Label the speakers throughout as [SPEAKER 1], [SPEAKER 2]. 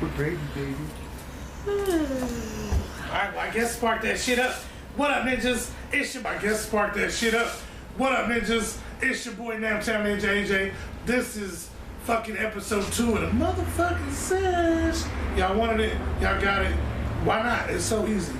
[SPEAKER 1] We're gravy, baby.
[SPEAKER 2] Alright, well, I guess spark that shit up. What up, ninjas? It's your I guess spark that shit up. What up, ninjas? It's your boy Namtown Ninja AJ. This is fucking episode 2 of the motherfucking Sesh. Y'all wanted it, y'all got it. Why not? It's so easy.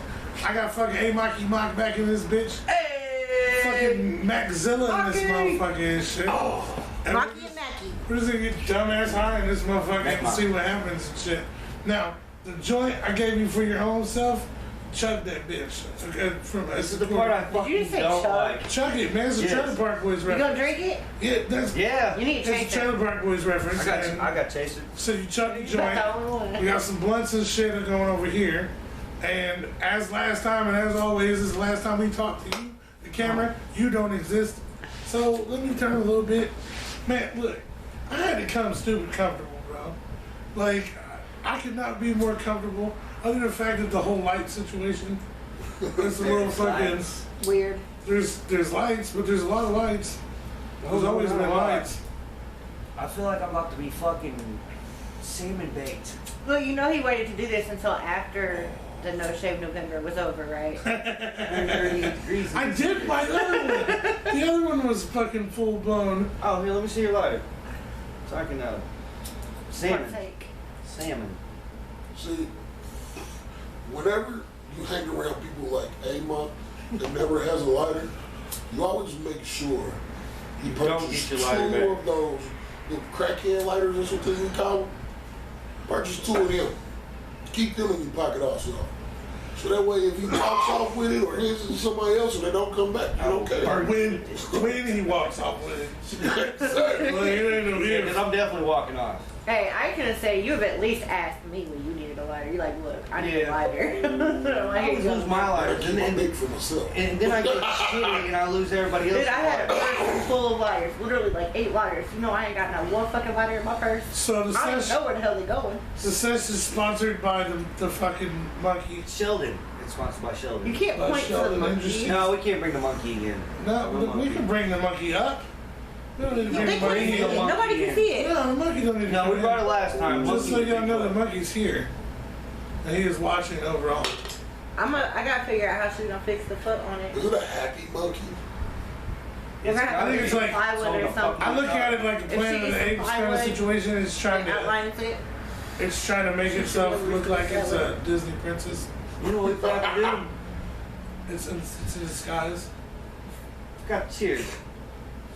[SPEAKER 2] I got fucking A-Maki Mock back in this bitch.
[SPEAKER 3] Hey!
[SPEAKER 2] Fucking Maczilla in this motherfucking shit.
[SPEAKER 3] Oh.
[SPEAKER 4] Rocky and Mackie.
[SPEAKER 2] We're just gonna get dumbass high in this motherfucker and see what happens and shit. Now, the joint I gave you for your own self, chug that bitch. Okay,
[SPEAKER 1] This is the part I fucking don't like.
[SPEAKER 2] Chug it, man. It's a Trailer Park Boys
[SPEAKER 4] You
[SPEAKER 2] reference.
[SPEAKER 4] gonna drink it?
[SPEAKER 2] Yeah, that's
[SPEAKER 4] You need to
[SPEAKER 2] it's a
[SPEAKER 4] taste it.
[SPEAKER 2] Trailer Park Boys reference.
[SPEAKER 1] I got tasted.
[SPEAKER 2] So you chug the
[SPEAKER 4] You got the
[SPEAKER 2] joint.
[SPEAKER 4] only one.
[SPEAKER 2] We got some blunts and shit going over here. And as last time and as always, this is the last time we talk to you, the camera, you don't exist. So let me turn a little bit. Man, look, I had to come stupid comfortable, bro. Like, I could not be more comfortable, other than the fact that the whole light situation is a little fucking
[SPEAKER 4] Weird.
[SPEAKER 2] There's lights, but there's a lot of lights. There's always been lights.
[SPEAKER 1] I feel like I'm about to be fucking salmon baked.
[SPEAKER 4] Well, you know he waited to do this until after the No Shave November was over, right?
[SPEAKER 1] 138 degrees.
[SPEAKER 2] I did my other one. The other one was fucking full blown.
[SPEAKER 1] Oh, here, let me see your lighter. So I can,
[SPEAKER 4] For
[SPEAKER 1] salmon.
[SPEAKER 4] sake.
[SPEAKER 1] Salmon.
[SPEAKER 5] See, whenever you hang around people like A-Monk that never has a lighter, you always make sure you
[SPEAKER 1] Don't
[SPEAKER 5] purchase
[SPEAKER 1] get
[SPEAKER 5] 2
[SPEAKER 1] your lighter back.
[SPEAKER 5] of those crackhead lighters or something you call them. Purchase 2 of them. Keep them in your pocket also. So that way if he walks off with it or hands it to somebody else and they don't come back, you don't care.
[SPEAKER 2] Or when he walks off with it.
[SPEAKER 5] Exactly.
[SPEAKER 2] Like, it ain't no
[SPEAKER 1] Yeah,
[SPEAKER 2] if.
[SPEAKER 1] because I'm definitely walking off.
[SPEAKER 4] Hey, I can say you have at least asked me when you needed a lighter. You're like, look, I need a lighter. I'm like,
[SPEAKER 1] I
[SPEAKER 4] here you
[SPEAKER 1] always
[SPEAKER 4] go.
[SPEAKER 1] lose my
[SPEAKER 5] I
[SPEAKER 1] lighters.
[SPEAKER 5] keep my big for myself.
[SPEAKER 1] And then I get shitty and I lose everybody else's
[SPEAKER 4] Dude, I had a
[SPEAKER 1] lighters.
[SPEAKER 4] purse full of lighters. Literally like 8 lighters. You know I ain't got not one fucking lighter in my purse.
[SPEAKER 2] So the
[SPEAKER 4] I don't even
[SPEAKER 2] Sesh,
[SPEAKER 4] know where the hell they going.
[SPEAKER 2] the Sesh is sponsored by the fucking monkey.
[SPEAKER 1] Sheldon. It's sponsored by Sheldon.
[SPEAKER 4] You can't point to the
[SPEAKER 2] Sheldon
[SPEAKER 4] monkey.
[SPEAKER 2] Industries.
[SPEAKER 1] No, we can't bring the monkey again.
[SPEAKER 2] No, we can bring the monkey up. We don't need to bring
[SPEAKER 4] They
[SPEAKER 2] the
[SPEAKER 4] can't
[SPEAKER 2] monkey
[SPEAKER 4] see it.
[SPEAKER 2] in.
[SPEAKER 1] monkey
[SPEAKER 4] Nobody can
[SPEAKER 1] in.
[SPEAKER 4] see it.
[SPEAKER 2] No, the monkey don't need to
[SPEAKER 1] No, we
[SPEAKER 2] come
[SPEAKER 1] brought
[SPEAKER 2] in.
[SPEAKER 1] it last time.
[SPEAKER 2] Just so
[SPEAKER 1] Monkey
[SPEAKER 2] y'all know
[SPEAKER 1] was
[SPEAKER 2] the monkey's here. And he is watching overall.
[SPEAKER 4] I gotta figure out how she's gonna fix the foot on it.
[SPEAKER 5] Is it a happy monkey?
[SPEAKER 4] We're gonna have
[SPEAKER 2] I think
[SPEAKER 4] to
[SPEAKER 2] it's
[SPEAKER 4] use
[SPEAKER 2] like-
[SPEAKER 4] plywood or something.
[SPEAKER 2] I look at it like a
[SPEAKER 4] If
[SPEAKER 2] Planet
[SPEAKER 4] she
[SPEAKER 2] of the
[SPEAKER 4] gets
[SPEAKER 2] Apes
[SPEAKER 4] some
[SPEAKER 2] kind of
[SPEAKER 4] plywood,
[SPEAKER 2] situation. It's trying to
[SPEAKER 4] outlines it.
[SPEAKER 2] make itself look like it's a Disney princess.
[SPEAKER 1] You know what we have to do?
[SPEAKER 2] It's in disguise.
[SPEAKER 1] Got cheers.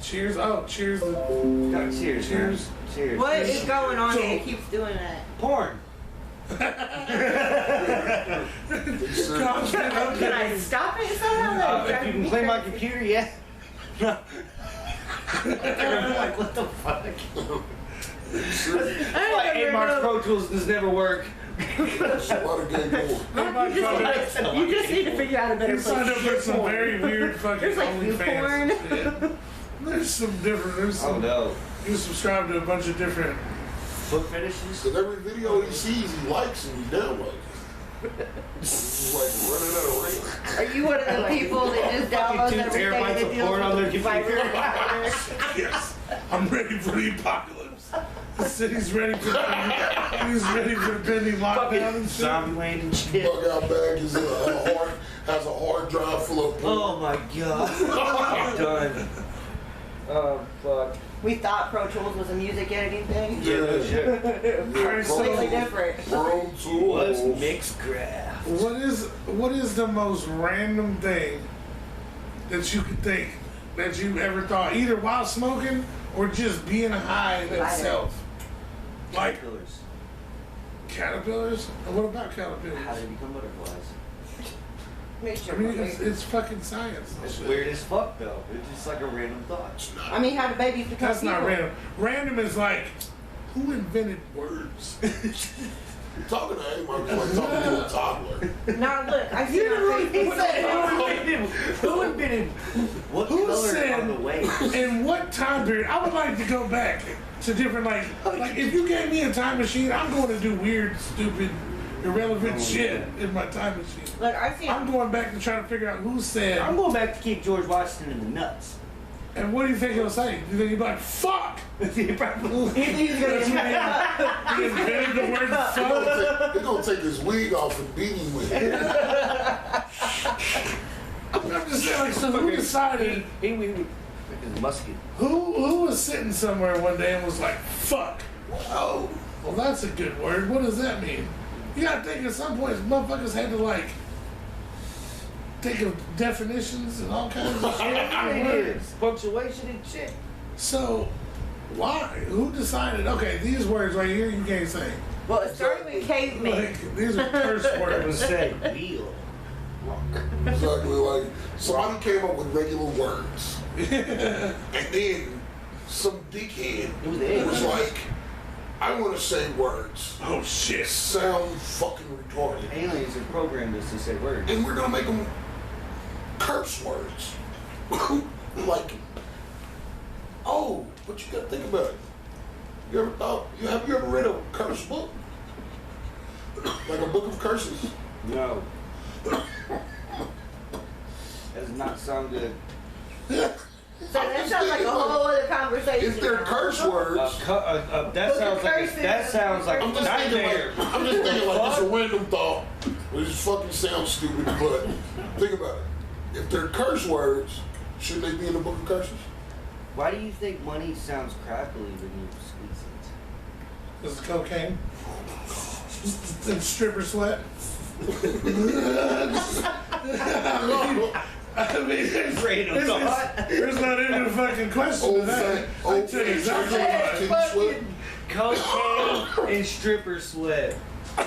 [SPEAKER 2] Cheers! Oh, cheers!
[SPEAKER 1] Got cheers.
[SPEAKER 2] Cheers.
[SPEAKER 1] Man. Cheers.
[SPEAKER 4] What is going on here? It keeps doing that.
[SPEAKER 1] Porn.
[SPEAKER 4] Can I stop it somehow?
[SPEAKER 1] If you can play my computer, yeah. No. I'm like, what the fuck? Like, hey, Mark's Pro Tools does never work.
[SPEAKER 5] That's a lot of gay porn.
[SPEAKER 4] You just need to figure out a better
[SPEAKER 2] You signed up
[SPEAKER 4] place.
[SPEAKER 2] for some very weird fucking
[SPEAKER 4] There's like new porn.
[SPEAKER 2] OnlyFans. Yeah. There's some different. There's
[SPEAKER 1] Oh
[SPEAKER 2] some.
[SPEAKER 1] no.
[SPEAKER 2] You subscribe to a bunch of different.
[SPEAKER 1] Foot fetishes?
[SPEAKER 5] Because every video he sees, he likes and he downloads. He's like running out of range.
[SPEAKER 4] Are you one of the people that just downloads
[SPEAKER 1] 2
[SPEAKER 4] everything
[SPEAKER 1] terabytes
[SPEAKER 4] that
[SPEAKER 1] of
[SPEAKER 4] deals
[SPEAKER 1] porn on their
[SPEAKER 4] with the
[SPEAKER 1] computer.
[SPEAKER 4] virus?
[SPEAKER 2] Yes, I'm ready for the apocalypse. The city's ready for the he's ready for the pending lockdown and shit.
[SPEAKER 1] Zombie land and shit.
[SPEAKER 5] Bug out bag is has a hard drive full of porn.
[SPEAKER 1] Oh my god. I'm done. Oh fuck.
[SPEAKER 4] We thought Pro Tools was a music editing thing.
[SPEAKER 1] Yeah, no shit.
[SPEAKER 2] Alright,
[SPEAKER 4] Completely
[SPEAKER 2] so
[SPEAKER 4] different.
[SPEAKER 5] Pro
[SPEAKER 1] What's
[SPEAKER 5] Tools.
[SPEAKER 1] Mixcraft?
[SPEAKER 2] what is the most random thing that you could think that you ever thought, either while smoking or just being high in itself? Like
[SPEAKER 1] Caterpillars.
[SPEAKER 2] caterpillars? And what about
[SPEAKER 1] How
[SPEAKER 2] caterpillars?
[SPEAKER 1] they become butterflies?
[SPEAKER 4] Make
[SPEAKER 2] I
[SPEAKER 4] sure
[SPEAKER 2] mean, it's fucking science.
[SPEAKER 1] It's weird as fuck though. It's just like a random thought.
[SPEAKER 4] I mean, how do babies become
[SPEAKER 2] That's not
[SPEAKER 4] people?
[SPEAKER 2] random. Random is like, who invented words?
[SPEAKER 5] You're talking to him like talking to a toddler.
[SPEAKER 4] Now look, I see on Facebook.
[SPEAKER 1] Who invented what
[SPEAKER 2] Who
[SPEAKER 1] color
[SPEAKER 2] said
[SPEAKER 1] are the waves?
[SPEAKER 2] in what time period? I would like to go back to different, like if you gave me a time machine, I'm going to do weird, stupid, irrelevant shit in my time machine.
[SPEAKER 4] Look, I see.
[SPEAKER 2] I'm going back to try to figure out who said
[SPEAKER 1] I'm going back to keep George Washington in the nuts.
[SPEAKER 2] And what do you think he'll say? Do you think he'll be like, fuck?
[SPEAKER 1] He probably.
[SPEAKER 4] He's gonna
[SPEAKER 2] He invented the word fuck.
[SPEAKER 5] They're gonna take his wig off and beat him with it.
[SPEAKER 2] I'm just saying, like, so who decided?
[SPEAKER 1] He his musket.
[SPEAKER 2] Who was sitting somewhere one day and was like, fuck? Oh, well, that's a good word. What does that mean? You gotta think at some point, motherfuckers had to, like, think of definitions and all kinds of shit.
[SPEAKER 1] It is. Punctuation and shit.
[SPEAKER 2] So, why? Who decided, okay, these words right here you can't say.
[SPEAKER 4] Well, it started with cavemen.
[SPEAKER 2] Like, these are curse
[SPEAKER 1] I was
[SPEAKER 2] words.
[SPEAKER 1] say wheel.
[SPEAKER 5] Exactly, like somebody came up with regular words, and then some dickhead
[SPEAKER 1] It was the
[SPEAKER 5] was
[SPEAKER 1] end.
[SPEAKER 5] like, "I want to say words.
[SPEAKER 2] Oh, shit.
[SPEAKER 5] Sound fucking retarded,
[SPEAKER 1] Aliens have programmed us to say words.
[SPEAKER 5] and we're gonna make them curse words." Like, oh, but you gotta think about it. You ever thought? Have you ever read a curse book? Like a book of curses?
[SPEAKER 1] No. That does not sound good.
[SPEAKER 4] So that sounds like a whole other conversation.
[SPEAKER 5] If they're
[SPEAKER 4] now.
[SPEAKER 5] curse words,
[SPEAKER 1] That sounds like that sounds like
[SPEAKER 5] I'm
[SPEAKER 1] a
[SPEAKER 5] just thinking
[SPEAKER 1] nightmare.
[SPEAKER 5] like, I'm just thinking like it's a random thought. It just fucking sounds stupid, but think about it. If they're curse words, shouldn't they be in the book of curses?
[SPEAKER 1] Why do you think money sounds crackly when you squeeze it?
[SPEAKER 2] This is cocaine. And stripper sweat. I mean, there's not even a fucking question to that. I tell you exactly why.
[SPEAKER 1] Cocaine and stripper sweat.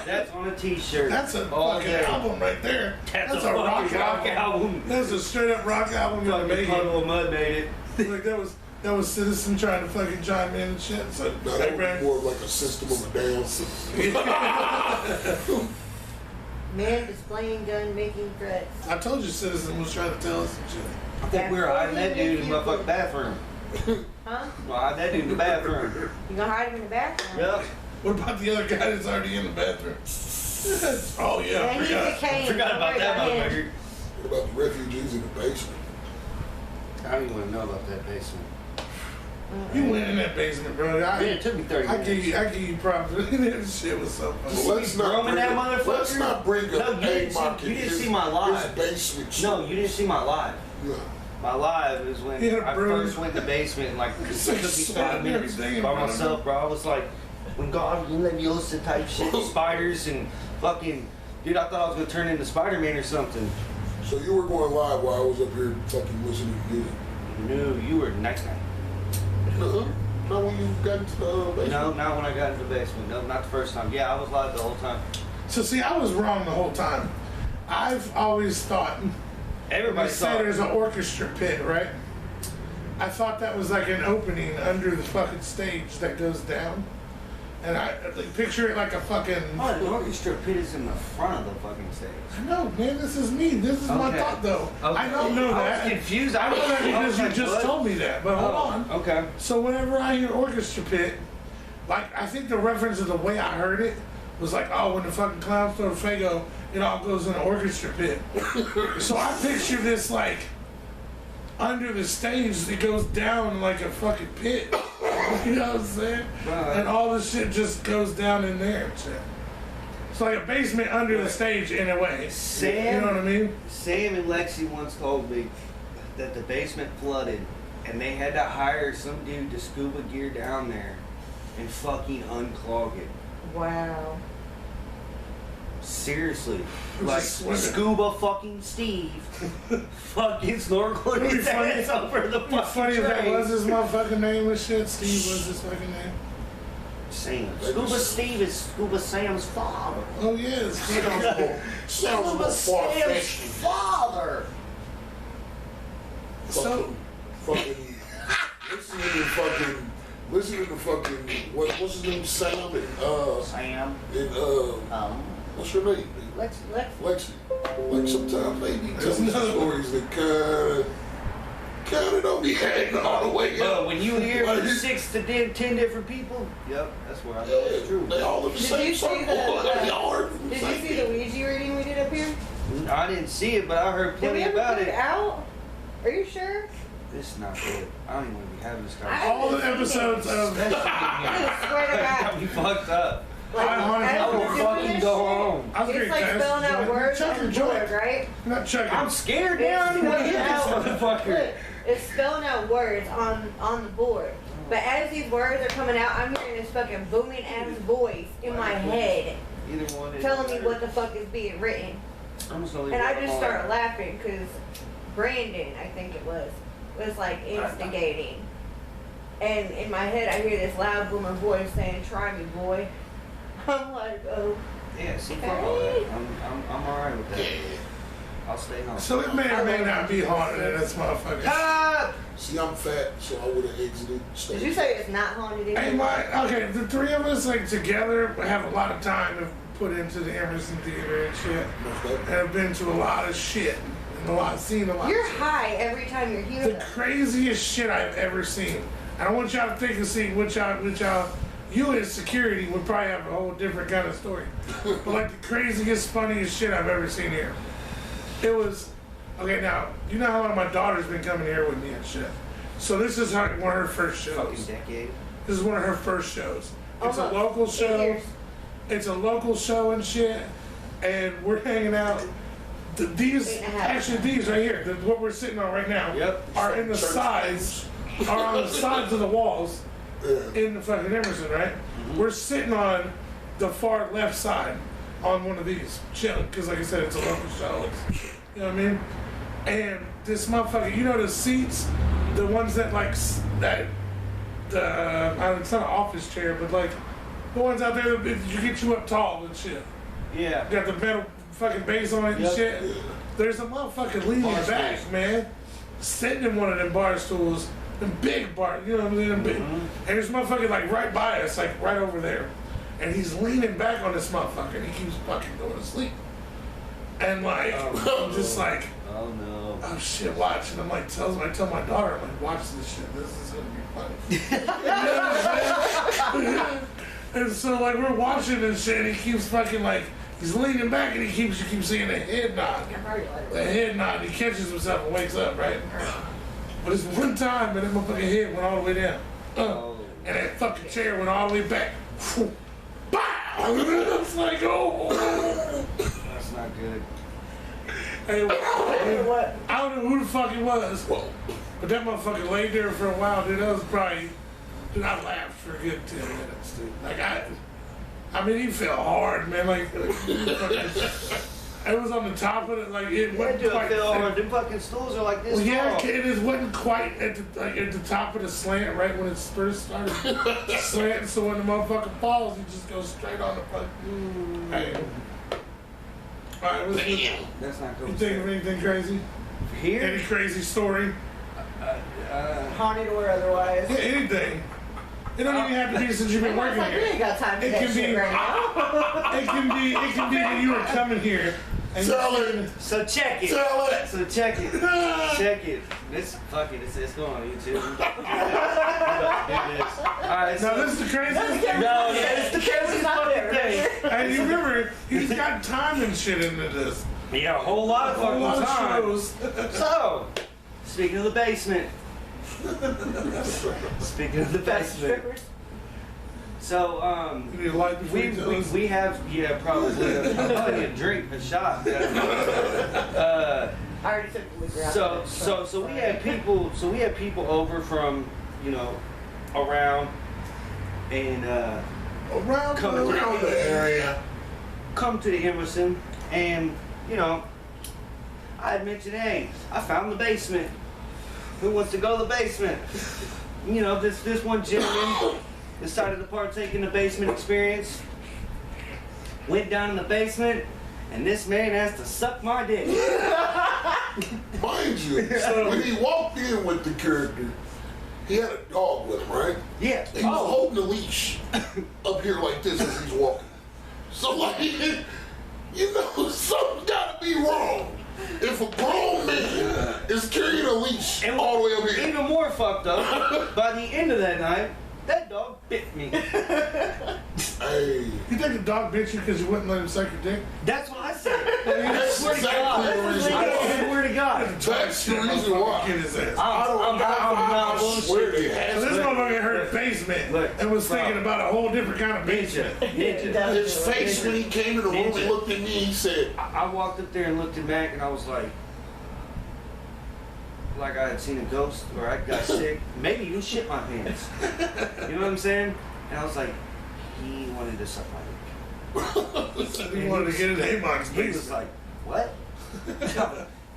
[SPEAKER 1] That's on a t-shirt.
[SPEAKER 2] That's a
[SPEAKER 1] all
[SPEAKER 2] fucking
[SPEAKER 1] day.
[SPEAKER 2] album right there.
[SPEAKER 1] That's a
[SPEAKER 2] rock
[SPEAKER 1] fucking rock album.
[SPEAKER 2] That's a straight up rock album in the
[SPEAKER 1] Fucking
[SPEAKER 2] making.
[SPEAKER 1] Puddle of Mud made it.
[SPEAKER 2] Like that was Citizen trying to fucking chime in and shit. So
[SPEAKER 5] No, that would be more of like a system of a down.
[SPEAKER 4] Man displaying gun, making threats.
[SPEAKER 2] I told you Citizen was trying to tell us some shit.
[SPEAKER 1] I think we were hiding that dude in the motherfucking bathroom.
[SPEAKER 4] Huh?
[SPEAKER 1] Well, hide that dude in the bathroom.
[SPEAKER 4] You gonna hide him in the bathroom?
[SPEAKER 1] Yep.
[SPEAKER 2] What about the other guy that's already in the bathroom? Oh yeah, I
[SPEAKER 4] Yeah, he's a
[SPEAKER 2] forgot.
[SPEAKER 4] cane.
[SPEAKER 1] Forgot
[SPEAKER 4] Don't
[SPEAKER 1] about
[SPEAKER 4] worry
[SPEAKER 1] that
[SPEAKER 4] him.
[SPEAKER 1] motherfucker.
[SPEAKER 5] What about the refugees in the basement?
[SPEAKER 1] I don't even want to know about that basement.
[SPEAKER 2] You went in that basement, bro.
[SPEAKER 1] Man, it took me 30
[SPEAKER 2] I
[SPEAKER 1] minutes.
[SPEAKER 2] give you props. That shit was so funny.
[SPEAKER 5] Well, let's not
[SPEAKER 1] roaming
[SPEAKER 5] bring
[SPEAKER 1] that
[SPEAKER 5] up,
[SPEAKER 1] motherfucker?
[SPEAKER 5] let's not bring
[SPEAKER 1] No,
[SPEAKER 5] up
[SPEAKER 1] you didn't see-
[SPEAKER 5] Market.
[SPEAKER 1] you didn't
[SPEAKER 5] his-
[SPEAKER 1] see my live.
[SPEAKER 5] His basement shit.
[SPEAKER 1] No, you didn't see my live.
[SPEAKER 5] No.
[SPEAKER 1] My live is when
[SPEAKER 2] Yeah,
[SPEAKER 1] I
[SPEAKER 2] bro.
[SPEAKER 1] first went in the basement and like it took me
[SPEAKER 2] Sweat
[SPEAKER 1] 5
[SPEAKER 2] and
[SPEAKER 1] minutes
[SPEAKER 2] everything in
[SPEAKER 1] by
[SPEAKER 2] front of
[SPEAKER 1] myself, bro. I was like, when God Leviosa type shit, spiders and fucking, dude, I thought I was gonna turn into Spider-Man or something.
[SPEAKER 5] So you were going live while I was up here fucking listening to music.
[SPEAKER 1] No, you were night.
[SPEAKER 5] Uh-huh. Not when you got into the basement.
[SPEAKER 1] No, not when I got into the basement. No, not the first time. Yeah, I was live the whole time.
[SPEAKER 2] So see, I was wrong the whole time. I've always thought
[SPEAKER 1] Everybody
[SPEAKER 2] they
[SPEAKER 1] saw
[SPEAKER 2] say
[SPEAKER 1] it.
[SPEAKER 2] there's an orchestra pit, right? I thought that was like an opening under the fucking stage that goes down. And I like, picture it like a fucking.
[SPEAKER 1] Oh, the orchestra pit is in the front of the fucking stage.
[SPEAKER 2] I know, man. This is me. This is my
[SPEAKER 1] Okay.
[SPEAKER 2] thought, though.
[SPEAKER 1] Okay.
[SPEAKER 2] I don't know
[SPEAKER 1] I
[SPEAKER 2] that.
[SPEAKER 1] was confused.
[SPEAKER 2] I know that
[SPEAKER 1] I
[SPEAKER 2] because
[SPEAKER 1] was
[SPEAKER 2] you
[SPEAKER 1] like,
[SPEAKER 2] just
[SPEAKER 1] what?
[SPEAKER 2] told me that. But hold
[SPEAKER 1] Oh,
[SPEAKER 2] on.
[SPEAKER 1] okay.
[SPEAKER 2] So whenever I hear orchestra pit, like I think the reference of the way I heard it was like, oh, when the fucking clowns throw the Fago, it all goes in the orchestra pit. So I picture this like under the stage, it goes down like a fucking pit. You know what I'm saying?
[SPEAKER 1] Right.
[SPEAKER 2] And all the shit just goes down in there and shit. It's like a basement under the stage in a way.
[SPEAKER 1] Sam,
[SPEAKER 2] You know what I mean?
[SPEAKER 1] Sam and Lexi once told me that the basement flooded and they had to hire some dude to scuba gear down there and fucking unclog it.
[SPEAKER 4] Wow.
[SPEAKER 1] Seriously.
[SPEAKER 2] I'm
[SPEAKER 1] Like
[SPEAKER 2] just swimming.
[SPEAKER 1] Scuba fucking Steve fucking snorkeling his ass over the
[SPEAKER 2] What's
[SPEAKER 1] fucking
[SPEAKER 2] funny if that
[SPEAKER 1] train.
[SPEAKER 2] was his motherfucking name and shit. Steve was his fucking name.
[SPEAKER 1] Sam. Scuba Steve is Scuba Sam's father.
[SPEAKER 2] Oh yes.
[SPEAKER 5] Sounds a little far-fetched.
[SPEAKER 1] father.
[SPEAKER 2] So
[SPEAKER 5] Fucking listening to fucking what's his name, Sam and
[SPEAKER 1] Sam.
[SPEAKER 5] what's your name?
[SPEAKER 4] Lex.
[SPEAKER 5] Lexi. Like sometimes they be
[SPEAKER 2] There's
[SPEAKER 5] telling
[SPEAKER 2] another
[SPEAKER 5] stories that kinda don't be hanging all the way up.
[SPEAKER 1] When you hear
[SPEAKER 5] Like,
[SPEAKER 1] from 6 to 10 different people, yep, that's where I know it's true.
[SPEAKER 5] They all in the
[SPEAKER 4] Did
[SPEAKER 5] same
[SPEAKER 4] you see
[SPEAKER 5] circle.
[SPEAKER 4] the-
[SPEAKER 5] They all heard from the
[SPEAKER 4] Did you
[SPEAKER 5] same
[SPEAKER 4] see the Ouija reading we did up here?
[SPEAKER 1] I didn't see it, but I heard
[SPEAKER 4] Did we
[SPEAKER 1] plenty
[SPEAKER 4] ever
[SPEAKER 1] about
[SPEAKER 4] put it
[SPEAKER 1] it.
[SPEAKER 4] out? Are you sure?
[SPEAKER 1] This is not good. I don't even want to be having this
[SPEAKER 4] I-
[SPEAKER 1] conversation.
[SPEAKER 2] All the episodes of
[SPEAKER 4] I swear to
[SPEAKER 1] Got
[SPEAKER 4] God.
[SPEAKER 1] me fucked up.
[SPEAKER 4] Like,
[SPEAKER 2] I wanna-
[SPEAKER 4] as
[SPEAKER 1] I will
[SPEAKER 4] we're doing
[SPEAKER 1] fucking
[SPEAKER 4] this
[SPEAKER 1] go
[SPEAKER 4] shit,
[SPEAKER 1] home.
[SPEAKER 2] I was
[SPEAKER 4] It's
[SPEAKER 2] getting
[SPEAKER 4] like
[SPEAKER 2] cast
[SPEAKER 4] spelling out
[SPEAKER 2] joint.
[SPEAKER 4] words
[SPEAKER 2] Check
[SPEAKER 4] on
[SPEAKER 2] your
[SPEAKER 4] the
[SPEAKER 2] joint.
[SPEAKER 4] board, right?
[SPEAKER 2] Not checking.
[SPEAKER 1] I'm scared now. I don't want to hit this motherfucker.
[SPEAKER 4] Look, it's spelling out words on the board. But as these words are coming out, I'm hearing this fucking booming ass voice in my head
[SPEAKER 1] Either one is
[SPEAKER 4] telling me
[SPEAKER 1] better.
[SPEAKER 4] what the fuck is being written.
[SPEAKER 1] I'm just gonna leave
[SPEAKER 4] And
[SPEAKER 1] it
[SPEAKER 4] I just
[SPEAKER 1] alone.
[SPEAKER 4] start laughing because Brandon, I think it was like instigating. And in my head, I hear this loud booming voice saying, "Try me, boy." I'm like, oh.
[SPEAKER 1] Yeah, see, fuck all that. I'm alright with that. I'll stay home.
[SPEAKER 2] So it may or may not be haunted in this motherfucker.
[SPEAKER 1] Ah!
[SPEAKER 5] See, I'm fat, so I would have exited.
[SPEAKER 4] Did you say it's not haunted
[SPEAKER 2] Hey,
[SPEAKER 4] anymore?
[SPEAKER 2] okay, the three of us, like, together have a lot of time to put into the Emerson Theater and shit. And have been to a lot of shit. And seen a lot
[SPEAKER 4] You're
[SPEAKER 2] of shit.
[SPEAKER 4] high every time you're here.
[SPEAKER 2] The
[SPEAKER 4] though.
[SPEAKER 2] craziest shit I've ever seen. I don't want y'all to think of seeing which y'all, you as security would probably have a whole different kind of story. But like the craziest, funniest shit I've ever seen here. It was, okay, now, you know how my daughter's been coming here with me and shit. So this is one of her first
[SPEAKER 1] Fucking
[SPEAKER 2] shows.
[SPEAKER 1] decade.
[SPEAKER 2] This is one of her first shows. It's a
[SPEAKER 4] Almost.
[SPEAKER 2] local
[SPEAKER 4] 8
[SPEAKER 2] show.
[SPEAKER 4] years.
[SPEAKER 2] It's a local show and shit. And we're hanging out. These,
[SPEAKER 4] 8.5.
[SPEAKER 2] actually these right here, what we're sitting on right now,
[SPEAKER 1] Yep.
[SPEAKER 2] are in the sides, are on the sides of the walls in the fucking Emerson, right? We're sitting on the far left side on one of these, chilling, because like I said, it's a local show. You know what I mean? And this motherfucker, you know the seats, the ones that like, that, it's not an office chair, but like, the ones out there that you get you up tall and shit.
[SPEAKER 1] Yeah.
[SPEAKER 2] Got the metal fucking base on it and
[SPEAKER 1] Yep.
[SPEAKER 2] shit. There's a motherfucker leaning
[SPEAKER 5] Bar
[SPEAKER 2] back,
[SPEAKER 5] stools.
[SPEAKER 2] man. Sitting in one of them bar stools. Them big bar, you know what I'm saying? Them big. And there's a motherfucker like right by us, like right over there. And he's leaning back on this motherfucker and he keeps fucking going to sleep. And like, I'm just like,
[SPEAKER 1] Oh no.
[SPEAKER 2] oh shit, watch. And I'm like, I tell my daughter, I'm like, watch this shit. This is gonna be funny. You know what I'm saying? And so like we're watching this shit and he keeps fucking like, he's leaning back and you keep seeing a head nod. The head nod, and he catches himself and wakes up, right? But it's one time and that motherfucking head went all the way down.
[SPEAKER 1] Oh.
[SPEAKER 2] And that fucking chair went all the way back. Bow! It's like, oh.
[SPEAKER 1] That's not good.
[SPEAKER 2] Hey, I don't know who the fuck it was, but that motherfucker laid there for a while, dude. That was probably, dude, I laughed for a good 10 minutes, dude. Like, I mean, he felt hard, man. Like it was on the top of it, like, it
[SPEAKER 1] Yeah,
[SPEAKER 2] wasn't
[SPEAKER 1] dude, I
[SPEAKER 2] quite.
[SPEAKER 1] feel hard. Them fucking stools are like this.
[SPEAKER 2] Well, yeah,
[SPEAKER 1] tall.
[SPEAKER 2] it just wasn't quite at the top of the slant, right when it first started slanting. So when the motherfucker falls, he just goes straight on the fucking. Hey. All right, what's
[SPEAKER 1] That's not
[SPEAKER 2] you
[SPEAKER 1] good.
[SPEAKER 2] think of anything crazy?
[SPEAKER 1] Here?
[SPEAKER 2] Any crazy story?
[SPEAKER 4] Haunted or otherwise.
[SPEAKER 2] Yeah, anything. It don't even have to be since you've been
[SPEAKER 4] I was
[SPEAKER 2] working
[SPEAKER 4] like, we
[SPEAKER 2] here.
[SPEAKER 4] ain't got time for
[SPEAKER 2] It
[SPEAKER 4] that
[SPEAKER 2] can
[SPEAKER 4] shit
[SPEAKER 2] be.
[SPEAKER 4] right now.
[SPEAKER 2] It can be when you were coming here. And
[SPEAKER 5] Tell it.
[SPEAKER 1] So check it.
[SPEAKER 5] Tell it.
[SPEAKER 1] So check it. Check it. This fuck it. It's going on YouTube. Alright,
[SPEAKER 2] Now
[SPEAKER 1] so
[SPEAKER 2] this is the craziest thing.
[SPEAKER 1] no, it's the craziest fucking thing.
[SPEAKER 2] And you remember, he's got time and shit into this.
[SPEAKER 1] Yeah, a whole lot of
[SPEAKER 2] A whole lot
[SPEAKER 1] fucking
[SPEAKER 2] of
[SPEAKER 1] time.
[SPEAKER 2] shows.
[SPEAKER 1] So, speaking of the basement. Speaking of the
[SPEAKER 4] Fast
[SPEAKER 1] basement.
[SPEAKER 4] strippers.
[SPEAKER 2] You need a light before you tell us.
[SPEAKER 1] we have, yeah, probably. I'll probably need a drink, a shot.
[SPEAKER 4] I already took the liquor out.
[SPEAKER 1] So we had people over from, around and
[SPEAKER 5] Around the area.
[SPEAKER 1] come to the Emerson and, I had mentioned, hey, I found the basement. Who wants to go to the basement? This one gentleman decided to partake in the basement experience. Went down in the basement, and this man has to suck my dick.
[SPEAKER 5] Mind you, when he walked in with the character, he had a dog with him, right?
[SPEAKER 1] Yeah.
[SPEAKER 5] He was holding a leash up here like this as he's walking. So like, something's gotta be wrong. If a grown man is carrying a leash
[SPEAKER 1] And
[SPEAKER 5] all the way up here.
[SPEAKER 1] Even more fucked up, by the end of that night, that dog bit me.
[SPEAKER 5] Hey.
[SPEAKER 2] You think the dog bit you because you wouldn't let him suck your dick?
[SPEAKER 1] That's what I said.
[SPEAKER 5] That's
[SPEAKER 1] swear to
[SPEAKER 5] exactly
[SPEAKER 1] God.
[SPEAKER 5] the reason
[SPEAKER 1] I
[SPEAKER 5] why.
[SPEAKER 1] swear to God.
[SPEAKER 5] That's the reason why.
[SPEAKER 2] Get his ass.
[SPEAKER 5] I swear it has
[SPEAKER 2] So this
[SPEAKER 5] been.
[SPEAKER 2] motherfucker heard basement
[SPEAKER 1] Look,
[SPEAKER 2] and was
[SPEAKER 1] bro.
[SPEAKER 2] thinking about a whole different kind of basement.
[SPEAKER 1] Ninja.
[SPEAKER 5] His face when he came in the room and looked at me, he said,
[SPEAKER 1] I walked up there and looked at Mac and I was like I had seen a ghost or I got sick. Maybe you shit my pants. You know what I'm saying? And I was like, he wanted to suck my dick.
[SPEAKER 2] He wanted to get into Amok's
[SPEAKER 1] He was
[SPEAKER 2] basement.
[SPEAKER 1] like, what?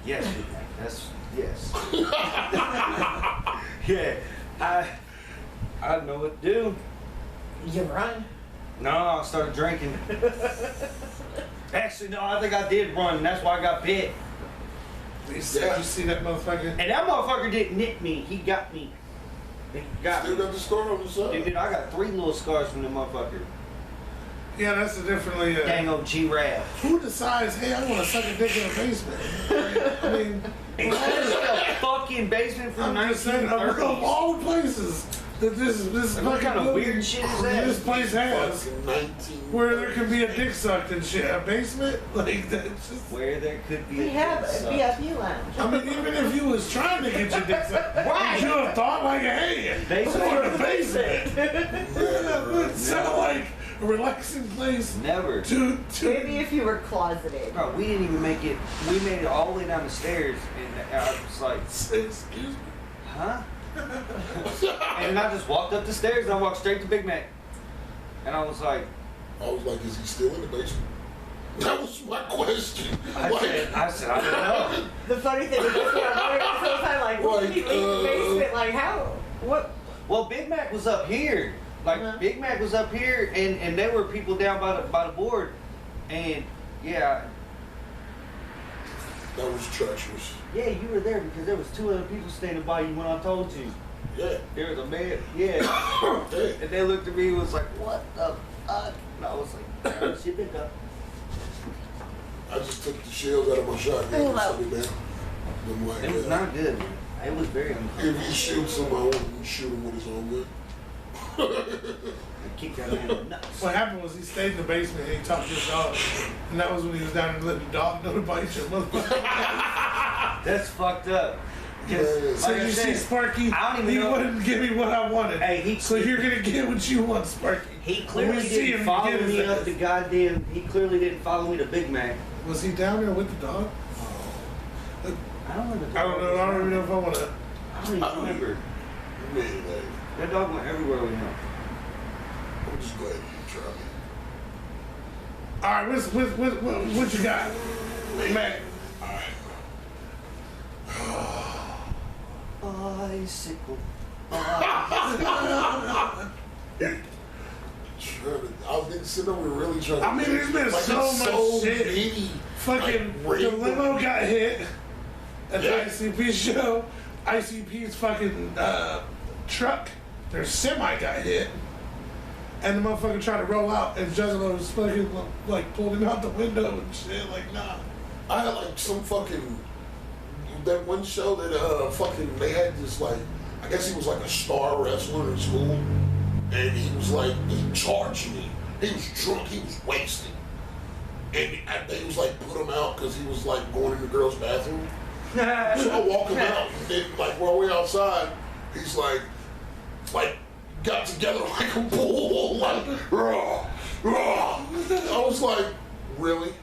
[SPEAKER 1] Yes, Big Mac. That's yes. Yeah. I don't know what to do.
[SPEAKER 4] You run.
[SPEAKER 1] No, I started drinking. Actually, no, I think I did run. And that's why I got bit.
[SPEAKER 2] You see that motherfucker?
[SPEAKER 1] And that motherfucker didn't nick me. He got me. He got
[SPEAKER 5] still
[SPEAKER 1] me.
[SPEAKER 5] got the scar on the side.
[SPEAKER 1] Dude, I got 3 little scars from the motherfucker.
[SPEAKER 2] Yeah, that's a definitely.
[SPEAKER 1] Dang old G-Raf.
[SPEAKER 2] Who decides, hey, I want to suck a dick in a basement? I mean,
[SPEAKER 1] There's a fucking basement from
[SPEAKER 2] I'm just saying, of
[SPEAKER 1] 1930s.
[SPEAKER 2] all the places that this
[SPEAKER 1] What
[SPEAKER 2] fucking
[SPEAKER 1] kind of
[SPEAKER 2] building-
[SPEAKER 1] weird shit is that?
[SPEAKER 2] This place has,
[SPEAKER 5] Fucking 19.
[SPEAKER 2] where there can be a dick sucked and shit. A basement? Like, that's just.
[SPEAKER 1] Where there could be
[SPEAKER 4] We
[SPEAKER 1] a
[SPEAKER 4] have
[SPEAKER 1] dick
[SPEAKER 4] a
[SPEAKER 1] suck.
[SPEAKER 4] VIP lounge.
[SPEAKER 2] I mean, even if you was trying to get your dick sucked,
[SPEAKER 1] Right.
[SPEAKER 2] would you have thought like, hey,
[SPEAKER 1] Basement.
[SPEAKER 2] or a basement? That would sound like a relaxing place
[SPEAKER 1] Never.
[SPEAKER 2] to
[SPEAKER 4] Maybe if you were closeted.
[SPEAKER 1] Bro, we didn't even make it. We made it all the way down the stairs, and I was like,
[SPEAKER 2] excuse me.
[SPEAKER 1] huh? And I just walked up the stairs and I walked straight to Big Mac. And I was like,
[SPEAKER 5] I was like, is he still in the basement? That was my question.
[SPEAKER 1] I said, I don't know.
[SPEAKER 4] The funny thing is, that's what I'm wondering the whole time, like, what did he leave the basement? Like, how? What?
[SPEAKER 1] Well, Big Mac was up here. Like,
[SPEAKER 4] Uh-huh.
[SPEAKER 1] Big Mac was up here, and there were people down by the board. And, yeah,
[SPEAKER 5] That was treacherous.
[SPEAKER 1] yeah, you were there because there was 2 other people standing by you when I told you.
[SPEAKER 5] Yeah.
[SPEAKER 1] There was a man, yeah.
[SPEAKER 5] Hey.
[SPEAKER 1] And they looked at me and was like, what the fuck? And I was like, "Yeah, shit, pick up."
[SPEAKER 5] I just took the shells out of my shotgun and set it down. I'm like,
[SPEAKER 1] It was not good. It was very uncomfortable.
[SPEAKER 5] if he shoots him, I wouldn't shoot him with his own gun.
[SPEAKER 1] I kicked that man in the nuts.
[SPEAKER 2] What happened was he stayed in the basement and he talked to his dog. And that was when he was down there letting the dog know to bite your motherfucker.
[SPEAKER 1] That's fucked up.
[SPEAKER 5] Yeah.
[SPEAKER 1] Because,
[SPEAKER 2] So
[SPEAKER 1] like I
[SPEAKER 2] you see,
[SPEAKER 1] said,
[SPEAKER 2] Sparky,
[SPEAKER 1] I don't even
[SPEAKER 2] he
[SPEAKER 1] know.
[SPEAKER 2] wouldn't give me what I wanted.
[SPEAKER 1] Hey,
[SPEAKER 2] so you're going to get what you want, Sparky.
[SPEAKER 1] he
[SPEAKER 2] When
[SPEAKER 1] clearly
[SPEAKER 2] we see
[SPEAKER 1] didn't
[SPEAKER 2] him,
[SPEAKER 1] follow
[SPEAKER 2] you get
[SPEAKER 1] me
[SPEAKER 2] his
[SPEAKER 1] up
[SPEAKER 2] ass.
[SPEAKER 1] the goddamn. He clearly didn't follow me to Big Mac.
[SPEAKER 2] Was he down there with the dog?
[SPEAKER 1] I don't know.
[SPEAKER 2] I don't know. I don't even know if I want to.
[SPEAKER 1] I don't even remember.
[SPEAKER 5] Man,
[SPEAKER 1] That dog went everywhere with him.
[SPEAKER 5] I'm just glad you tried.
[SPEAKER 2] All right, what you got, man?
[SPEAKER 1] Bicycle.
[SPEAKER 5] I've been sitting over really trying to.
[SPEAKER 2] I mean, there's been
[SPEAKER 5] like,
[SPEAKER 2] so
[SPEAKER 5] it's
[SPEAKER 2] much shit.
[SPEAKER 5] many,
[SPEAKER 2] Fucking
[SPEAKER 5] like,
[SPEAKER 2] the
[SPEAKER 5] random-
[SPEAKER 2] limo got hit at the
[SPEAKER 5] Yeah.
[SPEAKER 2] ICP show. ICP's fucking truck, their semi got hit. And the motherfucker tried to roll out and Juggalo was fucking like pulled him out the window and shit. Like, nah.
[SPEAKER 5] I had like some fucking that one show that fucking they had this like I guess he was like a star wrestler in school, and he was like he charged me. He was drunk. He was wasted, and they was like put him out because he was like going in the girls' bathroom. So I walk him out, and then like while we're outside, he's like got together like a bull, like rah, rah. I was like, really?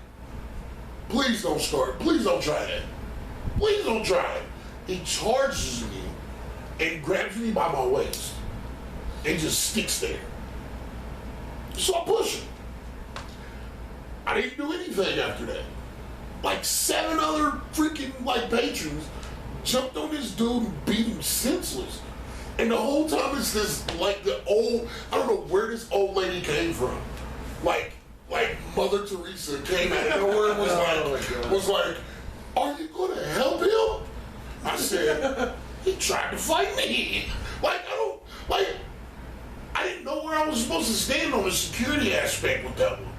[SPEAKER 5] Please don't start. Please don't try that. Please don't try it. He charges me and grabs me by my waist and just sticks there. So I push him. I didn't do anything after that. Like 7 other freaking like patrons jumped on this dude and beat him senseless. And the whole time it's this like the old, I don't know where this old lady came from. Like Mother Teresa came out of nowhere and was like, are you gonna help him? I said, he tried to fight me. I didn't know where I was supposed to stand on the security aspect with that one.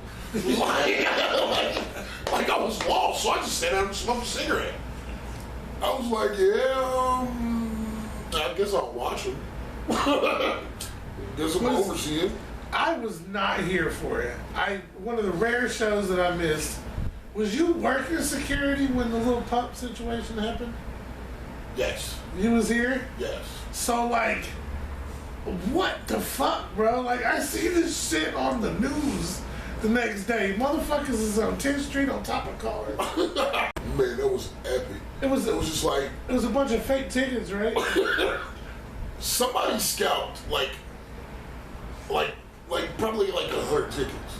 [SPEAKER 5] like I was lost, so I just sat down and smoked a cigarette. I was like, yeah, I guess I'll watch him. Guess I'm overseeing.
[SPEAKER 2] I was not here for it. One of the rare shows that I missed Was you working security when the little pup situation happened?
[SPEAKER 5] Yes.
[SPEAKER 2] You was here?
[SPEAKER 5] Yes.
[SPEAKER 2] So, like, what the fuck, bro? Like, I see this shit on the news the next day. Motherfuckers is on 10th Street on top of cars.
[SPEAKER 5] Man, that was epic. It was just like...
[SPEAKER 2] It was a bunch of fake tickets, right?
[SPEAKER 5] Somebody scalped, like probably like 100 tickets.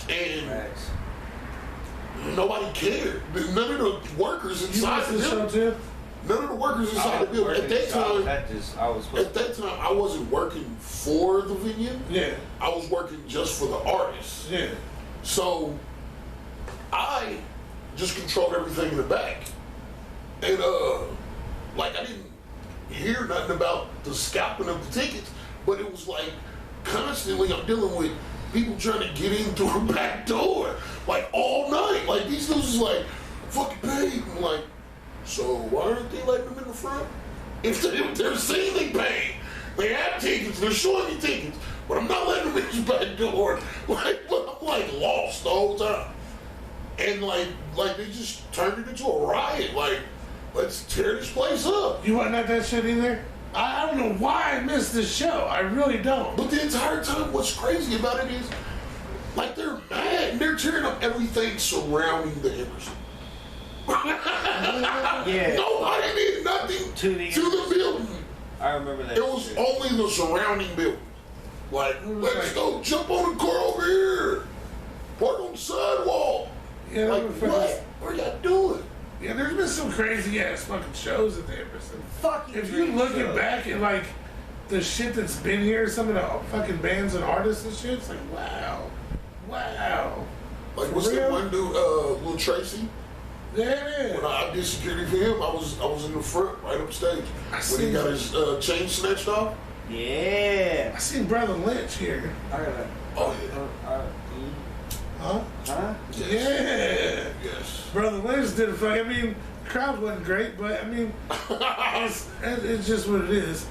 [SPEAKER 5] And
[SPEAKER 1] Max.
[SPEAKER 5] nobody cared. None of the workers inside the
[SPEAKER 2] show
[SPEAKER 5] building.
[SPEAKER 2] too?
[SPEAKER 5] None of the workers inside the building. At that time, I wasn't working for the venue.
[SPEAKER 2] Yeah.
[SPEAKER 5] I was working just for the artists.
[SPEAKER 2] Yeah.
[SPEAKER 5] So I just controlled everything in the back. And like I didn't hear nothing about the scalping of the tickets, but it was like constantly I'm dealing with people trying to get in through a back door, like all night. Like these dudes is like, fucking paid. I'm like, so why aren't they letting them in the front? If they're saying they paid, they have tickets, they're showing me tickets, but I'm not letting them in the back door. Like, I'm like lost the whole time. And like they just turned it into a riot. Like, let's tear this place up.
[SPEAKER 2] You wasn't at that shit either? I don't know why I missed this show. I really don't.
[SPEAKER 5] But the entire time, what's crazy about it is, like, they're mad and they're tearing up everything surrounding the Emerson.
[SPEAKER 1] Yeah.
[SPEAKER 5] Nobody did nothing to the building.
[SPEAKER 1] I remember that.
[SPEAKER 5] It was only the surrounding building. Like, let's go jump on the car over here. Park on the sidewalk.
[SPEAKER 2] Yeah,
[SPEAKER 5] like, what are y'all doing?
[SPEAKER 2] Yeah, there's been some crazy ass fucking shows at the Emerson.
[SPEAKER 1] Fucking
[SPEAKER 2] if you looking back at like the shit that's been here, some of the fucking bands and artists and shit, it's like wow.
[SPEAKER 5] Like what's that one dude, Lil Tracy?
[SPEAKER 2] Yeah.
[SPEAKER 5] When I did security for him, I was in the front, right up stage. When he got his chain snatched off.
[SPEAKER 1] Yeah.
[SPEAKER 2] I seen Brother Lynch here.
[SPEAKER 1] I got that.
[SPEAKER 5] Oh yeah.
[SPEAKER 2] Huh?
[SPEAKER 5] Yes.
[SPEAKER 2] Yeah.
[SPEAKER 5] Yes.
[SPEAKER 2] Brother Lynch did a fuck. I mean, the crowd wasn't great, but I mean, it's just what it is.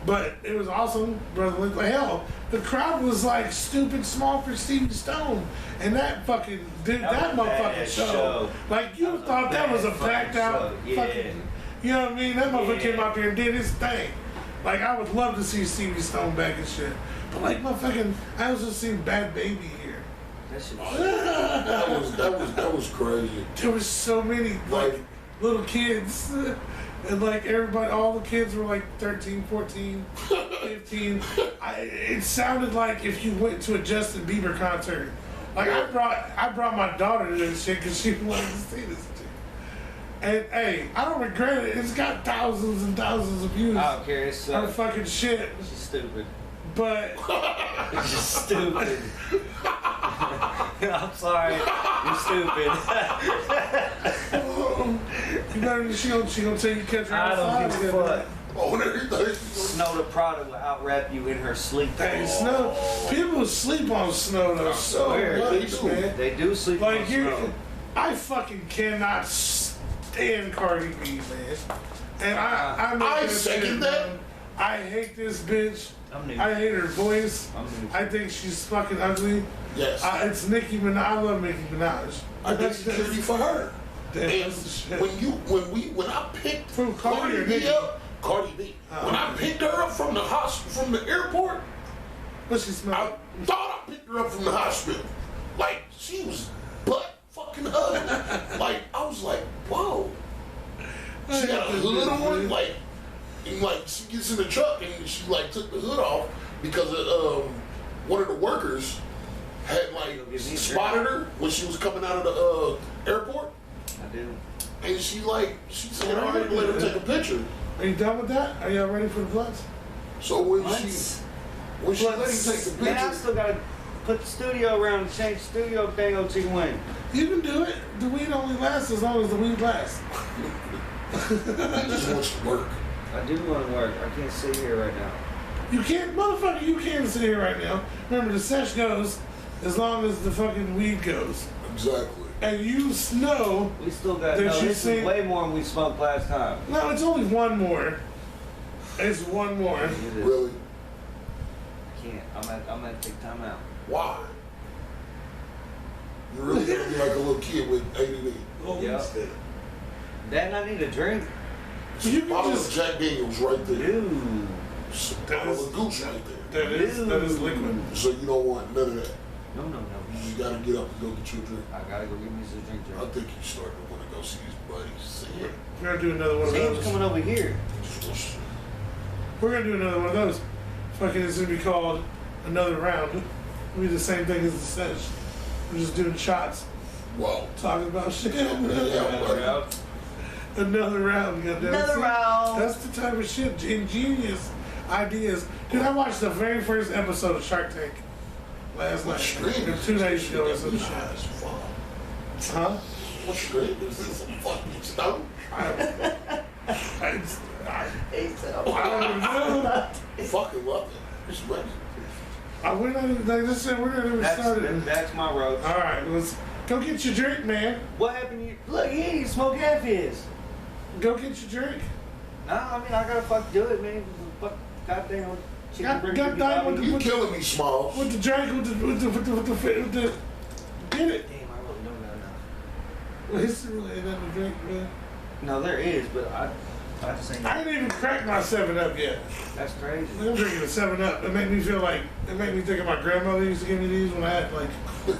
[SPEAKER 2] But it was awesome, Brother Lynch. Like, hell, the crowd was like stupid small for Stevie Stone, and that fucking did that motherfucking show. Like you thought that was a packed out fucking. You know what I mean? That motherfucker came out there and did his thing. Like I would love to see Stevie Stone back and shit. But like motherfucking, I was just seeing Bad Baby here.
[SPEAKER 5] That was crazy.
[SPEAKER 2] There was so many like little kids, and like everybody, all the kids were like 13, 14, 15. It sounded like if you went to a Justin Bieber concert. Like I brought my daughter to this shit because she wanted to see this shit. And hey, I don't regret it. It's got thousands and thousands of views.
[SPEAKER 1] I don't care. It's
[SPEAKER 2] fucking shit.
[SPEAKER 1] It's just stupid.
[SPEAKER 2] But
[SPEAKER 1] it's just stupid. I'm sorry, you're stupid.
[SPEAKER 2] You know, she gonna tell you catch her
[SPEAKER 1] I don't give a fuck.
[SPEAKER 5] Oh,
[SPEAKER 1] Snow the Prada will out rap you in her sleep.
[SPEAKER 2] Hey, Snow, people sleep on Snow though so much, man.
[SPEAKER 1] They do sleep
[SPEAKER 2] like
[SPEAKER 1] on Snow.
[SPEAKER 2] I fucking cannot stand Cardi B, man. And I
[SPEAKER 5] second that.
[SPEAKER 2] I hate this bitch. I hate her voice. I think she's fucking ugly.
[SPEAKER 5] Yes.
[SPEAKER 2] It's Nicki Minaj. I love Nicki Minaj.
[SPEAKER 5] I did security for her. And when I picked
[SPEAKER 2] from
[SPEAKER 5] Cardi B up, Cardi B. When I picked her up from the airport,
[SPEAKER 2] what she smell?
[SPEAKER 5] I thought I picked her up from the hospital. Like she was butt fucking ugly. Like I was like, whoa. She got a hood on, like. And like she gets in the truck and she like took the hood off because one of the workers had like spotted her when she was coming out of the airport.
[SPEAKER 1] I did.
[SPEAKER 5] And she said, "All right, let her take a picture."
[SPEAKER 2] Are you done with that? Are y'all ready for the blunts?
[SPEAKER 5] So when she let him take the picture,
[SPEAKER 1] man, I still gotta put the studio around and change the studio thing on Chicken Wing.
[SPEAKER 2] You can do it. The weed only lasts as long as the weed lasts.
[SPEAKER 5] I just wants to work.
[SPEAKER 1] I do want to work. I can't sit here right now.
[SPEAKER 2] You can't, motherfucker, you can't sit here right now. Remember, the sesh goes as long as the fucking weed goes.
[SPEAKER 5] Exactly.
[SPEAKER 2] And you know.
[SPEAKER 1] We still got, this is way more than we smoked last time.
[SPEAKER 2] No, it's only one more. It's one more.
[SPEAKER 5] Really?
[SPEAKER 1] I can't. I'm gonna take time out.
[SPEAKER 5] Why? You're really gonna be like a little kid with ADD.
[SPEAKER 2] Holy
[SPEAKER 1] Yeah.
[SPEAKER 2] shit.
[SPEAKER 1] Dad, I need a drink.
[SPEAKER 2] You can
[SPEAKER 5] Bottle
[SPEAKER 2] just.
[SPEAKER 5] of Jack Daniels right there.
[SPEAKER 1] Dude.
[SPEAKER 5] Bottle of Goose right there.
[SPEAKER 2] That is liquid.
[SPEAKER 5] So you don't want none of that.
[SPEAKER 1] No.
[SPEAKER 5] You just gotta get up and go get you a drink.
[SPEAKER 1] I gotta go get me some drink.
[SPEAKER 5] I think he's starting to want to go see his buddies. Sam.
[SPEAKER 2] We're gonna do another one of
[SPEAKER 1] Sam's
[SPEAKER 2] those.
[SPEAKER 1] coming over here.
[SPEAKER 2] We're gonna do another one of those. Fucking, it's gonna be called Another Round. It'll be the same thing as the Sesh. We're just doing shots,
[SPEAKER 5] Wow.
[SPEAKER 2] talking about shit.
[SPEAKER 5] Yeah, buddy.
[SPEAKER 2] Another round, goddamn.
[SPEAKER 4] Another
[SPEAKER 2] See?
[SPEAKER 4] round.
[SPEAKER 2] That's the type of shit, ingenious ideas. Dude, I watched the very first episode of Shark Tank last night, or 2 days ago or some shit. Huh?
[SPEAKER 5] What stream is this? A fucking stone?
[SPEAKER 2] I
[SPEAKER 4] He said,
[SPEAKER 2] don't know.
[SPEAKER 5] Fucking love it. It's ready.
[SPEAKER 2] We're not even, like I said, we're not even started.
[SPEAKER 1] That's my road.
[SPEAKER 2] All right, let's go get your drink, man.
[SPEAKER 1] What happened to you? Look, he ain't even smoked half his.
[SPEAKER 2] Go get your drink.
[SPEAKER 1] Nah, I mean, I gotta fuck do it, man. Fuck, goddamn chicken
[SPEAKER 2] God-
[SPEAKER 1] burger.
[SPEAKER 2] goddamn with the-
[SPEAKER 5] You killing me, Smalls.
[SPEAKER 2] With the drink, with the get it.
[SPEAKER 1] Damn, I really don't know now.
[SPEAKER 2] Well, it's really ain't nothing to drink, man.
[SPEAKER 1] No, there is, but I just ain't.
[SPEAKER 2] I ain't even cracked my 7-Up yet.
[SPEAKER 1] That's crazy.
[SPEAKER 2] I'm drinking a 7-Up. It made me feel like, it made me think of my grandmother used to give me these when I had like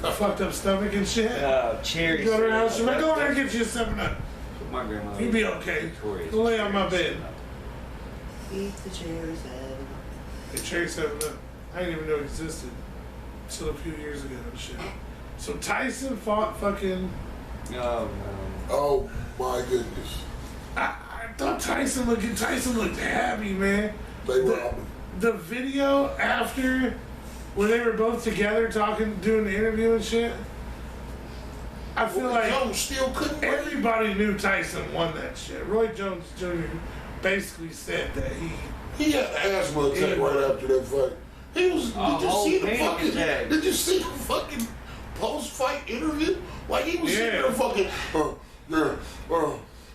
[SPEAKER 2] a fucked up stomach and shit.
[SPEAKER 1] Cherry.
[SPEAKER 2] You go to her house, she's like, go over there and
[SPEAKER 1] That's
[SPEAKER 2] get you a 7-Up.
[SPEAKER 1] what my grandmother.
[SPEAKER 2] You'll be okay.
[SPEAKER 1] Victoria's
[SPEAKER 2] Go lay on my bed.
[SPEAKER 1] Eat the cherries.
[SPEAKER 2] The cherry 7-Up. I didn't even know it existed until a few years ago and shit. So Tyson fought fucking.
[SPEAKER 1] Oh no.
[SPEAKER 5] Oh my goodness.
[SPEAKER 2] I thought Tyson looked happy, man.
[SPEAKER 5] They robbed him.
[SPEAKER 2] The video after where they were both together talking, doing the interview and shit. I feel
[SPEAKER 5] Roy
[SPEAKER 2] like
[SPEAKER 5] Jones still couldn't breathe.
[SPEAKER 2] everybody knew Tyson won that shit. Roy Jones Jr. basically said that
[SPEAKER 5] He had an asthma attack right after that fight. He was. Did you see the
[SPEAKER 1] panic
[SPEAKER 5] fucking?
[SPEAKER 1] attack.
[SPEAKER 5] Did you see the fucking post-fight interview? Like he was sitting
[SPEAKER 2] Yeah.
[SPEAKER 5] there fucking.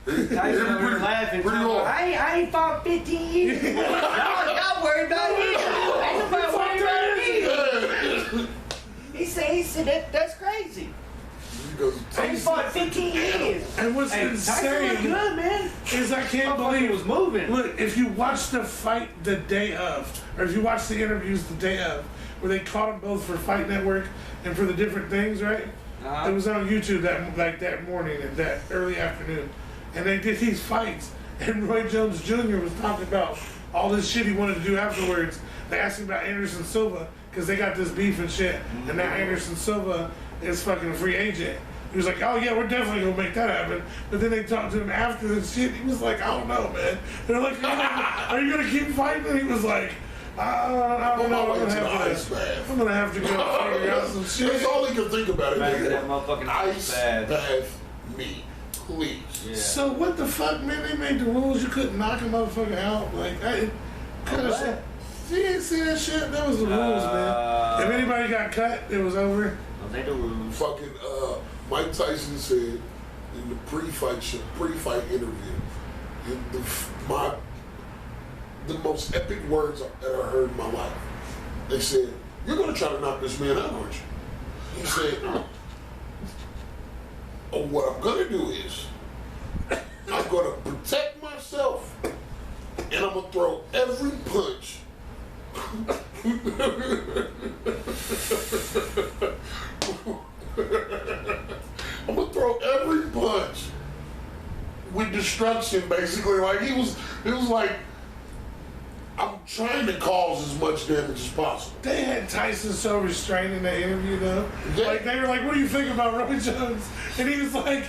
[SPEAKER 1] Tyson over there laughing.
[SPEAKER 5] Pretty
[SPEAKER 1] talking,
[SPEAKER 5] long.
[SPEAKER 1] I ain't fought 15 years. y'all worried about me. Ain't nobody worried about me. He said that's crazy. I ain't fought 15 years.
[SPEAKER 2] and what's
[SPEAKER 1] Hey, Tyson looked
[SPEAKER 2] insane
[SPEAKER 1] good, man.
[SPEAKER 2] is I can't
[SPEAKER 1] Motherfucker
[SPEAKER 2] believe
[SPEAKER 1] was moving.
[SPEAKER 2] Look, if you watch the fight the day of, or if you watch the interviews the day of, where they caught them both for Fight Network and for the different things, right?
[SPEAKER 1] Uh-huh.
[SPEAKER 2] It was on YouTube that morning and that early afternoon, and they did these fights. And Roy Jones Jr. was talking about all this shit he wanted to do afterwards. They asked him about Anderson Silva because they got this beef and shit, and now Anderson Silva is fucking a free agent. He was like, oh yeah, we're definitely gonna make that happen. But then they talked to him after the shit. He was like, I don't know, man. They're like, are you gonna keep fighting? And he was like, I don't know. I'm gonna have to go figure out some shit.
[SPEAKER 5] That's all he could think about it.
[SPEAKER 1] Back to that motherfucking
[SPEAKER 5] ice
[SPEAKER 1] bath.
[SPEAKER 5] bath me, please.
[SPEAKER 1] Yeah.
[SPEAKER 2] So what the fuck, man? They made the rules. You couldn't knock a motherfucker out. Like, I kind of shit. You didn't see that shit? That was the rules, man. If anybody got cut, it was over.
[SPEAKER 1] I'll take the rules.
[SPEAKER 5] Fucking Mike Tyson said in the pre-fight interview, the most epic words I've ever heard in my life. They said, "You're gonna try to knock this man out, aren't you?" He said, "Oh, what I'm gonna do is I'm gonna protect myself, and I'm gonna throw every punch." I'm gonna throw every punch with destruction, basically. Like it was like, I'm trying to cause as much damage as possible.
[SPEAKER 2] They had Tyson so restrained in that interview, though.
[SPEAKER 5] Yeah.
[SPEAKER 2] Like, they were like, what do you think about Roy Jones? And he was like,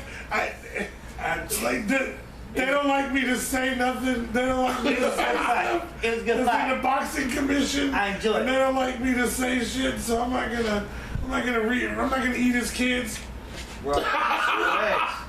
[SPEAKER 2] they don't like me to say nothing. They don't like me to say stuff.
[SPEAKER 1] It was a good
[SPEAKER 2] It's in
[SPEAKER 1] fight.
[SPEAKER 2] the boxing commission.
[SPEAKER 1] I enjoy
[SPEAKER 2] And
[SPEAKER 1] it.
[SPEAKER 2] they don't like me to say shit, so I'm not gonna eat his kids.
[SPEAKER 1] Bro, relax.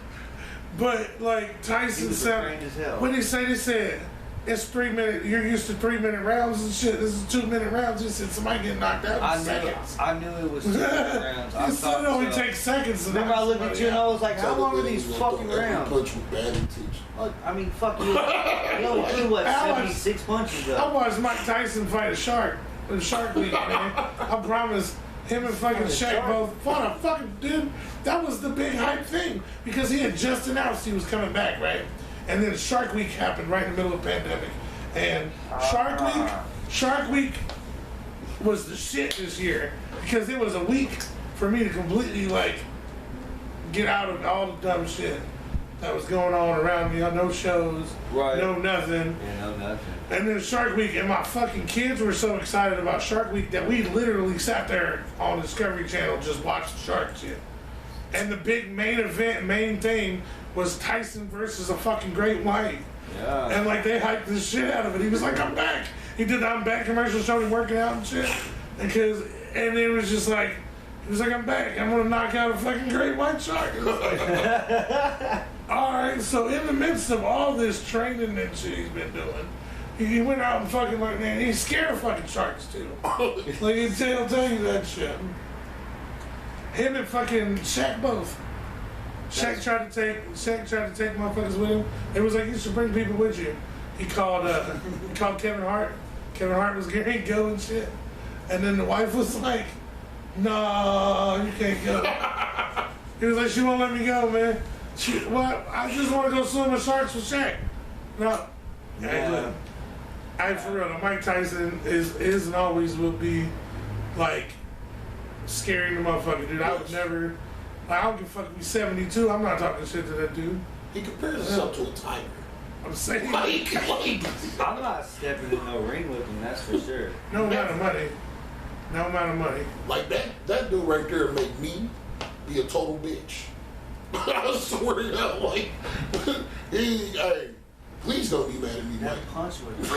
[SPEAKER 2] But like Tyson
[SPEAKER 1] He was
[SPEAKER 2] said,
[SPEAKER 1] restrained as hell.
[SPEAKER 2] what did he say? They said it's 3 minute. You're used to 3-minute rounds and shit. This is 2-minute rounds. He said somebody getting knocked out in seconds.
[SPEAKER 1] I knew it was 2 rounds. I
[SPEAKER 2] He said
[SPEAKER 1] thought
[SPEAKER 2] it only
[SPEAKER 1] so.
[SPEAKER 2] takes seconds. to
[SPEAKER 1] Remember, I
[SPEAKER 2] knock
[SPEAKER 1] looked at
[SPEAKER 2] somebody
[SPEAKER 1] you and I
[SPEAKER 2] out.
[SPEAKER 1] was like, how long are these fucking rounds?
[SPEAKER 5] Punch with bad intention.
[SPEAKER 1] Look, I mean, fuck you. He only threw, what,
[SPEAKER 2] How much-
[SPEAKER 1] 76 punches
[SPEAKER 2] I
[SPEAKER 1] up?
[SPEAKER 2] watched Mike Tyson fight a shark in Shark League, man. I promise. Him and fucking Shaq both fought a fucking dude. That was the big hype thing because he had just announced he was coming back, right? And then Shark Week happened right in the middle of the pandemic. And Shark Week was the shit this year because it was a week for me to completely like get out of all the dumb shit that was going on around me. No shows, no nothing.
[SPEAKER 1] Yeah, no nothing.
[SPEAKER 2] And then Shark Week, and my fucking kids were so excited about Shark Week that we literally sat there on Discovery Channel just watched the shark shit. And the big main thing was Tyson versus a fucking great white.
[SPEAKER 1] Yeah.
[SPEAKER 2] And like they hyped the shit out of it. He was like, I'm back. He did the I'm back commercial, started working out and shit. And it was just like, he was like, I'm back. I'm gonna knock out a fucking great white shark. Alright, so in the midst of all this training and shit he's been doing, he went out and fucking like, man, he's scared of fucking sharks too. Like he'll tell you that shit. Him and fucking Shaq both. Shaq tried to take motherfuckers with him. It was like, you should bring people with you. He called Kevin Hart. Kevin Hart was getting to go and shit. And then the wife was like, no, you can't go. He was like, she won't let me go, man. I just want to go swim with sharks with Shaq. No.
[SPEAKER 1] Yeah.
[SPEAKER 2] For real, Mike Tyson is and always will be like scaring the motherfucker, dude. I would never, like, I don't give a fuck if he's 72. I'm not talking shit to that dude.
[SPEAKER 5] He compares himself to a tiger.
[SPEAKER 2] I'm saying,
[SPEAKER 1] I'm not stepping in no ring with him, that's for sure.
[SPEAKER 2] no amount of money. No amount of money.
[SPEAKER 5] Like that dude right there make me be a total bitch. I swear to God, like, hey, please don't be mad at me,
[SPEAKER 1] That
[SPEAKER 5] Mike.
[SPEAKER 1] punch was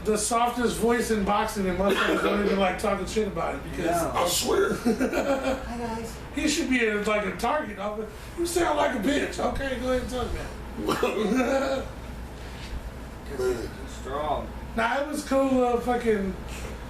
[SPEAKER 2] The softest voice in boxing, and motherfuckers don't even like talking shit about it because
[SPEAKER 5] I swear.
[SPEAKER 1] Hi guys.
[SPEAKER 2] he should be like a target. You sound like a bitch. Okay, go ahead and talk about it.
[SPEAKER 5] Man.
[SPEAKER 1] Strong.
[SPEAKER 2] Nah, it was cool. Fucking,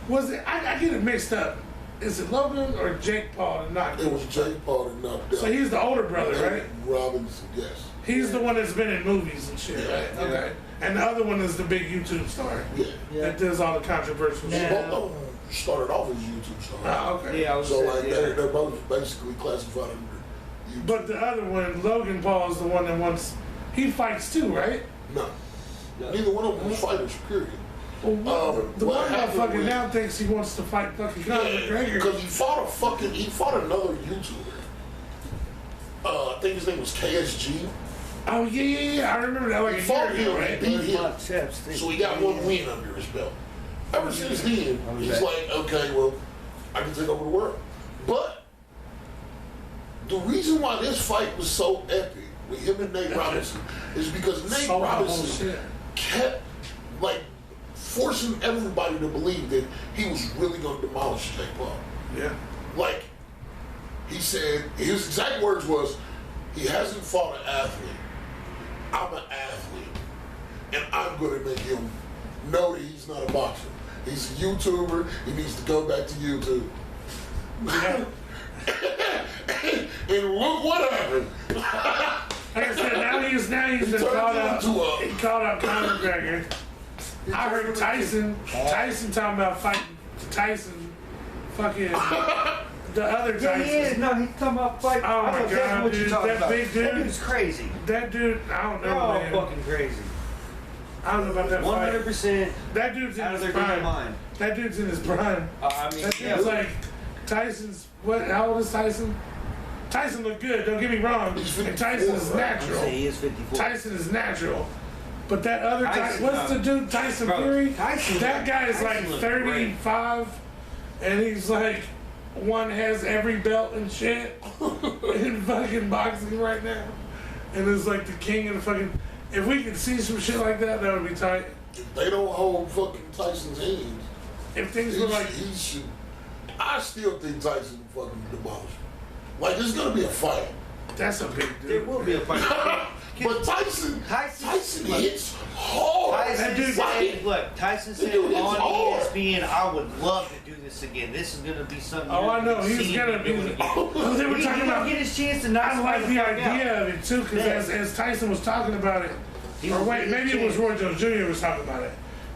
[SPEAKER 2] was it? I get it mixed up. Is it Logan or Jake Paul that knocked
[SPEAKER 5] It
[SPEAKER 2] him?
[SPEAKER 5] was Jake Paul that knocked out.
[SPEAKER 2] So he's the older brother, right?
[SPEAKER 5] Robinson, yes.
[SPEAKER 2] He's the one that's been in movies and shit, right?
[SPEAKER 1] Yeah.
[SPEAKER 2] Okay. And the other one is the big YouTube star
[SPEAKER 5] Yeah.
[SPEAKER 2] that does all the controversial shit.
[SPEAKER 5] Both of them started off as YouTube stars.
[SPEAKER 2] Ah, okay.
[SPEAKER 1] Yeah, I was
[SPEAKER 5] So
[SPEAKER 1] saying,
[SPEAKER 5] like
[SPEAKER 1] yeah.
[SPEAKER 5] they're both basically classified under YouTube.
[SPEAKER 2] But the other one, Logan Paul, is the one that wants. He fights too, right?
[SPEAKER 5] No. Neither one of them was fighters, period.
[SPEAKER 2] Well, the
[SPEAKER 5] what
[SPEAKER 2] one
[SPEAKER 5] happened
[SPEAKER 2] motherfucker
[SPEAKER 5] was-
[SPEAKER 2] now thinks he wants to fight fucking Conor McGregor.
[SPEAKER 5] Because he fought another YouTuber. I think his name was KSG.
[SPEAKER 2] Oh yeah. I remember that like
[SPEAKER 5] He
[SPEAKER 2] a
[SPEAKER 5] fought
[SPEAKER 2] year ago,
[SPEAKER 5] him,
[SPEAKER 2] right?
[SPEAKER 5] he beat him.
[SPEAKER 1] Chapstick.
[SPEAKER 5] So he got one win under his belt. Ever since then, he's like, okay, well, I can take over the world. But the reason why this fight was so epic with him and Nate Robinson is because Nate
[SPEAKER 2] So
[SPEAKER 5] Robinson
[SPEAKER 2] shit.
[SPEAKER 5] kept like forcing everybody to believe that he was really going to demolish Jake Paul.
[SPEAKER 2] Yeah.
[SPEAKER 5] Like he said, his exact words was, he hasn't fought an athlete. I'm an athlete, and I'm going to make him know that he's not a boxer. He's a YouTuber. He needs to go back to YouTube.
[SPEAKER 2] Yeah.
[SPEAKER 5] And look what happened.
[SPEAKER 2] Like I said, now he's been called out. He called out Conor McGregor. I heard Tyson talking about fighting Tyson, fucking the other
[SPEAKER 1] Yeah,
[SPEAKER 2] Tyson.
[SPEAKER 1] he is. No, he's talking about fight.
[SPEAKER 2] Oh
[SPEAKER 1] I
[SPEAKER 2] my
[SPEAKER 1] know exactly
[SPEAKER 2] God,
[SPEAKER 1] what you're
[SPEAKER 2] dude,
[SPEAKER 1] talking
[SPEAKER 2] that
[SPEAKER 1] about.
[SPEAKER 2] big dude.
[SPEAKER 1] That dude's crazy.
[SPEAKER 2] That dude, I don't
[SPEAKER 1] They're
[SPEAKER 2] know,
[SPEAKER 1] all
[SPEAKER 2] man.
[SPEAKER 1] fucking crazy.
[SPEAKER 2] I don't know about that fight.
[SPEAKER 1] 100%
[SPEAKER 2] That dude's in
[SPEAKER 1] out of
[SPEAKER 2] his
[SPEAKER 1] their damn
[SPEAKER 2] prime.
[SPEAKER 1] mind.
[SPEAKER 2] That dude's in his prime.
[SPEAKER 1] I mean,
[SPEAKER 2] That
[SPEAKER 1] yeah,
[SPEAKER 2] dude's like Tyson's. What? How old is Tyson? Tyson look good. Don't get me wrong.
[SPEAKER 5] He's
[SPEAKER 2] And
[SPEAKER 5] 54,
[SPEAKER 2] Tyson is
[SPEAKER 5] right?
[SPEAKER 1] I'd say
[SPEAKER 2] natural.
[SPEAKER 1] he is 54.
[SPEAKER 2] Tyson is natural. But that other Tyson,
[SPEAKER 1] Tyson,
[SPEAKER 2] what's the dude? Tyson
[SPEAKER 1] Bro,
[SPEAKER 2] Fury?
[SPEAKER 1] Tyson
[SPEAKER 2] That guy is
[SPEAKER 1] Tyson
[SPEAKER 2] like
[SPEAKER 1] looked
[SPEAKER 2] 35, and he's like one has every belt and shit in fucking boxing right now, and is like the king of the fucking. If we could see some shit like that, that would be tight.
[SPEAKER 5] If they don't hold fucking Tyson's hands,
[SPEAKER 2] If things were like,
[SPEAKER 5] he should. I still think Tyson fucking demolished him. Like, there's gonna be a fight.
[SPEAKER 2] that's a big dude.
[SPEAKER 1] There will be a fight.
[SPEAKER 5] But Tyson hits hard.
[SPEAKER 2] That dude-
[SPEAKER 1] Tyson said
[SPEAKER 5] dude is
[SPEAKER 1] on
[SPEAKER 5] hard.
[SPEAKER 1] ESPN, I would love to do this again. This is gonna be something.
[SPEAKER 2] Oh,
[SPEAKER 1] you're
[SPEAKER 2] I know.
[SPEAKER 1] gonna
[SPEAKER 2] He's
[SPEAKER 1] see
[SPEAKER 2] gonna
[SPEAKER 1] him
[SPEAKER 2] be.
[SPEAKER 1] do again.
[SPEAKER 2] Oh, they were
[SPEAKER 1] He
[SPEAKER 2] talking
[SPEAKER 1] gonna
[SPEAKER 2] about.
[SPEAKER 1] get his chance to knock
[SPEAKER 2] I like
[SPEAKER 1] somebody
[SPEAKER 2] the
[SPEAKER 1] fuck out.
[SPEAKER 2] idea of it too, because
[SPEAKER 1] Yeah.
[SPEAKER 2] as Tyson was talking about it,
[SPEAKER 1] He
[SPEAKER 2] or
[SPEAKER 1] was
[SPEAKER 2] wait,
[SPEAKER 1] getting
[SPEAKER 2] maybe
[SPEAKER 1] his
[SPEAKER 2] it was
[SPEAKER 1] chance.
[SPEAKER 2] Roy Jones Jr. was talking about it.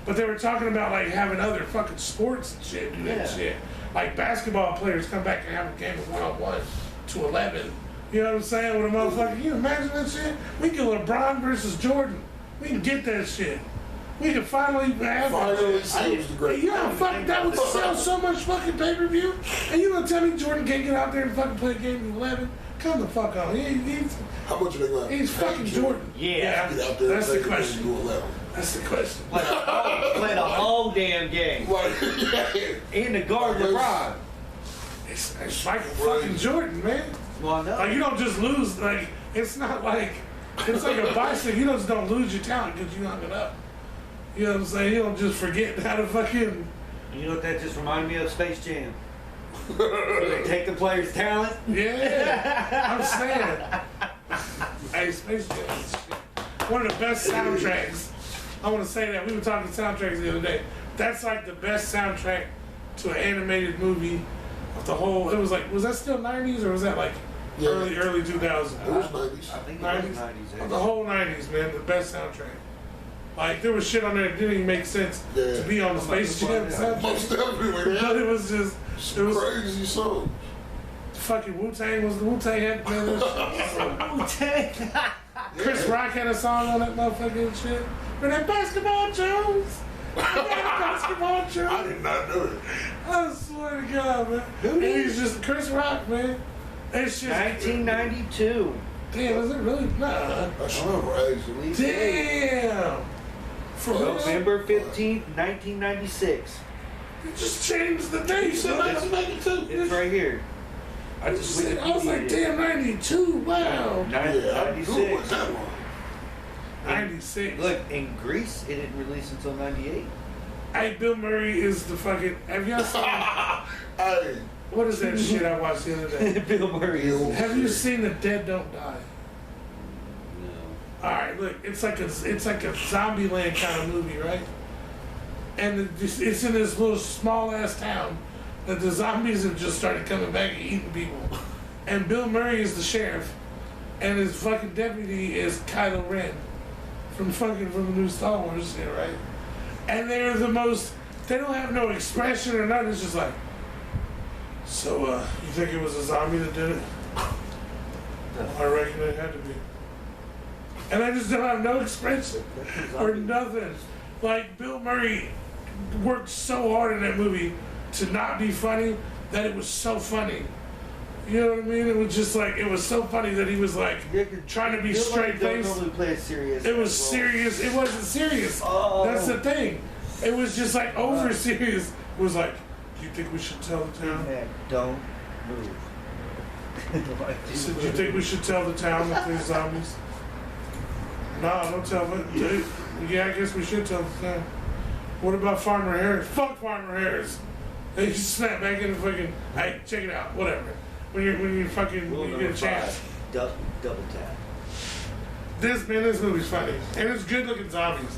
[SPEAKER 2] But they were talking about like having other fucking sports and shit do that
[SPEAKER 1] Yeah.
[SPEAKER 2] shit. Like basketball players come back and have a game of 1-on-1 to 11. You know what I'm saying? With a motherfucker, can you imagine that shit? We get LeBron versus Jordan. We can get that shit. We can finally have that
[SPEAKER 5] Finally,
[SPEAKER 2] shit.
[SPEAKER 5] seems the great.
[SPEAKER 2] You know, fuck, that would sell so much fucking pay-per-view. And you gonna tell me Jordan can't get out there and fucking play a game of 11? Come the fuck on.
[SPEAKER 5] How much are they going to
[SPEAKER 2] He's fucking Jordan.
[SPEAKER 1] Yeah.
[SPEAKER 5] Get out there
[SPEAKER 2] That's the
[SPEAKER 5] and play
[SPEAKER 2] question.
[SPEAKER 5] do 11.
[SPEAKER 2] That's the question.
[SPEAKER 1] Play the whole damn game.
[SPEAKER 5] Like,
[SPEAKER 1] In the guard LeBron.
[SPEAKER 2] It's Michael fucking Jordan, man.
[SPEAKER 1] Well, no.
[SPEAKER 2] Like, you don't just lose, like, it's not like, it's like a bicycle. You just don't lose your talent because you hung it up. You know what I'm saying? You don't just forget how to fucking...
[SPEAKER 1] You know what that just reminded me of? Space Jam. They take the player's talent.
[SPEAKER 2] Yeah, I'm saying. Hey, Space Jam is shit. One of the best soundtracks. I want to say that. We were talking soundtracks the other day. That's like the best soundtrack to an animated movie of the whole. It was like, was that still 90s or was that like early 2000s?
[SPEAKER 5] it was 90s.
[SPEAKER 1] I think it was 90s.
[SPEAKER 2] The whole 90s, man. The best soundtrack. Like, there was shit on there that didn't even make sense to be on the Space Jam soundtrack.
[SPEAKER 5] Most definitely,
[SPEAKER 2] But
[SPEAKER 5] man.
[SPEAKER 2] it was just,
[SPEAKER 5] It's crazy song.
[SPEAKER 2] fucking Wu-Tang was the Wu-Tang had
[SPEAKER 1] Wu-Tang.
[SPEAKER 2] Chris Rock had a song on that motherfucking shit. For that basketball Jones. Basketball
[SPEAKER 5] I
[SPEAKER 2] Jones.
[SPEAKER 5] did not know it.
[SPEAKER 2] I swear to God, man. And he's just Chris Rock, man. It's just
[SPEAKER 1] 1992.
[SPEAKER 2] Damn, is it really? Nah.
[SPEAKER 5] That's crazy.
[SPEAKER 2] Damn. For real?
[SPEAKER 1] November 15th, 1996.
[SPEAKER 2] You just changed the date. You said 1992.
[SPEAKER 1] It's right here.
[SPEAKER 2] I just said, I was like, damn, 92. Wow.
[SPEAKER 5] Yeah, I knew it
[SPEAKER 1] 96.
[SPEAKER 5] was that one.
[SPEAKER 2] 96.
[SPEAKER 1] Look, in Greece, it didn't release until 98.
[SPEAKER 2] Hey, Bill Murray is the fucking. Have y'all seen?
[SPEAKER 5] Hey,
[SPEAKER 2] What is that shit I watched the other day?
[SPEAKER 1] Bill Murray.
[SPEAKER 2] Have you seen The Dead Don't Die?
[SPEAKER 1] No.
[SPEAKER 2] All right, look, it's like a Zombieland kind of movie, right? And it's in this little small ass town that the zombies have just started coming back and eating people. And Bill Murray is the sheriff, and his fucking deputy is Kylo Ren from the new Star Wars shit, right? And they're the most. They don't have no expression or nothing. It's just like, so you think it was a zombie that did it? I reckon it had to be. And I just don't have no expression or nothing. Like, Bill Murray worked so hard in that movie to not be funny that it was so funny. You know what I mean? It was just like, it was so funny that he was like trying to be straight faced.
[SPEAKER 1] Don't normally play it serious.
[SPEAKER 2] It was serious. It wasn't serious.
[SPEAKER 1] Oh.
[SPEAKER 2] That's the thing. It was just like over serious. It was like, do you think we should tell the town?
[SPEAKER 1] Man, don't move.
[SPEAKER 2] He said, do you think we should tell the town that there's zombies? No, don't tell them. Yeah, I guess we should tell the town. What about Farmer Harris? Fuck Farmer Harris. And you snap back in the fucking, hey, check it out, whatever. When you get a chance.
[SPEAKER 1] Double tap.
[SPEAKER 2] This movie's funny. And it's good looking zombies.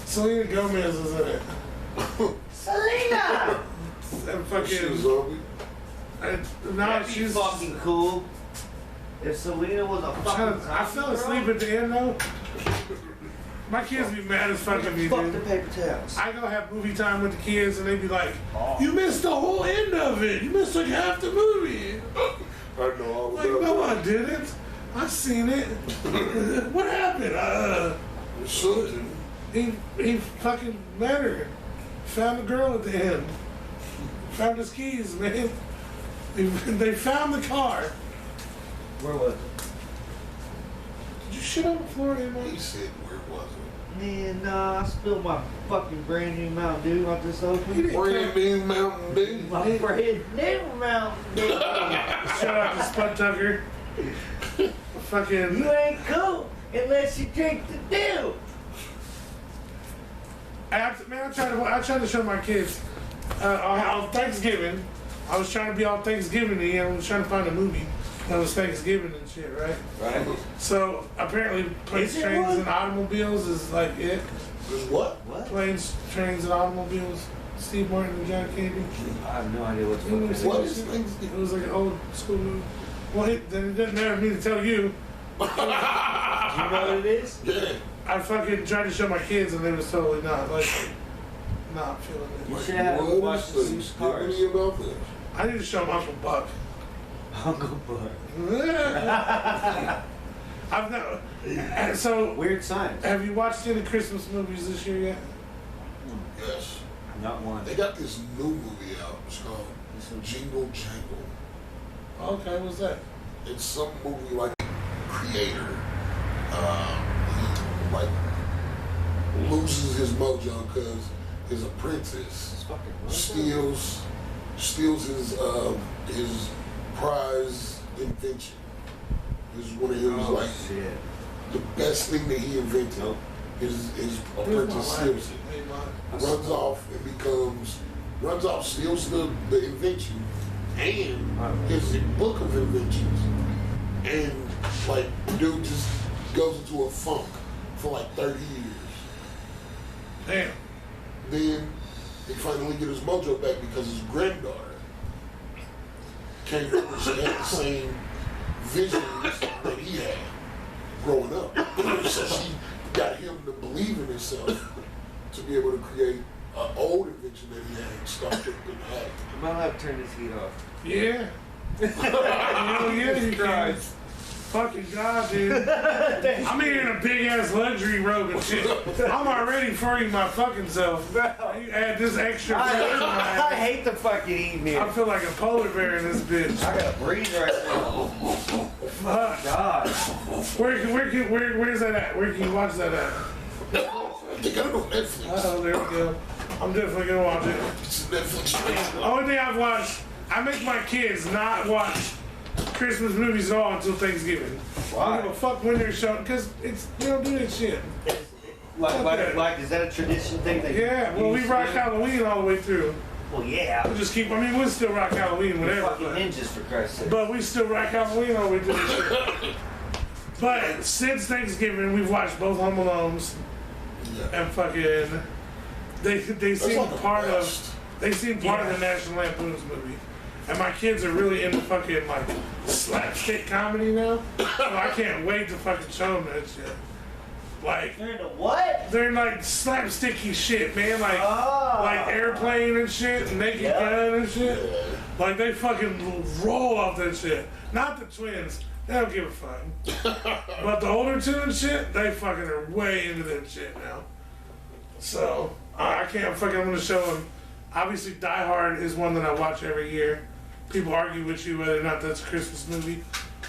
[SPEAKER 2] Selena Gomez is in it.
[SPEAKER 1] Selena!
[SPEAKER 2] And
[SPEAKER 5] she's a
[SPEAKER 2] fucking,
[SPEAKER 5] zombie.
[SPEAKER 1] That'd be
[SPEAKER 2] she's
[SPEAKER 1] fucking cool. If Selena was a fucking
[SPEAKER 2] I fell asleep at the end though. My kids be mad as fuck at me,
[SPEAKER 1] Fuck the
[SPEAKER 2] dude.
[SPEAKER 1] paper towels.
[SPEAKER 2] I go have movie time with the kids and they be like,
[SPEAKER 1] Oh.
[SPEAKER 2] you missed the whole end of it. You missed like half the movie.
[SPEAKER 5] I know all
[SPEAKER 2] Like,
[SPEAKER 5] about
[SPEAKER 2] no,
[SPEAKER 5] that.
[SPEAKER 2] I didn't. I seen it. What happened?
[SPEAKER 5] Something.
[SPEAKER 2] He fucking met her. Found the girl at the end. Found his keys, man. They found the car.
[SPEAKER 1] Where was it?
[SPEAKER 2] Did you shit on the floor,
[SPEAKER 5] He
[SPEAKER 2] man?
[SPEAKER 5] said, where was it?
[SPEAKER 1] Man, nah, I spilled my fucking brand new Mountain Dew off this open.
[SPEAKER 5] Brand new Mountain Dew.
[SPEAKER 1] My brand new Mountain Dew.
[SPEAKER 2] Shout out to Spud Tucker. Fucking.
[SPEAKER 1] You ain't cool unless you drink the dew.
[SPEAKER 2] Man, I tried to show my kids on Thanksgiving. I was trying to be all Thanksgiving-y and I was trying to find a movie that was Thanksgiving and shit, right?
[SPEAKER 1] Right.
[SPEAKER 2] So apparently planes,
[SPEAKER 1] Is it
[SPEAKER 2] trains,
[SPEAKER 1] one?
[SPEAKER 2] and automobiles is like it.
[SPEAKER 5] What?
[SPEAKER 1] What?
[SPEAKER 2] Planes, trains, and automobiles. Steve Martin and John Candy.
[SPEAKER 1] I have no idea what's
[SPEAKER 2] You never
[SPEAKER 1] going
[SPEAKER 2] seen
[SPEAKER 1] on.
[SPEAKER 5] What
[SPEAKER 2] that
[SPEAKER 5] is
[SPEAKER 2] shit?
[SPEAKER 5] Thanksgiving?
[SPEAKER 2] It was like an old school movie. Well, then it doesn't matter for me to tell you.
[SPEAKER 1] Do you know what it is?
[SPEAKER 5] Yeah.
[SPEAKER 2] I fucking tried to show my kids and they was totally not feeling
[SPEAKER 1] You
[SPEAKER 2] it.
[SPEAKER 1] should have watched the used cars.
[SPEAKER 5] About this.
[SPEAKER 2] I need to show them Uncle Buck.
[SPEAKER 1] Uncle Buck.
[SPEAKER 2] I've never. So
[SPEAKER 1] Weird Science.
[SPEAKER 2] have you watched any Christmas movies this year yet?
[SPEAKER 5] Yes.
[SPEAKER 1] Not one.
[SPEAKER 5] They got this new movie out. It's called Jingle Jangle.
[SPEAKER 2] Okay, what's that?
[SPEAKER 5] It's some movie like creator. He like loses his mojo because his apprentice steals his prize invention. This is one of his
[SPEAKER 1] shit.
[SPEAKER 5] the best thing that he invented.
[SPEAKER 1] Nope.
[SPEAKER 5] His apprentice steals it, runs off, steals the invention and his book of inventions, and like dude just goes into a funk for like 30 years.
[SPEAKER 2] Damn.
[SPEAKER 5] Then they finally get his mojo back because his granddaughter came over and she had the same visions that he had growing up. So she got him to believe in himself to be able to create an old invention that he had stopped it in half.
[SPEAKER 1] I'm gonna have to turn this heat off.
[SPEAKER 2] Yeah. Hell yeah, you can. Fucking God, dude. I'm here in a big ass luxury robe and shit. I'm already freeing my fucking self. You add this extra.
[SPEAKER 1] I hate the fucking heat, man.
[SPEAKER 2] I feel like a polar bear in this bitch.
[SPEAKER 1] I gotta breathe right now.
[SPEAKER 2] Fuck.
[SPEAKER 1] God.
[SPEAKER 2] Where's that at? Where can you watch that at?
[SPEAKER 5] They got it on Netflix.
[SPEAKER 2] Oh, there we go. I'm definitely gonna watch it.
[SPEAKER 5] It's a Netflix.
[SPEAKER 2] The only thing I've watched, I make my kids not watch Christmas movies at all until Thanksgiving.
[SPEAKER 1] Why?
[SPEAKER 2] I don't give a fuck when they're showing, because it's, you don't do that shit.
[SPEAKER 1] Like, is that a tradition thing? That
[SPEAKER 2] Yeah, well, we rock Halloween all the way through.
[SPEAKER 1] Well, yeah.
[SPEAKER 2] We just keep, I mean, we'll still rock Halloween,
[SPEAKER 1] We're
[SPEAKER 2] whatever.
[SPEAKER 1] fucking ninjas, for Christ's sake.
[SPEAKER 2] But we still rock Halloween all the way through this shit. But since Thanksgiving, we've watched both Home Alones
[SPEAKER 5] Yeah.
[SPEAKER 2] and fucking, they seem
[SPEAKER 5] like the
[SPEAKER 2] part
[SPEAKER 5] best.
[SPEAKER 2] of, they seem part of the National Lampoon's movie. And my kids are really into fucking like slapstick comedy now. So I can't wait to fucking show them that shit. Like,
[SPEAKER 1] They're into what?
[SPEAKER 2] they're like slapsticky shit, man. Like Airplane and shit, and Naked Gun and shit. Like they fucking roll off that shit. Not the twins. They don't give a fuck. But the older two and shit, they fucking are way into that shit now. So I can't fucking, I'm gonna show them. Obviously, Die Hard is one that I watch every year. People argue with you whether or not that's a Christmas movie.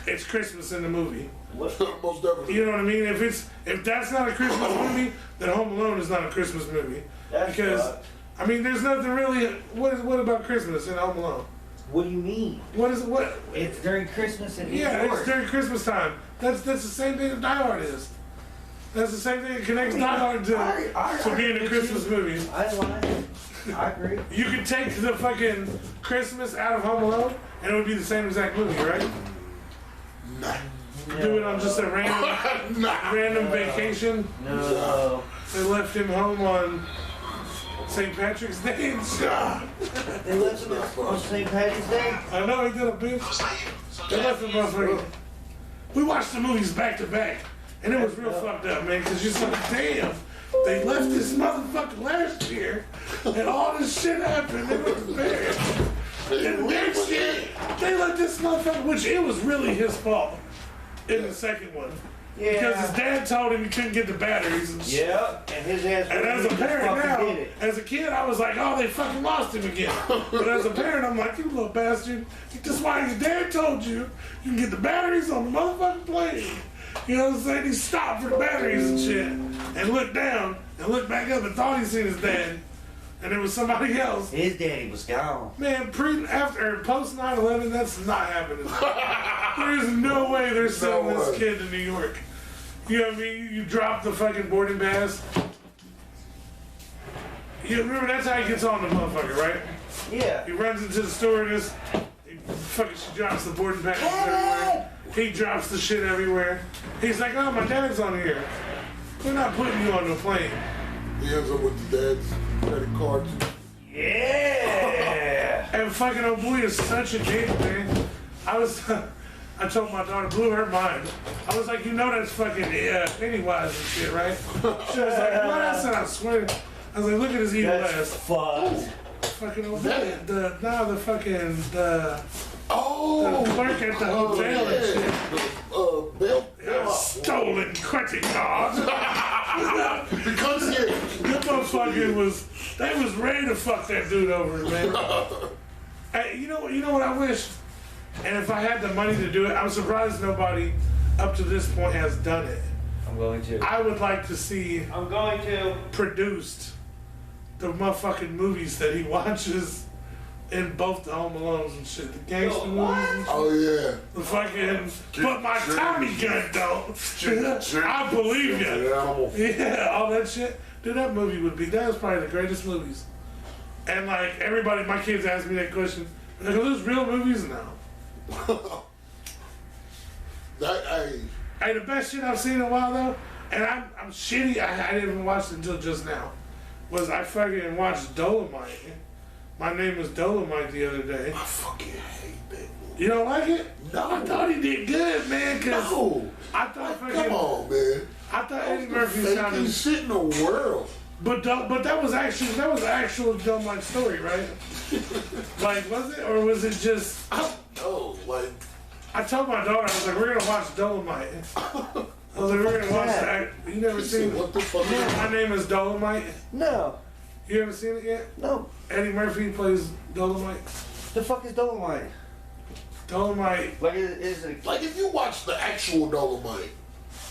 [SPEAKER 2] It's Christmas in the movie.
[SPEAKER 5] Most definitely.
[SPEAKER 2] You know what I mean? If that's not a Christmas movie, then Home Alone is not a Christmas movie.
[SPEAKER 1] That's
[SPEAKER 2] Because
[SPEAKER 1] fucked.
[SPEAKER 2] I mean, there's nothing really. What about Christmas in Home Alone?
[SPEAKER 1] What do you mean?
[SPEAKER 2] What is what?
[SPEAKER 1] It's during Christmas in New
[SPEAKER 2] Yeah,
[SPEAKER 1] York.
[SPEAKER 2] it's during Christmas time. That's the same thing that Die Hard is. That's the same thing that connects Die Hard to being a Christmas movie.
[SPEAKER 1] I lie. I agree.
[SPEAKER 2] You could take the fucking Christmas out of Home Alone, and it would be the same exact movie, right?
[SPEAKER 5] Nah.
[SPEAKER 2] Do it on just a random vacation.
[SPEAKER 1] No.
[SPEAKER 2] They left him home on St. Patrick's Day.
[SPEAKER 1] They left him on St. Patrick's Day?
[SPEAKER 2] I know he did a bitch. They left him motherfucker. We watched the movies back to back, and it was real fucked up, man, because you're like, damn, they left this motherfucker last year, and all this shit happened. It was bad. And next year, they let this motherfucker, which it was really his fault in the second one.
[SPEAKER 1] Yeah.
[SPEAKER 2] Because his dad told him he couldn't get the batteries and shit.
[SPEAKER 1] Yeah, and his ass.
[SPEAKER 2] And as a parent
[SPEAKER 1] fucking
[SPEAKER 2] now,
[SPEAKER 1] did it.
[SPEAKER 2] as a kid, I was like, oh, they fucking lost him again. But as a parent, I'm like, you little bastard. That's why your dad told you you can get the batteries on the motherfucking plane. You know what I'm saying? He stopped for the batteries and shit. And looked down and looked back up and thought he seen his dad. And it was somebody else.
[SPEAKER 1] His daddy was gone.
[SPEAKER 2] Man, post 9/11, that's not happening. There's no way they're selling this kid to New York. You know what I mean? You drop the fucking boarding pass. You remember that's how he gets on the motherfucker, right?
[SPEAKER 1] Yeah.
[SPEAKER 2] He runs into the stewardess. She drops the boarding pass everywhere. He drops the shit everywhere. He's like, oh, my dad's on here. We're not putting you on the plane.
[SPEAKER 5] He ends up with the dad's credit card.
[SPEAKER 1] Yeah.
[SPEAKER 2] And fucking old boy is such a dick, man. I was I told my daughter, blew her mind. I was like, you know that's fucking Pennywise and shit, right? She was like, what? I said, I swear. I was like, look at his evil
[SPEAKER 1] That's
[SPEAKER 2] ass.
[SPEAKER 1] fucked.
[SPEAKER 2] Fucking over there. The clerk at the hotel and shit. Stolen credit card.
[SPEAKER 5] The concierge.
[SPEAKER 2] That motherfucker they was ready to fuck that dude over, man. Hey, you know what I wish? And if I had the money to do it, I'm surprised nobody up to this point has done it.
[SPEAKER 1] I'm going to.
[SPEAKER 2] I would like to see
[SPEAKER 1] I'm going to.
[SPEAKER 2] produced the motherfucking movies that he watches in both the Home Alones and shit. The gangster movies and shit.
[SPEAKER 5] Oh yeah.
[SPEAKER 2] The fucking, but my Tommy gun don't. I believe you. Yeah, all that shit. Dude, that movie that was probably the greatest movies. And like everybody, my kids ask me that question. Like, are those real movies now? Hey, the best shit I've seen in a while though, and I'm shitty, I didn't even watch it until just now, was I fucking watched Dolomite. My Name is Dolomite the other day.
[SPEAKER 5] I fucking hate that movie.
[SPEAKER 2] You don't like it?
[SPEAKER 5] No.
[SPEAKER 2] I thought he did good, man, cause
[SPEAKER 5] No.
[SPEAKER 2] I thought
[SPEAKER 5] Come on, man.
[SPEAKER 2] I thought Eddie Murphy sounded,
[SPEAKER 5] shit in the world.
[SPEAKER 2] but that was actual Dolomite story, right? Like, was it, or was it just?
[SPEAKER 5] No, like.
[SPEAKER 2] I told my daughter, I was like, we're gonna watch Dolomite. I was like, we're gonna watch that. You never seen it?
[SPEAKER 5] What the fuck?
[SPEAKER 2] My Name is Dolomite.
[SPEAKER 1] No.
[SPEAKER 2] You haven't seen it yet?
[SPEAKER 1] No.
[SPEAKER 2] Eddie Murphy plays Dolomite.
[SPEAKER 1] The fuck is Dolomite?
[SPEAKER 2] Dolomite.
[SPEAKER 1] Like, is it?
[SPEAKER 5] Like if you watch the actual Dolomite,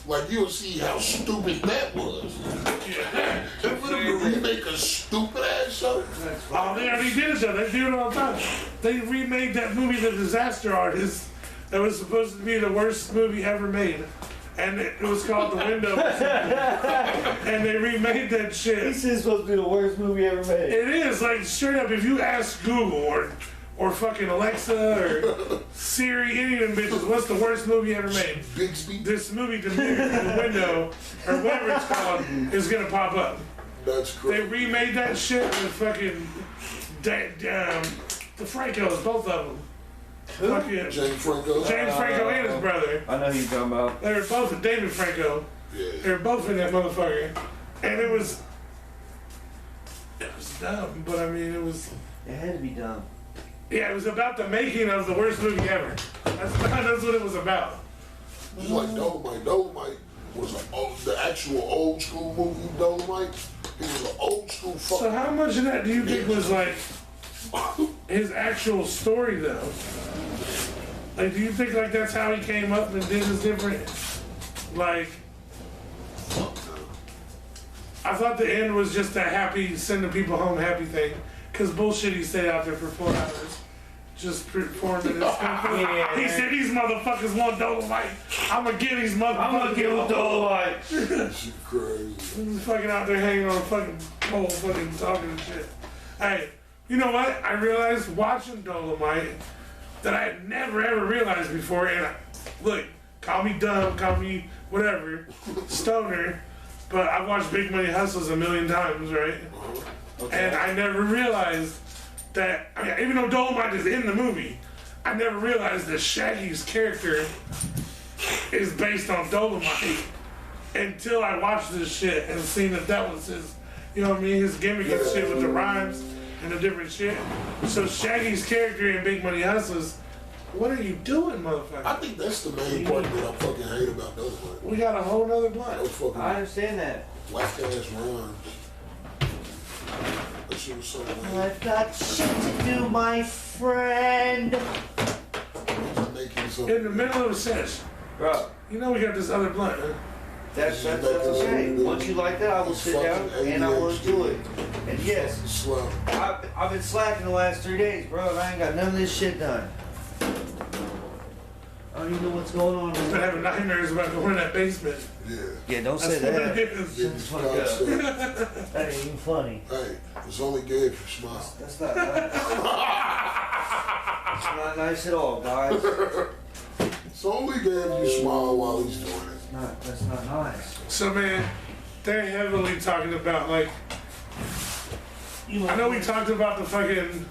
[SPEAKER 5] like you'll see how stupid that was.
[SPEAKER 2] Yeah.
[SPEAKER 5] And for them to remake a stupid ass show.
[SPEAKER 2] Oh, they already did it though. They do it all the time. They remade that movie, The Disaster Artist, that was supposed to be the worst movie ever made. And it was called The Window. And they remade that shit.
[SPEAKER 1] This is supposed to be the worst movie ever made.
[SPEAKER 2] It is, like, straight up, if you ask Google or fucking Alexa or Siri, any of them bitches, what's the worst movie ever made?
[SPEAKER 5] Bixby.
[SPEAKER 2] This movie, The Window, or whatever it's called, is gonna pop up.
[SPEAKER 5] That's
[SPEAKER 2] They
[SPEAKER 5] crazy.
[SPEAKER 2] remade that shit with fucking the Francos, both of them. Fucking
[SPEAKER 5] James Franco.
[SPEAKER 2] James Franco and his brother.
[SPEAKER 1] I know who you're talking about.
[SPEAKER 2] They were both David Franco.
[SPEAKER 5] Yeah.
[SPEAKER 2] They were both in that motherfucker. And it was dumb, but I mean, it was.
[SPEAKER 1] It had to be dumb.
[SPEAKER 2] Yeah, it was about the making of the worst movie ever. That's what it was about.
[SPEAKER 5] Just like Dolomite. Dolomite was the actual old school movie Dolomite. It was an old school
[SPEAKER 2] So
[SPEAKER 5] fucking.
[SPEAKER 2] how much of that do you think was like his actual story though? Like, do you think like that's how he came up and did his different? Like, I thought the end was just a happy, sending people home happy thing. Cause bullshit, he stayed out there for 4 hours. Just performing his company.
[SPEAKER 1] Yeah.
[SPEAKER 2] He said, these motherfuckers want Dolomite. I'ma give these motherfuckers.
[SPEAKER 1] I'm gonna give him Dolomite.
[SPEAKER 5] Shit crazy.
[SPEAKER 2] He's fucking out there hanging on a fucking pole, fucking talking and shit. Hey, you know what? I realized watching Dolomite that I had never ever realized before. And look, call me dumb, call me whatever, stoner, but I've watched Big Money Hustles a million times, right?
[SPEAKER 1] Okay.
[SPEAKER 2] And I never realized that, I mean, even though Dolomite is in the movie, I never realized that Shaggy's character is based on Dolomite until I watched this shit and seen that was his, you know what I mean, his gimmick and shit with the rhymes and the different shit. So Shaggy's character in Big Money Hustlers, what are you doing, motherfucker?
[SPEAKER 5] I think that's the main part that I fucking hate about Dolomite.
[SPEAKER 2] We got a whole nother blunt.
[SPEAKER 5] Those fucking
[SPEAKER 1] I understand that.
[SPEAKER 5] whack ass rhymes. That shit was so lame.
[SPEAKER 1] I've got shit to do, my friend.
[SPEAKER 5] Making something.
[SPEAKER 2] In the middle of a sesh.
[SPEAKER 1] Bro,
[SPEAKER 2] You know we got this other blunt, huh?
[SPEAKER 1] that's okay. Once you like that, I will sit down and I will do it. And yes,
[SPEAKER 5] Slow.
[SPEAKER 1] I've been slacking the last 3 days, bro, and I ain't got none of this shit done. I don't even know what's going on.
[SPEAKER 2] Been having nightmares about going in that basement.
[SPEAKER 5] Yeah.
[SPEAKER 1] Yeah, don't say
[SPEAKER 2] That's what
[SPEAKER 1] that.
[SPEAKER 2] it is.
[SPEAKER 5] Getting
[SPEAKER 1] Fuck
[SPEAKER 5] fucked
[SPEAKER 1] up.
[SPEAKER 5] up.
[SPEAKER 1] That ain't even funny.
[SPEAKER 5] Hey, it's only gay if you smile.
[SPEAKER 1] That's not nice. It's not nice at all, guys.
[SPEAKER 5] It's only gay if you smile while he's doing it.
[SPEAKER 1] That's not nice.
[SPEAKER 2] So man, they're heavily talking about like, I know we talked about the fucking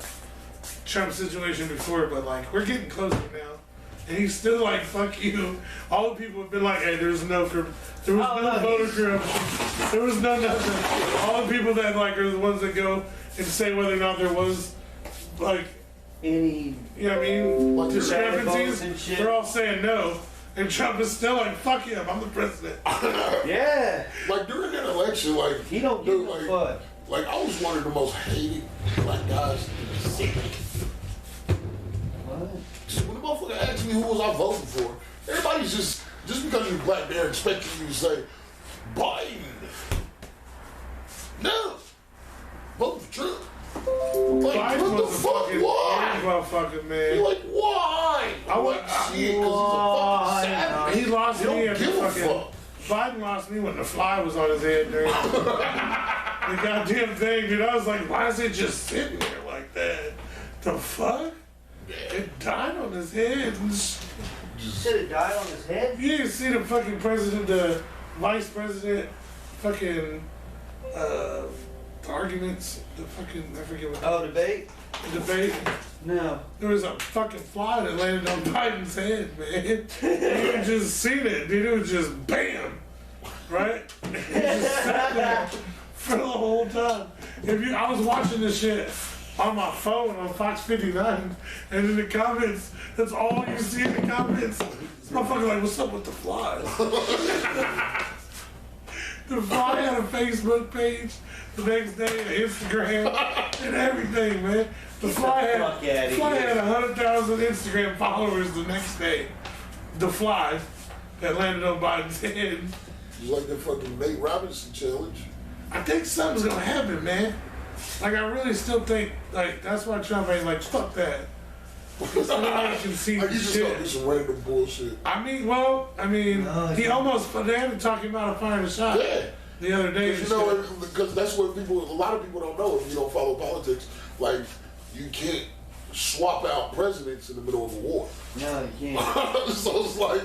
[SPEAKER 2] Trump situation before, but like we're getting closer now. and he's still like, fuck you. All the people have been like, hey, there was no voter corruption. There was no nothing. All the people that like are the ones that go and say whether or not there was like
[SPEAKER 1] Any
[SPEAKER 2] you know what I mean,
[SPEAKER 5] Like
[SPEAKER 2] discrepancies.
[SPEAKER 1] and shit.
[SPEAKER 2] They're all saying no, and Trump is still like, fuck him, I'm the president.
[SPEAKER 1] yeah,
[SPEAKER 5] Like during that election, like
[SPEAKER 1] he don't give
[SPEAKER 5] dude,
[SPEAKER 1] a
[SPEAKER 5] like,
[SPEAKER 1] fuck.
[SPEAKER 5] like I was one of the most hated black guys in the city.
[SPEAKER 1] What?
[SPEAKER 5] When the motherfucker asked me who was I voting for, everybody's just because you're black, they're expecting you to say Biden. No, vote for Trump. Like
[SPEAKER 2] Biden
[SPEAKER 5] what the
[SPEAKER 2] was a
[SPEAKER 5] fuck?
[SPEAKER 2] fucking
[SPEAKER 5] Why?
[SPEAKER 2] motherfucker, man.
[SPEAKER 5] You're like why?
[SPEAKER 2] I
[SPEAKER 5] Like shit, 'cause
[SPEAKER 1] Why?
[SPEAKER 5] he's a fucking savage.
[SPEAKER 2] He lost
[SPEAKER 5] He
[SPEAKER 2] me
[SPEAKER 5] don't
[SPEAKER 2] at the
[SPEAKER 5] give a
[SPEAKER 2] fucking.
[SPEAKER 5] fuck.
[SPEAKER 2] Biden lost me when the fly was on his head during the goddamn thing, dude. I was like, why is it just sitting there like that? The fuck? It died on his head.
[SPEAKER 1] Should have died on his head.
[SPEAKER 2] You didn't see the fucking president, the vice president, fucking arguments, the fucking, I forget what
[SPEAKER 1] Oh, debate?
[SPEAKER 2] the debate.
[SPEAKER 1] No.
[SPEAKER 2] There was a fucking fly that landed on Biden's head, man. You could just seen it, dude. It was just BAM! Right? It just sat there for the whole time. I was watching this shit on my phone on Fox 59, and in the comments, that's all you see in the comments. This motherfucker like, what's up with the flies? The fly had a Facebook page the next day, an Instagram, and everything, man. The fly
[SPEAKER 1] the fuck outta
[SPEAKER 2] had
[SPEAKER 1] here.
[SPEAKER 2] 100,000 Instagram followers the next day. The fly that landed on Biden's head.
[SPEAKER 5] You like that fucking Nate Robinson challenge?
[SPEAKER 2] I think something's gonna happen, man. Like, I really still think, like, that's why Trump ain't like, fuck that. Because nobody can see
[SPEAKER 5] Like
[SPEAKER 2] the
[SPEAKER 5] you just gonna do
[SPEAKER 2] shit.
[SPEAKER 5] some random bullshit.
[SPEAKER 2] He almost, they had been talking about firing a shot
[SPEAKER 5] Yeah.
[SPEAKER 2] the other day.
[SPEAKER 5] Because
[SPEAKER 2] and
[SPEAKER 5] you know,
[SPEAKER 2] shit.
[SPEAKER 5] because that's what a lot of people don't know if you don't follow politics. Like, you can't swap out presidents in the middle of a war.
[SPEAKER 1] No, you can't.
[SPEAKER 5] So it's like,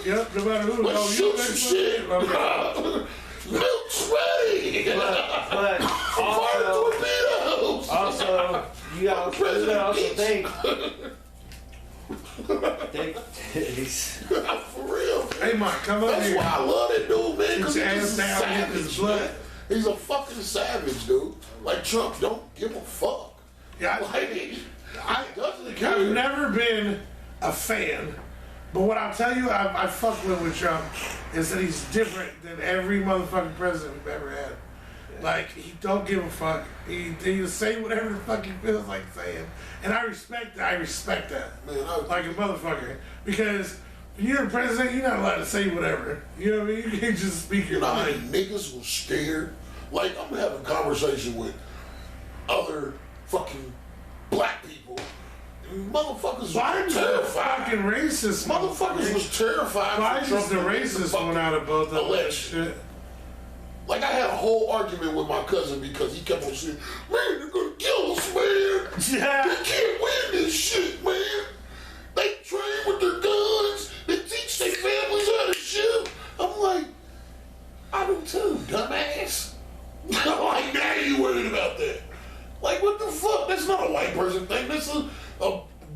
[SPEAKER 2] Yep, no matter who.
[SPEAKER 5] let's
[SPEAKER 2] Oh,
[SPEAKER 5] shoot
[SPEAKER 2] you
[SPEAKER 5] some shit.
[SPEAKER 2] Okay.
[SPEAKER 5] Milk's ready.
[SPEAKER 1] But
[SPEAKER 5] Fire torpedoes.
[SPEAKER 1] also, you gotta also think.
[SPEAKER 5] For real.
[SPEAKER 2] Hey, Mike, come up
[SPEAKER 5] That's
[SPEAKER 2] here.
[SPEAKER 5] why I love that dude, man. Because
[SPEAKER 2] Get your
[SPEAKER 5] he's
[SPEAKER 2] ass
[SPEAKER 5] a
[SPEAKER 2] down and get this
[SPEAKER 5] savage,
[SPEAKER 2] blood.
[SPEAKER 5] man. He's a fucking savage, dude. Like Trump don't give a fuck.
[SPEAKER 2] Yeah,
[SPEAKER 5] Like, he doesn't care.
[SPEAKER 2] I've never been a fan, but what I'll tell you, I fuck with Trump is that he's different than every motherfucking president we've ever had. Like, he don't give a fuck. He say whatever the fuck he feels like saying, and I respect that.
[SPEAKER 5] Man,
[SPEAKER 2] Like a motherfucker, because when you're a president, you're not allowed to say whatever. You know what I mean? You can't just speak your
[SPEAKER 5] you know how many
[SPEAKER 2] mind.
[SPEAKER 5] niggas was scared? Like, I'm having a conversation with other fucking black people. And motherfuckers
[SPEAKER 2] Biden's
[SPEAKER 5] were
[SPEAKER 2] a
[SPEAKER 5] terrified.
[SPEAKER 2] fucking racist.
[SPEAKER 5] Motherfuckers was terrified.
[SPEAKER 2] Biden's
[SPEAKER 5] for Trump
[SPEAKER 2] the
[SPEAKER 5] to win
[SPEAKER 2] racist
[SPEAKER 5] fucking
[SPEAKER 2] one out of both of them.
[SPEAKER 5] election.
[SPEAKER 2] Shit.
[SPEAKER 5] Like, I had a whole argument with my cousin because he kept on saying, man, they're gonna kill us, man. They can't win this shit, man. They train with their guns. They teach their families how to shoot. I'm like, I do too, dumbass. I'm like, now you worried about that. Like, what the fuck? That's not a white person thing. That's a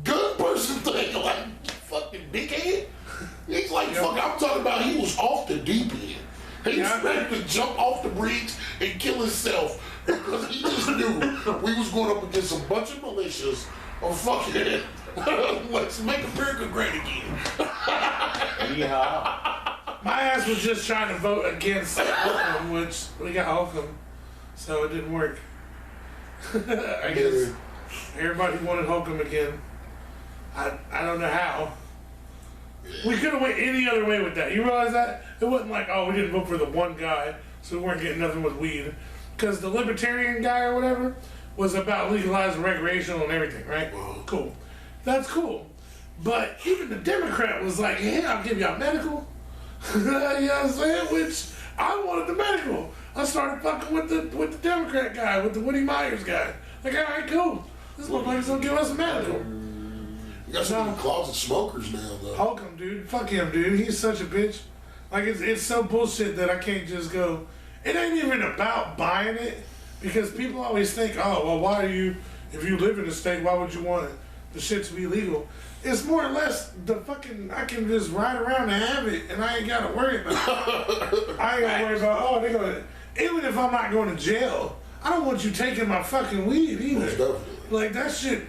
[SPEAKER 5] gun person thing. Like, fucking dickhead. He's like, fuck, I'm talking about he was off the deep end. He was ready to jump off the bridge and kill himself because he just knew we was going up against a bunch of militias of fucking let's make America great again.
[SPEAKER 1] Yeah.
[SPEAKER 2] My ass was just trying to vote against Holcomb, which we got Holcomb, so it didn't work. I guess everybody wanted Holcomb again. I don't know how. We could have went any other way with that. You realize that? It wasn't like, oh, we didn't vote for the one guy, so we weren't getting nothing with weed. Because the libertarian guy or whatever was about legalizing recreational and everything, right? Cool. That's cool. But even the Democrat was like, hey, I'll give y'all medical. You know what I'm saying? Which I wanted the medical. I started fucking with the Democrat guy, with the Woody Myers guy. Like, all right, cool. This motherfucker's gonna give us a medical.
[SPEAKER 5] You got some closet smokers now, though.
[SPEAKER 2] Holcomb, dude. Fuck him, dude. He's such a bitch. Like, it's so bullshit that I can't just go. It ain't even about buying it, because people always think, oh, well, why are you, if you live in the state, why would you want it? the shit to be legal. It's more or less the fucking, I can just ride around and have it, and I ain't gotta worry about it. I ain't gotta worry about, oh, they gonna, even if I'm not going to jail, I don't want you taking my fucking weed either.
[SPEAKER 5] Most definitely.
[SPEAKER 2] Like that shit,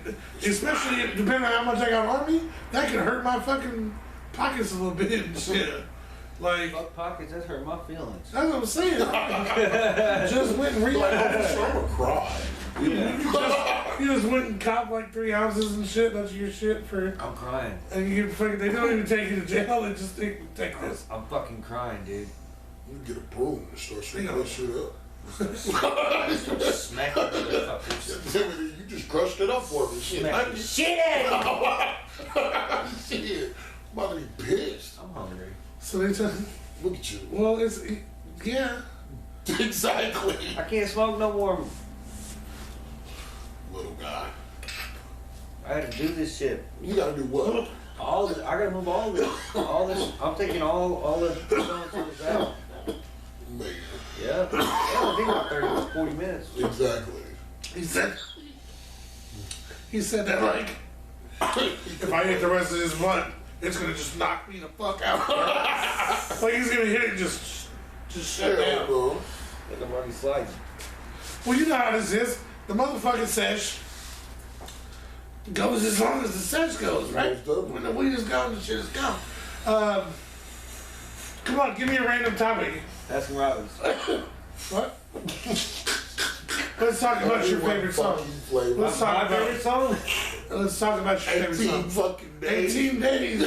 [SPEAKER 2] especially depending on how much I got on me, that can hurt my fucking pockets a little bit and shit. Like,
[SPEAKER 1] Fuck pockets, that hurt my feelings.
[SPEAKER 2] that's what I'm saying. Just went and
[SPEAKER 5] Like,
[SPEAKER 2] realized.
[SPEAKER 5] officer, I'm gonna cry.
[SPEAKER 1] Yeah.
[SPEAKER 2] You just went and copped like 3 ounces and shit. That's your shit for.
[SPEAKER 1] I'm crying.
[SPEAKER 2] And you get fucking. They don't even take you to jail. They just take this.
[SPEAKER 1] I'm fucking crying, dude.
[SPEAKER 5] You get a broom and start shaking that shit up.
[SPEAKER 1] Smack the motherfuckers.
[SPEAKER 5] Timothy, you just crushed it up for me. Shit.
[SPEAKER 1] Smack the shit out of me.
[SPEAKER 5] Shit. I'm about to be pissed.
[SPEAKER 1] I'm hungry.
[SPEAKER 2] So they tell.
[SPEAKER 5] Look at you.
[SPEAKER 2] Well, it's yeah.
[SPEAKER 5] Exactly.
[SPEAKER 1] I can't smoke no more.
[SPEAKER 5] Little guy.
[SPEAKER 1] I had to do this shit.
[SPEAKER 5] You gotta do what?
[SPEAKER 1] All this, I gotta move all this. All this. I'm taking all the stones out.
[SPEAKER 5] Man.
[SPEAKER 1] Yeah. I think about 30 40 minutes.
[SPEAKER 5] Exactly.
[SPEAKER 2] He said that like if I hit the rest of this blunt, it's gonna just knock me the fuck out. Like he's gonna hit it and just shut down.
[SPEAKER 5] Bro.
[SPEAKER 1] Like I'm already sliding.
[SPEAKER 2] Well, you know how this is. The motherfucking sesh goes as long as the sesh goes, right?
[SPEAKER 5] Most definitely.
[SPEAKER 2] When the weed is gone, the shit is gone. Come on, give me a random topic.
[SPEAKER 1] That's Robbins.
[SPEAKER 2] What? Let's talk about your favorite song. Let's talk
[SPEAKER 1] My
[SPEAKER 2] about
[SPEAKER 1] favorite song?
[SPEAKER 2] Let's talk about your favorite
[SPEAKER 5] 18
[SPEAKER 2] song.
[SPEAKER 5] fucking days.
[SPEAKER 2] 18 days.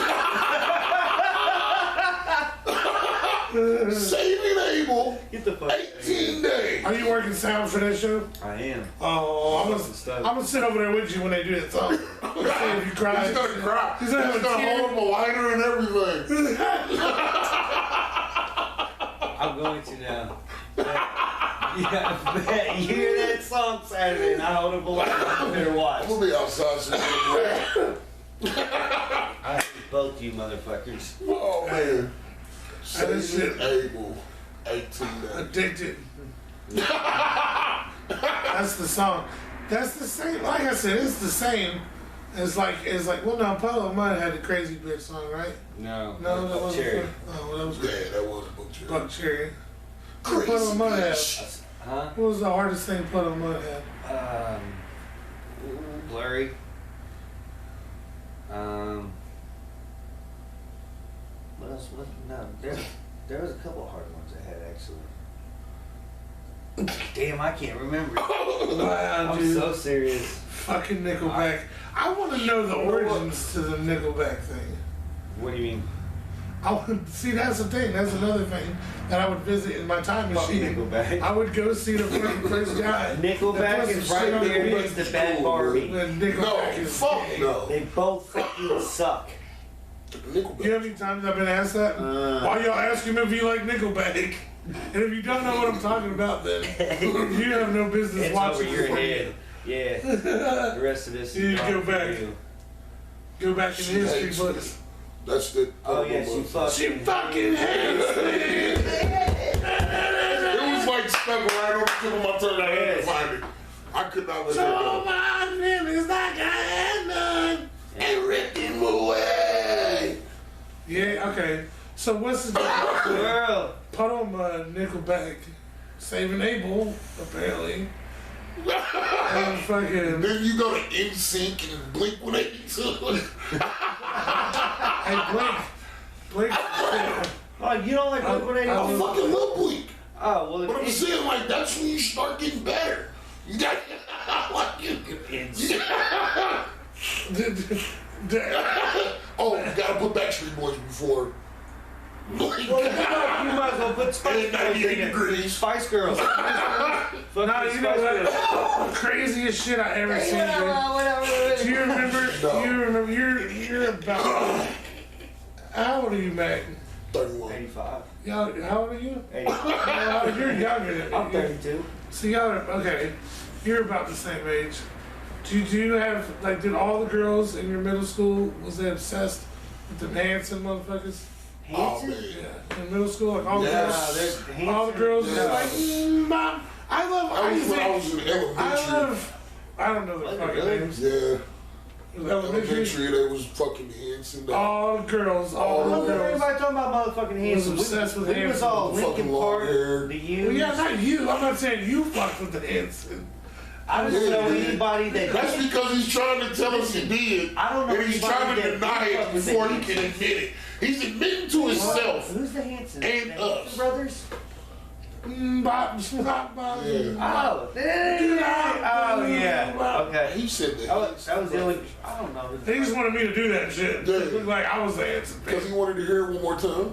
[SPEAKER 5] Saving Abel.
[SPEAKER 1] Get the fuck
[SPEAKER 5] 18 days.
[SPEAKER 2] Are you working sound for that show?
[SPEAKER 1] I am.
[SPEAKER 2] Oh, I'm gonna sit over there with you when they do that song. See if you cry.
[SPEAKER 5] He's gonna cry.
[SPEAKER 2] He's
[SPEAKER 5] He's
[SPEAKER 2] gonna have a
[SPEAKER 5] gonna
[SPEAKER 2] tear.
[SPEAKER 5] hold him a lighter and everything.
[SPEAKER 1] I'm going to now. Yeah, you hear that song Saturday and I hold up a light. I better watch.
[SPEAKER 5] I'm gonna be outside some
[SPEAKER 1] I hate both you motherfuckers.
[SPEAKER 5] Oh man.
[SPEAKER 2] That
[SPEAKER 5] Saving
[SPEAKER 2] shit.
[SPEAKER 5] Abel. 18 days.
[SPEAKER 2] Addicted. That's the song. That's the same. Like I said, it's the same. It's like well, no, Puddle Mud had a crazy bitch song, right?
[SPEAKER 1] No,
[SPEAKER 2] No, that wasn't.
[SPEAKER 1] Cherry.
[SPEAKER 2] Oh, well, that was
[SPEAKER 5] Yeah, that was a book cherry.
[SPEAKER 2] Buck Cherry.
[SPEAKER 5] Crazy
[SPEAKER 2] Puddle Mud had.
[SPEAKER 5] bitch.
[SPEAKER 1] Huh?
[SPEAKER 2] What was the hardest thing Puddle Mud had?
[SPEAKER 1] Blurry. What else? No, there was a couple of hard ones I had actually. Damn, I can't remember.
[SPEAKER 2] Wow,
[SPEAKER 1] I'm
[SPEAKER 2] dude.
[SPEAKER 1] so serious.
[SPEAKER 2] Fucking Nickelback. I want to know the origins to the Nickelback thing.
[SPEAKER 1] What do you mean?
[SPEAKER 2] See, that's the thing. That's another thing that I would visit in my time
[SPEAKER 1] Fuck
[SPEAKER 2] machine.
[SPEAKER 1] Nickelback.
[SPEAKER 2] I would go see the fucking first guy.
[SPEAKER 1] Nickelback
[SPEAKER 2] that
[SPEAKER 1] is
[SPEAKER 2] puts some shit
[SPEAKER 1] right
[SPEAKER 2] on
[SPEAKER 1] there
[SPEAKER 2] the
[SPEAKER 1] next
[SPEAKER 2] beat.
[SPEAKER 1] to Bad Barbie.
[SPEAKER 2] When
[SPEAKER 5] No,
[SPEAKER 2] Nickelback is
[SPEAKER 5] fuck
[SPEAKER 2] gay.
[SPEAKER 5] no.
[SPEAKER 1] They both fucking suck.
[SPEAKER 5] Nickelback.
[SPEAKER 2] You know how many times I've been asked that? Why y'all ask him if he like Nickelback? And if you don't know what I'm talking about, then you have no business
[SPEAKER 1] It's
[SPEAKER 2] watching
[SPEAKER 1] over your
[SPEAKER 2] this
[SPEAKER 1] head. Yeah. The rest of this
[SPEAKER 2] You
[SPEAKER 1] is
[SPEAKER 2] need to go
[SPEAKER 1] not for
[SPEAKER 2] back.
[SPEAKER 1] you.
[SPEAKER 2] Go back in the
[SPEAKER 5] She
[SPEAKER 2] history
[SPEAKER 5] hates
[SPEAKER 2] books.
[SPEAKER 5] That's the.
[SPEAKER 1] Oh yes, you fucking.
[SPEAKER 2] She fucking hates me.
[SPEAKER 5] It was like stuck right on the tip of my tongue. I had to find it. I could not let that
[SPEAKER 2] So
[SPEAKER 5] go.
[SPEAKER 2] my name is like I had none.
[SPEAKER 5] And ripped him away.
[SPEAKER 2] Yeah, okay. So what's the
[SPEAKER 1] Girl.
[SPEAKER 2] Puddle Mud, Nickelback, Saving Abel, apparently. And fucking.
[SPEAKER 5] Then you go to NSYNC and Blink 182.
[SPEAKER 2] Hey, Blake.
[SPEAKER 1] Oh, you don't like Blink-182?
[SPEAKER 5] I fucking love Blink.
[SPEAKER 1] Oh, well,
[SPEAKER 5] But I'm saying, like, that's when you start getting better. You got, like, you. Oh, you gotta put Backstreet Boys before.
[SPEAKER 1] well, you might as well put Spice Girls
[SPEAKER 5] 98
[SPEAKER 1] in it.
[SPEAKER 5] degrees.
[SPEAKER 1] Spice Girls. Fucking
[SPEAKER 2] Nah, you know
[SPEAKER 1] Spice
[SPEAKER 2] what?
[SPEAKER 1] Girls.
[SPEAKER 2] Craziest shit I ever seen. Dude.
[SPEAKER 4] Whatever.
[SPEAKER 2] Do you remember?
[SPEAKER 5] No.
[SPEAKER 2] You remember? You're about. How old are you, Mac?
[SPEAKER 5] 31.
[SPEAKER 1] 85.
[SPEAKER 2] Y'all, how old are you?
[SPEAKER 1] 85.
[SPEAKER 2] You're younger than me.
[SPEAKER 1] I'm 32.
[SPEAKER 2] So y'all are okay. You're about the same age. Do you have like? Did all the girls in your middle school was they obsessed with the handsome motherfuckers?
[SPEAKER 5] Oh,
[SPEAKER 1] Hanson?
[SPEAKER 5] man.
[SPEAKER 2] Yeah, in middle school, like all the
[SPEAKER 5] Yeah.
[SPEAKER 2] girls.
[SPEAKER 1] there's
[SPEAKER 2] All the girls
[SPEAKER 5] Yeah.
[SPEAKER 2] was like, Mom, I love
[SPEAKER 5] That was when I
[SPEAKER 2] Isaac.
[SPEAKER 5] was in
[SPEAKER 2] I
[SPEAKER 5] elementary.
[SPEAKER 2] love. I don't know the
[SPEAKER 1] Was it
[SPEAKER 2] fucking
[SPEAKER 1] really?
[SPEAKER 2] names.
[SPEAKER 5] Yeah.
[SPEAKER 2] Elementary.
[SPEAKER 5] They was fucking Hanson.
[SPEAKER 2] All girls,
[SPEAKER 1] I
[SPEAKER 2] all
[SPEAKER 1] don't
[SPEAKER 2] the
[SPEAKER 1] know
[SPEAKER 2] girls.
[SPEAKER 1] everybody talking about motherfucking Hanson.
[SPEAKER 2] Was obsessed with
[SPEAKER 1] we was
[SPEAKER 2] Hanson.
[SPEAKER 1] all
[SPEAKER 5] Fucking
[SPEAKER 1] Linkin
[SPEAKER 5] long
[SPEAKER 1] Park,
[SPEAKER 5] hair.
[SPEAKER 1] the U's.
[SPEAKER 2] Well, yeah, not you. I'm not saying you fucked with the Hanson.
[SPEAKER 1] I don't know anybody that.
[SPEAKER 5] That's because he's trying to tell us he did.
[SPEAKER 1] I don't know
[SPEAKER 5] and he's
[SPEAKER 1] anybody
[SPEAKER 5] trying to
[SPEAKER 1] that
[SPEAKER 5] deny it
[SPEAKER 1] fucked with
[SPEAKER 5] before
[SPEAKER 1] the
[SPEAKER 5] he can
[SPEAKER 1] Hansons.
[SPEAKER 5] admit it. He's admitting to himself.
[SPEAKER 1] Who's the Hansons?
[SPEAKER 5] And
[SPEAKER 1] the
[SPEAKER 5] us.
[SPEAKER 1] Hanson brothers?
[SPEAKER 2] Bob.
[SPEAKER 1] Oh, yeah. Okay.
[SPEAKER 5] He said that.
[SPEAKER 1] That was the only. I don't know.
[SPEAKER 2] They just wanted me to do that shit.
[SPEAKER 5] Yeah.
[SPEAKER 2] Look like I was the Hanson.
[SPEAKER 5] Because he wanted to hear it one more time.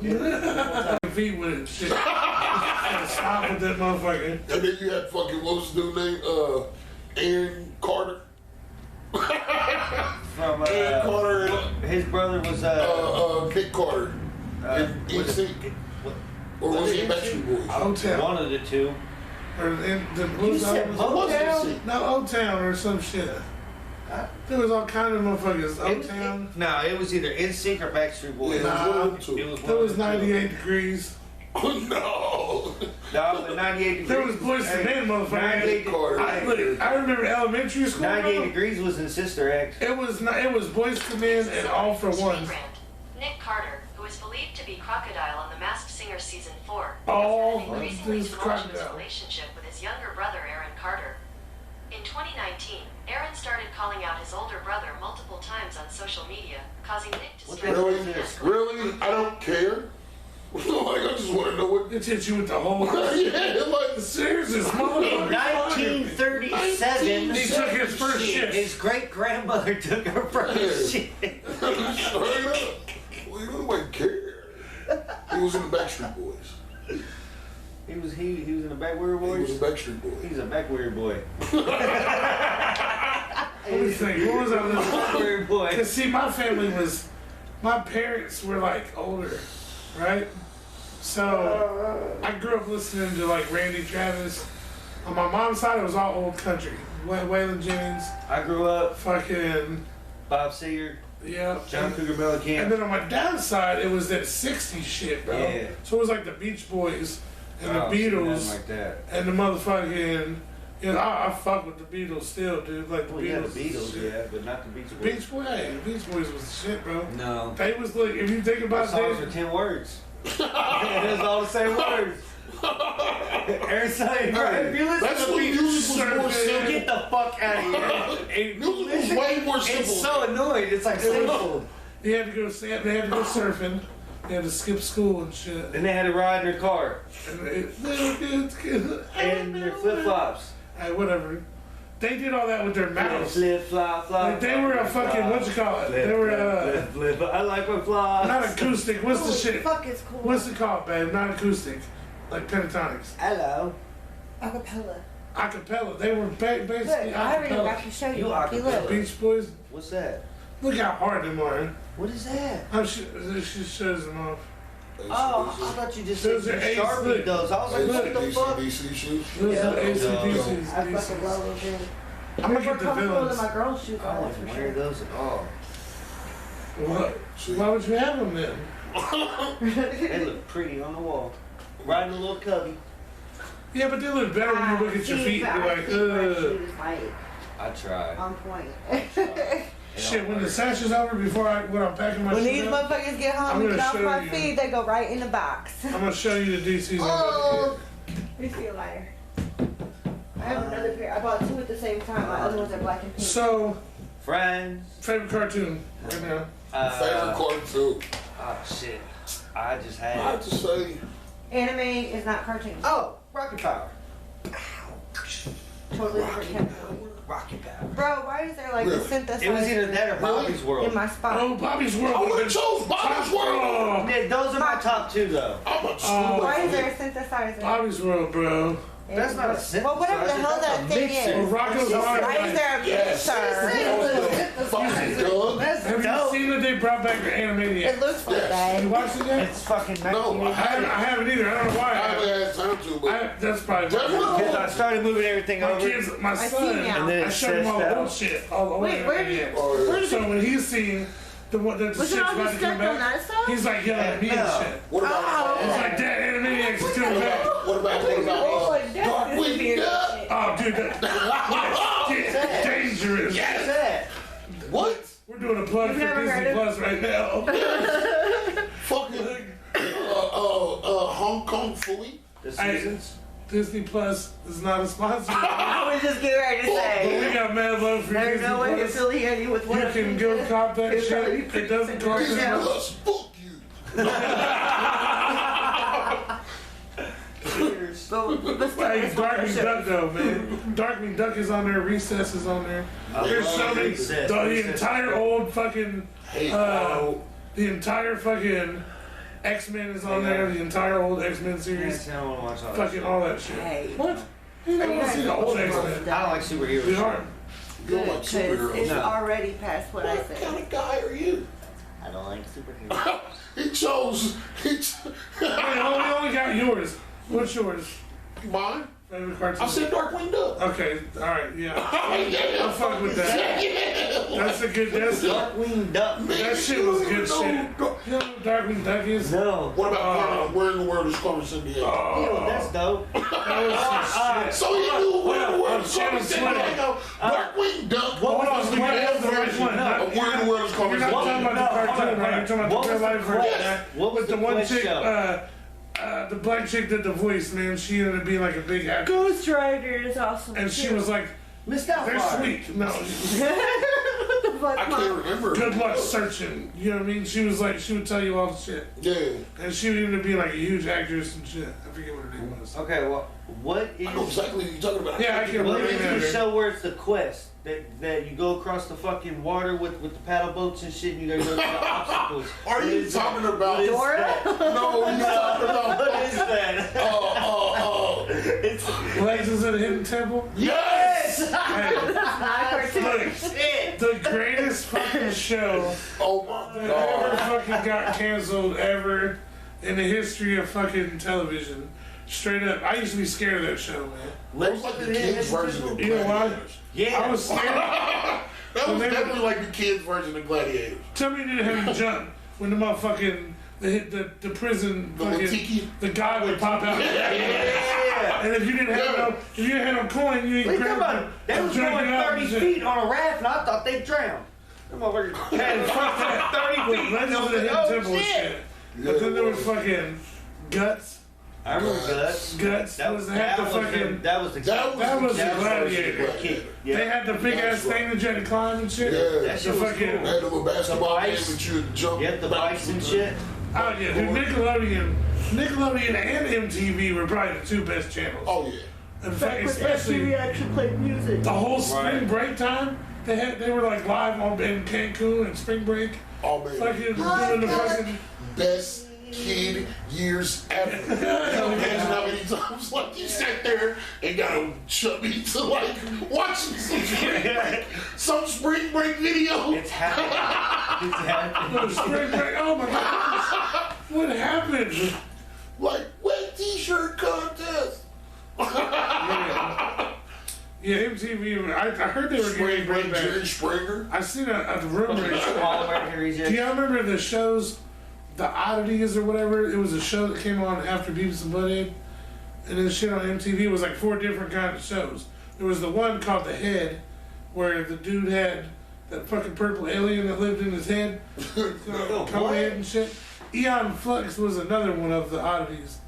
[SPEAKER 2] Feet with it. Shit. Stop with that motherfucker.
[SPEAKER 5] And then you had fucking, what was the dude name? Aaron Carter.
[SPEAKER 1] From
[SPEAKER 5] Aaron Carter
[SPEAKER 1] his brother was
[SPEAKER 5] Nick Carter. In NSYNC. Or was he in Backstreet Boys?
[SPEAKER 2] O-Town.
[SPEAKER 1] one of the two.
[SPEAKER 2] Or in the
[SPEAKER 1] You said Motown?
[SPEAKER 2] No, O-Town or some shit. There was all kind of motherfuckers. O-Town.
[SPEAKER 1] No, it was either NSYNC or Backstreet Boys.
[SPEAKER 5] Yeah.
[SPEAKER 2] Nah,
[SPEAKER 1] It was
[SPEAKER 2] there was
[SPEAKER 1] one of the two.
[SPEAKER 2] 98 degrees.
[SPEAKER 5] Oh, no.
[SPEAKER 1] No, the 98 degrees.
[SPEAKER 2] There was Boys to Men, motherfucker.
[SPEAKER 1] 98
[SPEAKER 5] Carter.
[SPEAKER 2] I remember elementary school.
[SPEAKER 1] 98
[SPEAKER 2] bro.
[SPEAKER 1] degrees was in Sister Act.
[SPEAKER 2] It was Boys to Men and All for One.
[SPEAKER 3] Nick Carter, who is believed to be Crocodile on The Masked Singer Season 4,
[SPEAKER 2] All
[SPEAKER 3] has had an increasingly
[SPEAKER 2] this
[SPEAKER 3] tumultuous
[SPEAKER 2] Crocodile.
[SPEAKER 3] relationship with his younger brother Aaron Carter. In 2019, Aaron started calling out his older brother multiple times on social media, causing Nick to
[SPEAKER 1] What
[SPEAKER 3] strike
[SPEAKER 1] the hell
[SPEAKER 5] Really?
[SPEAKER 1] is this?
[SPEAKER 5] Really? I don't care. Like, I just want to know what.
[SPEAKER 2] It hit you with the whole.
[SPEAKER 5] Yeah, like,
[SPEAKER 2] Serious as
[SPEAKER 1] In
[SPEAKER 2] motherfucker.
[SPEAKER 1] 1937,
[SPEAKER 2] He took his first shit.
[SPEAKER 1] his great grandmother took her first shit.
[SPEAKER 5] straight up. Well, you wouldn't care. He was in the Backstreet Boys.
[SPEAKER 1] He was in the Backweird
[SPEAKER 5] He was
[SPEAKER 1] Boys.
[SPEAKER 5] a Backstreet Boy.
[SPEAKER 1] He's a Backweird boy.
[SPEAKER 2] Let me think. What was I listening to?
[SPEAKER 1] Backweird boy.
[SPEAKER 2] Cause see, my parents were like older, right? So I grew up listening to like Randy Travis. On my mom's side, it was all old country. Waylon Jennings,
[SPEAKER 1] I grew up
[SPEAKER 2] fucking
[SPEAKER 1] Bob Seger,
[SPEAKER 2] yeah.
[SPEAKER 1] John Cougar Mellencamp.
[SPEAKER 2] And then on my dad's side, it was that '60s shit, bro.
[SPEAKER 1] Yeah.
[SPEAKER 2] So it was like the Beach Boys and the
[SPEAKER 1] Oh,
[SPEAKER 2] Beatles
[SPEAKER 1] something like that.
[SPEAKER 2] and the motherfucking. You know, I fuck with the Beatles still, dude. Like the
[SPEAKER 1] Well, yeah,
[SPEAKER 2] Beatles.
[SPEAKER 1] the Beatles,
[SPEAKER 2] shit.
[SPEAKER 1] yeah, but not the Beach Boys.
[SPEAKER 2] Beach Boys, hey, the Beach Boys was the shit, bro.
[SPEAKER 1] No.
[SPEAKER 2] They was like, if you think
[SPEAKER 1] My
[SPEAKER 2] about
[SPEAKER 1] songs
[SPEAKER 2] it,
[SPEAKER 1] are 10 words. It was all the same words. Aaron Sutton, bro, if you listen
[SPEAKER 5] That's
[SPEAKER 1] to
[SPEAKER 5] when
[SPEAKER 1] Beach
[SPEAKER 5] music was more simple.
[SPEAKER 1] get the fuck out of here.
[SPEAKER 5] Music was way more simple.
[SPEAKER 1] It's so annoying. It's like simple.
[SPEAKER 2] they had to go surfing. They had to skip school and shit.
[SPEAKER 1] And they had to ride in their car
[SPEAKER 2] And
[SPEAKER 1] and their flip flops.
[SPEAKER 2] Hey, whatever. They did all that with their mouths.
[SPEAKER 1] Flip flop flop.
[SPEAKER 2] Like they were a fucking what you call it? They were
[SPEAKER 1] flip. I like my flops.
[SPEAKER 2] not acoustic. What's the shit?
[SPEAKER 4] Fuck is cool.
[SPEAKER 2] What's it called, babe? Not acoustic. Like pentatonics.
[SPEAKER 1] Hello.
[SPEAKER 4] Acapella.
[SPEAKER 2] Acapella. They were basically
[SPEAKER 4] Look, I already got
[SPEAKER 2] acapella.
[SPEAKER 4] to show
[SPEAKER 1] You
[SPEAKER 4] you.
[SPEAKER 1] acapella.
[SPEAKER 4] Look.
[SPEAKER 2] Beach Boys.
[SPEAKER 1] What's that?
[SPEAKER 2] Look how hard them are.
[SPEAKER 1] What is that?
[SPEAKER 2] She shows them off.
[SPEAKER 1] Oh, I thought you just
[SPEAKER 2] Those
[SPEAKER 1] said
[SPEAKER 2] are
[SPEAKER 1] you Sharpie
[SPEAKER 2] look.
[SPEAKER 1] those. I was like, what the fuck?
[SPEAKER 5] DC shoes.
[SPEAKER 2] Those
[SPEAKER 1] Yeah.
[SPEAKER 2] are ACDC's.
[SPEAKER 4] I fucking love those shoes.
[SPEAKER 2] I'm gonna
[SPEAKER 4] They're
[SPEAKER 2] get the
[SPEAKER 4] comfortable than
[SPEAKER 2] villains.
[SPEAKER 4] my girl's shoes.
[SPEAKER 1] I
[SPEAKER 4] That's
[SPEAKER 1] wouldn't
[SPEAKER 4] for
[SPEAKER 1] wear
[SPEAKER 4] sure.
[SPEAKER 1] those at all.
[SPEAKER 2] What? Why would you have them then?
[SPEAKER 1] They look pretty on the wall. Right in a little cubby.
[SPEAKER 2] Yeah, but they look better when you look at your feet. You're like, ugh.
[SPEAKER 1] I tried.
[SPEAKER 4] On point.
[SPEAKER 2] Shit, when the sesh is over, when I'm packing my
[SPEAKER 4] When these
[SPEAKER 2] shit up,
[SPEAKER 4] motherfuckers get
[SPEAKER 2] I'm
[SPEAKER 4] home and
[SPEAKER 2] gonna
[SPEAKER 4] get off
[SPEAKER 2] show
[SPEAKER 4] my
[SPEAKER 2] you.
[SPEAKER 4] feet, they go right in the box.
[SPEAKER 2] I'm gonna show you the DCs.
[SPEAKER 4] Oh, let me see a lighter. I have another pair. I bought two at the same time. My other ones are black and pink.
[SPEAKER 2] So,
[SPEAKER 1] Friends.
[SPEAKER 2] favorite cartoon right now?
[SPEAKER 5] Favorite cartoon.
[SPEAKER 1] Oh shit. I just
[SPEAKER 5] I
[SPEAKER 1] had
[SPEAKER 5] have to say,
[SPEAKER 4] Anime is not cartoon.
[SPEAKER 1] Oh, Rocket Power.
[SPEAKER 4] Totally different category.
[SPEAKER 1] Rocket Power.
[SPEAKER 4] Bro, why is there like
[SPEAKER 5] Really?
[SPEAKER 4] a synthesizer
[SPEAKER 1] It was either that or Bobby's
[SPEAKER 4] in
[SPEAKER 1] World.
[SPEAKER 4] my spot?
[SPEAKER 2] Oh, Bobby's World.
[SPEAKER 5] I would have chose Bobby's World.
[SPEAKER 2] Oh,
[SPEAKER 1] Yeah, those are my top two though.
[SPEAKER 5] I'm a
[SPEAKER 4] Why is there a synthesizer?
[SPEAKER 2] Bobby's World, bro.
[SPEAKER 1] That's not a synthesizer.
[SPEAKER 4] Well, whatever the hell
[SPEAKER 1] that's
[SPEAKER 4] that
[SPEAKER 1] a
[SPEAKER 4] thing
[SPEAKER 1] mixer.
[SPEAKER 2] Well,
[SPEAKER 4] is.
[SPEAKER 2] Rocco's
[SPEAKER 4] Why
[SPEAKER 2] Modern
[SPEAKER 4] is there a
[SPEAKER 5] Yes.
[SPEAKER 4] mixer?
[SPEAKER 5] fucking done.
[SPEAKER 1] That's
[SPEAKER 2] Have you
[SPEAKER 1] dope.
[SPEAKER 2] seen that they brought back the Animaniacs?
[SPEAKER 4] It looks like
[SPEAKER 5] Yes.
[SPEAKER 2] You
[SPEAKER 4] that.
[SPEAKER 2] watched it yet?
[SPEAKER 1] It's fucking
[SPEAKER 5] No, I haven't.
[SPEAKER 2] I haven't either. I don't know why.
[SPEAKER 5] I haven't had time to, but
[SPEAKER 2] That's probably
[SPEAKER 1] Because I started moving everything
[SPEAKER 2] my
[SPEAKER 1] over.
[SPEAKER 2] kids, my
[SPEAKER 4] see
[SPEAKER 2] son.
[SPEAKER 4] now.
[SPEAKER 1] And then
[SPEAKER 2] I
[SPEAKER 1] it
[SPEAKER 2] showed him all
[SPEAKER 1] sets
[SPEAKER 2] the old
[SPEAKER 1] out.
[SPEAKER 2] shit. All the old
[SPEAKER 4] Wait, where did
[SPEAKER 2] Animaniacs.
[SPEAKER 4] where did
[SPEAKER 2] So
[SPEAKER 4] it?
[SPEAKER 2] when he's seen the one that the
[SPEAKER 4] Was
[SPEAKER 2] shit's
[SPEAKER 4] it all
[SPEAKER 2] about
[SPEAKER 4] just
[SPEAKER 2] to come
[SPEAKER 4] stuck on
[SPEAKER 2] back,
[SPEAKER 4] that stuff?
[SPEAKER 2] he's like yelling at me and
[SPEAKER 1] No.
[SPEAKER 2] shit.
[SPEAKER 5] what about?
[SPEAKER 4] Oh,
[SPEAKER 2] He's
[SPEAKER 4] okay.
[SPEAKER 2] like, Dad, Animaniacs is coming back.
[SPEAKER 5] What about?
[SPEAKER 4] Oh, that's
[SPEAKER 5] Darkwing
[SPEAKER 4] weird
[SPEAKER 5] Duck?
[SPEAKER 4] shit.
[SPEAKER 2] Oh, dude, that's dangerous.
[SPEAKER 1] What's that?
[SPEAKER 5] What?
[SPEAKER 2] doing a plug
[SPEAKER 4] You've
[SPEAKER 2] for
[SPEAKER 4] never heard
[SPEAKER 2] Disney
[SPEAKER 4] of-
[SPEAKER 2] Plus right now.
[SPEAKER 5] Fucking Hong Kong Philly.
[SPEAKER 1] The
[SPEAKER 2] Hey,
[SPEAKER 1] seasons.
[SPEAKER 2] Disney Plus is not a sponsor.
[SPEAKER 4] I was just getting ready to
[SPEAKER 2] But we
[SPEAKER 4] say.
[SPEAKER 2] got mad love for
[SPEAKER 4] There's
[SPEAKER 2] Disney
[SPEAKER 4] no way to
[SPEAKER 2] Plus.
[SPEAKER 4] affiliate you with one
[SPEAKER 2] You
[SPEAKER 4] of
[SPEAKER 2] can
[SPEAKER 4] them.
[SPEAKER 2] go cop that
[SPEAKER 4] It'd probably be
[SPEAKER 2] shit. It
[SPEAKER 4] pretty
[SPEAKER 2] doesn't cost
[SPEAKER 5] Disney
[SPEAKER 2] you
[SPEAKER 4] Yeah.
[SPEAKER 2] much.
[SPEAKER 5] Plus, fuck you.
[SPEAKER 1] Cheers.
[SPEAKER 4] But let's
[SPEAKER 2] Hey,
[SPEAKER 4] let's watch
[SPEAKER 2] Darkwing
[SPEAKER 4] that
[SPEAKER 2] Duck
[SPEAKER 4] show.
[SPEAKER 2] though, man. Darkwing Duck is on there. Recess is on there. There's so many.
[SPEAKER 1] Recess.
[SPEAKER 2] The
[SPEAKER 1] Recess.
[SPEAKER 2] entire old fucking.
[SPEAKER 5] Hey,
[SPEAKER 2] The entire fucking X-Men is on there. The entire old X-Men series.
[SPEAKER 1] I don't want to watch all that
[SPEAKER 2] Fucking
[SPEAKER 1] shit.
[SPEAKER 2] all that shit.
[SPEAKER 4] Hey.
[SPEAKER 2] What? You don't want to see the old X-Men.
[SPEAKER 1] I don't like superheroes.
[SPEAKER 2] We are.
[SPEAKER 5] you don't like
[SPEAKER 4] Because
[SPEAKER 5] superheroes.
[SPEAKER 4] it's
[SPEAKER 1] No.
[SPEAKER 4] already past what I
[SPEAKER 5] What kind
[SPEAKER 4] said.
[SPEAKER 5] of guy are you?
[SPEAKER 1] I don't like superheroes.
[SPEAKER 5] He chose
[SPEAKER 2] Hey, we only got yours. What's yours?
[SPEAKER 5] mine.
[SPEAKER 2] Favorite cartoon?
[SPEAKER 5] I said Darkwing Duck.
[SPEAKER 2] Okay, alright, yeah.
[SPEAKER 5] Yeah.
[SPEAKER 2] I'll fuck with that. That's a good, that's
[SPEAKER 1] Darkwing Duck.
[SPEAKER 2] that shit was good shit. You know what Darkwing Duck is?
[SPEAKER 1] No.
[SPEAKER 5] What about Where in the World is Carmen Sandiego?
[SPEAKER 1] Ew, that's dope.
[SPEAKER 2] That was some shit.
[SPEAKER 5] So you knew Where in the World is Carmen
[SPEAKER 2] Channel 20.
[SPEAKER 5] Sandiego? Darkwing Duck.
[SPEAKER 2] Hold on, we
[SPEAKER 5] the
[SPEAKER 2] got
[SPEAKER 5] real
[SPEAKER 2] the right
[SPEAKER 5] version
[SPEAKER 2] one.
[SPEAKER 5] of Where in the World is Carmen
[SPEAKER 2] You're not talking
[SPEAKER 5] Sandiego.
[SPEAKER 2] about the cartoon, right? You're talking about
[SPEAKER 1] What
[SPEAKER 2] the real
[SPEAKER 1] was the
[SPEAKER 2] life version.
[SPEAKER 1] quest?
[SPEAKER 2] Right?
[SPEAKER 1] What was
[SPEAKER 2] With the
[SPEAKER 1] the
[SPEAKER 2] one
[SPEAKER 1] quest
[SPEAKER 2] chick,
[SPEAKER 1] show?
[SPEAKER 2] the black chick did the voice, man. She ended up being like a big actress.
[SPEAKER 4] Ghost Rider is awesome.
[SPEAKER 2] And she was like,
[SPEAKER 1] Miss
[SPEAKER 2] they're
[SPEAKER 1] Doubtfire.
[SPEAKER 2] sweet. No,
[SPEAKER 4] What the fuck,
[SPEAKER 5] I
[SPEAKER 4] Mom?
[SPEAKER 5] can't remember.
[SPEAKER 2] good luck searching. You know what I mean? She was like, she would tell you all the shit.
[SPEAKER 5] Yeah.
[SPEAKER 2] And she ended up being like a huge actress and shit. I forget what her name was.
[SPEAKER 1] Okay, well, what
[SPEAKER 5] I know
[SPEAKER 1] is
[SPEAKER 5] exactly what you're talking about.
[SPEAKER 2] Yeah, I can
[SPEAKER 1] what
[SPEAKER 2] remember
[SPEAKER 1] is
[SPEAKER 2] that.
[SPEAKER 1] the show where it's the quest that you go across the fucking water with the paddle boats and shit and you gotta go through the obstacles?
[SPEAKER 5] Are
[SPEAKER 1] What
[SPEAKER 5] you
[SPEAKER 1] is that?
[SPEAKER 5] talking about
[SPEAKER 1] What is
[SPEAKER 4] Dora?
[SPEAKER 1] that?
[SPEAKER 5] No, he's talking about.
[SPEAKER 1] What is that? It's
[SPEAKER 2] Legends of the Hidden Temple.
[SPEAKER 5] Yes!
[SPEAKER 2] Hey,
[SPEAKER 4] Not a cartoon.
[SPEAKER 2] look,
[SPEAKER 1] shit.
[SPEAKER 2] the greatest fucking show
[SPEAKER 5] Oh my
[SPEAKER 2] that ever
[SPEAKER 5] god.
[SPEAKER 2] fucking got canceled ever in the history of fucking television. Straight up, I used to be scared of that show, man.
[SPEAKER 5] That was like the kids' version of
[SPEAKER 2] You know why?
[SPEAKER 5] Gladiators.
[SPEAKER 1] Yeah.
[SPEAKER 2] I was scared.
[SPEAKER 5] That was
[SPEAKER 2] When they were-
[SPEAKER 5] definitely like the kids' version of Gladiators.
[SPEAKER 2] Tell me you didn't have to jump when the motherfucking the prison
[SPEAKER 5] The
[SPEAKER 2] fucking
[SPEAKER 5] Latiki?
[SPEAKER 2] the guy would pop out.
[SPEAKER 1] Yeah.
[SPEAKER 2] And if you didn't have no if you didn't have no coin, you
[SPEAKER 1] What
[SPEAKER 2] ain't
[SPEAKER 1] you talking
[SPEAKER 2] grab
[SPEAKER 1] about? They was
[SPEAKER 2] drag
[SPEAKER 1] going
[SPEAKER 2] it out
[SPEAKER 1] 30
[SPEAKER 2] and shit.
[SPEAKER 1] feet on a raft and I thought they drowned. Them motherfuckers had
[SPEAKER 2] Fuck that.
[SPEAKER 1] 30 feet.
[SPEAKER 2] Legends of the Hidden
[SPEAKER 1] Oh,
[SPEAKER 2] Temple and shit. But then there was fucking Guts.
[SPEAKER 1] I remember Guts.
[SPEAKER 2] Guts was had the fucking.
[SPEAKER 1] that was the
[SPEAKER 5] That
[SPEAKER 2] That was
[SPEAKER 5] the
[SPEAKER 2] the
[SPEAKER 5] kids'
[SPEAKER 2] Gladiator.
[SPEAKER 5] version of
[SPEAKER 1] kid.
[SPEAKER 2] They
[SPEAKER 1] Yeah.
[SPEAKER 2] had the big ass
[SPEAKER 5] That's right.
[SPEAKER 2] thing that you had to climb and shit.
[SPEAKER 5] Yeah.
[SPEAKER 1] That
[SPEAKER 2] The
[SPEAKER 1] shit was
[SPEAKER 2] fucking.
[SPEAKER 5] They had a little basketball
[SPEAKER 1] The
[SPEAKER 5] game
[SPEAKER 1] bikes.
[SPEAKER 5] that you would jump.
[SPEAKER 1] You had the
[SPEAKER 5] back
[SPEAKER 1] bikes and
[SPEAKER 5] to.
[SPEAKER 1] shit.
[SPEAKER 2] Oh yeah, dude, Nickelodeon and MTV were probably the two best channels.
[SPEAKER 5] Oh yeah.
[SPEAKER 2] In fact, especially
[SPEAKER 4] actually played music.
[SPEAKER 2] the whole spring
[SPEAKER 1] Right.
[SPEAKER 2] break time. They were like live on in Cancun and spring break.
[SPEAKER 5] Oh man.
[SPEAKER 2] Fucking doing the fucking.
[SPEAKER 5] Best kid years ever. You know, imagine how many times like you sat there and got a chubby to like watching some spring break video.
[SPEAKER 1] It's happening. It's happening.
[SPEAKER 2] The spring break. Oh my god! What happened?
[SPEAKER 5] Like wet t-shirt contest.
[SPEAKER 2] Yeah, MTV. I heard they were
[SPEAKER 5] Spring
[SPEAKER 2] getting
[SPEAKER 5] break
[SPEAKER 2] bring back.
[SPEAKER 5] Jerry Springer.
[SPEAKER 2] I seen a rumor.
[SPEAKER 1] All American
[SPEAKER 2] Do
[SPEAKER 1] Rejects.
[SPEAKER 2] y'all remember the shows, the Oddities or whatever? It was a show that came on after Beavis and Butthead, and this shit on MTV was like 4 different kinds of shows. There was the one called The Head, where the dude had that fucking purple alien that lived in his head, coming in and shit. Eon Flux was another one of the Oddities.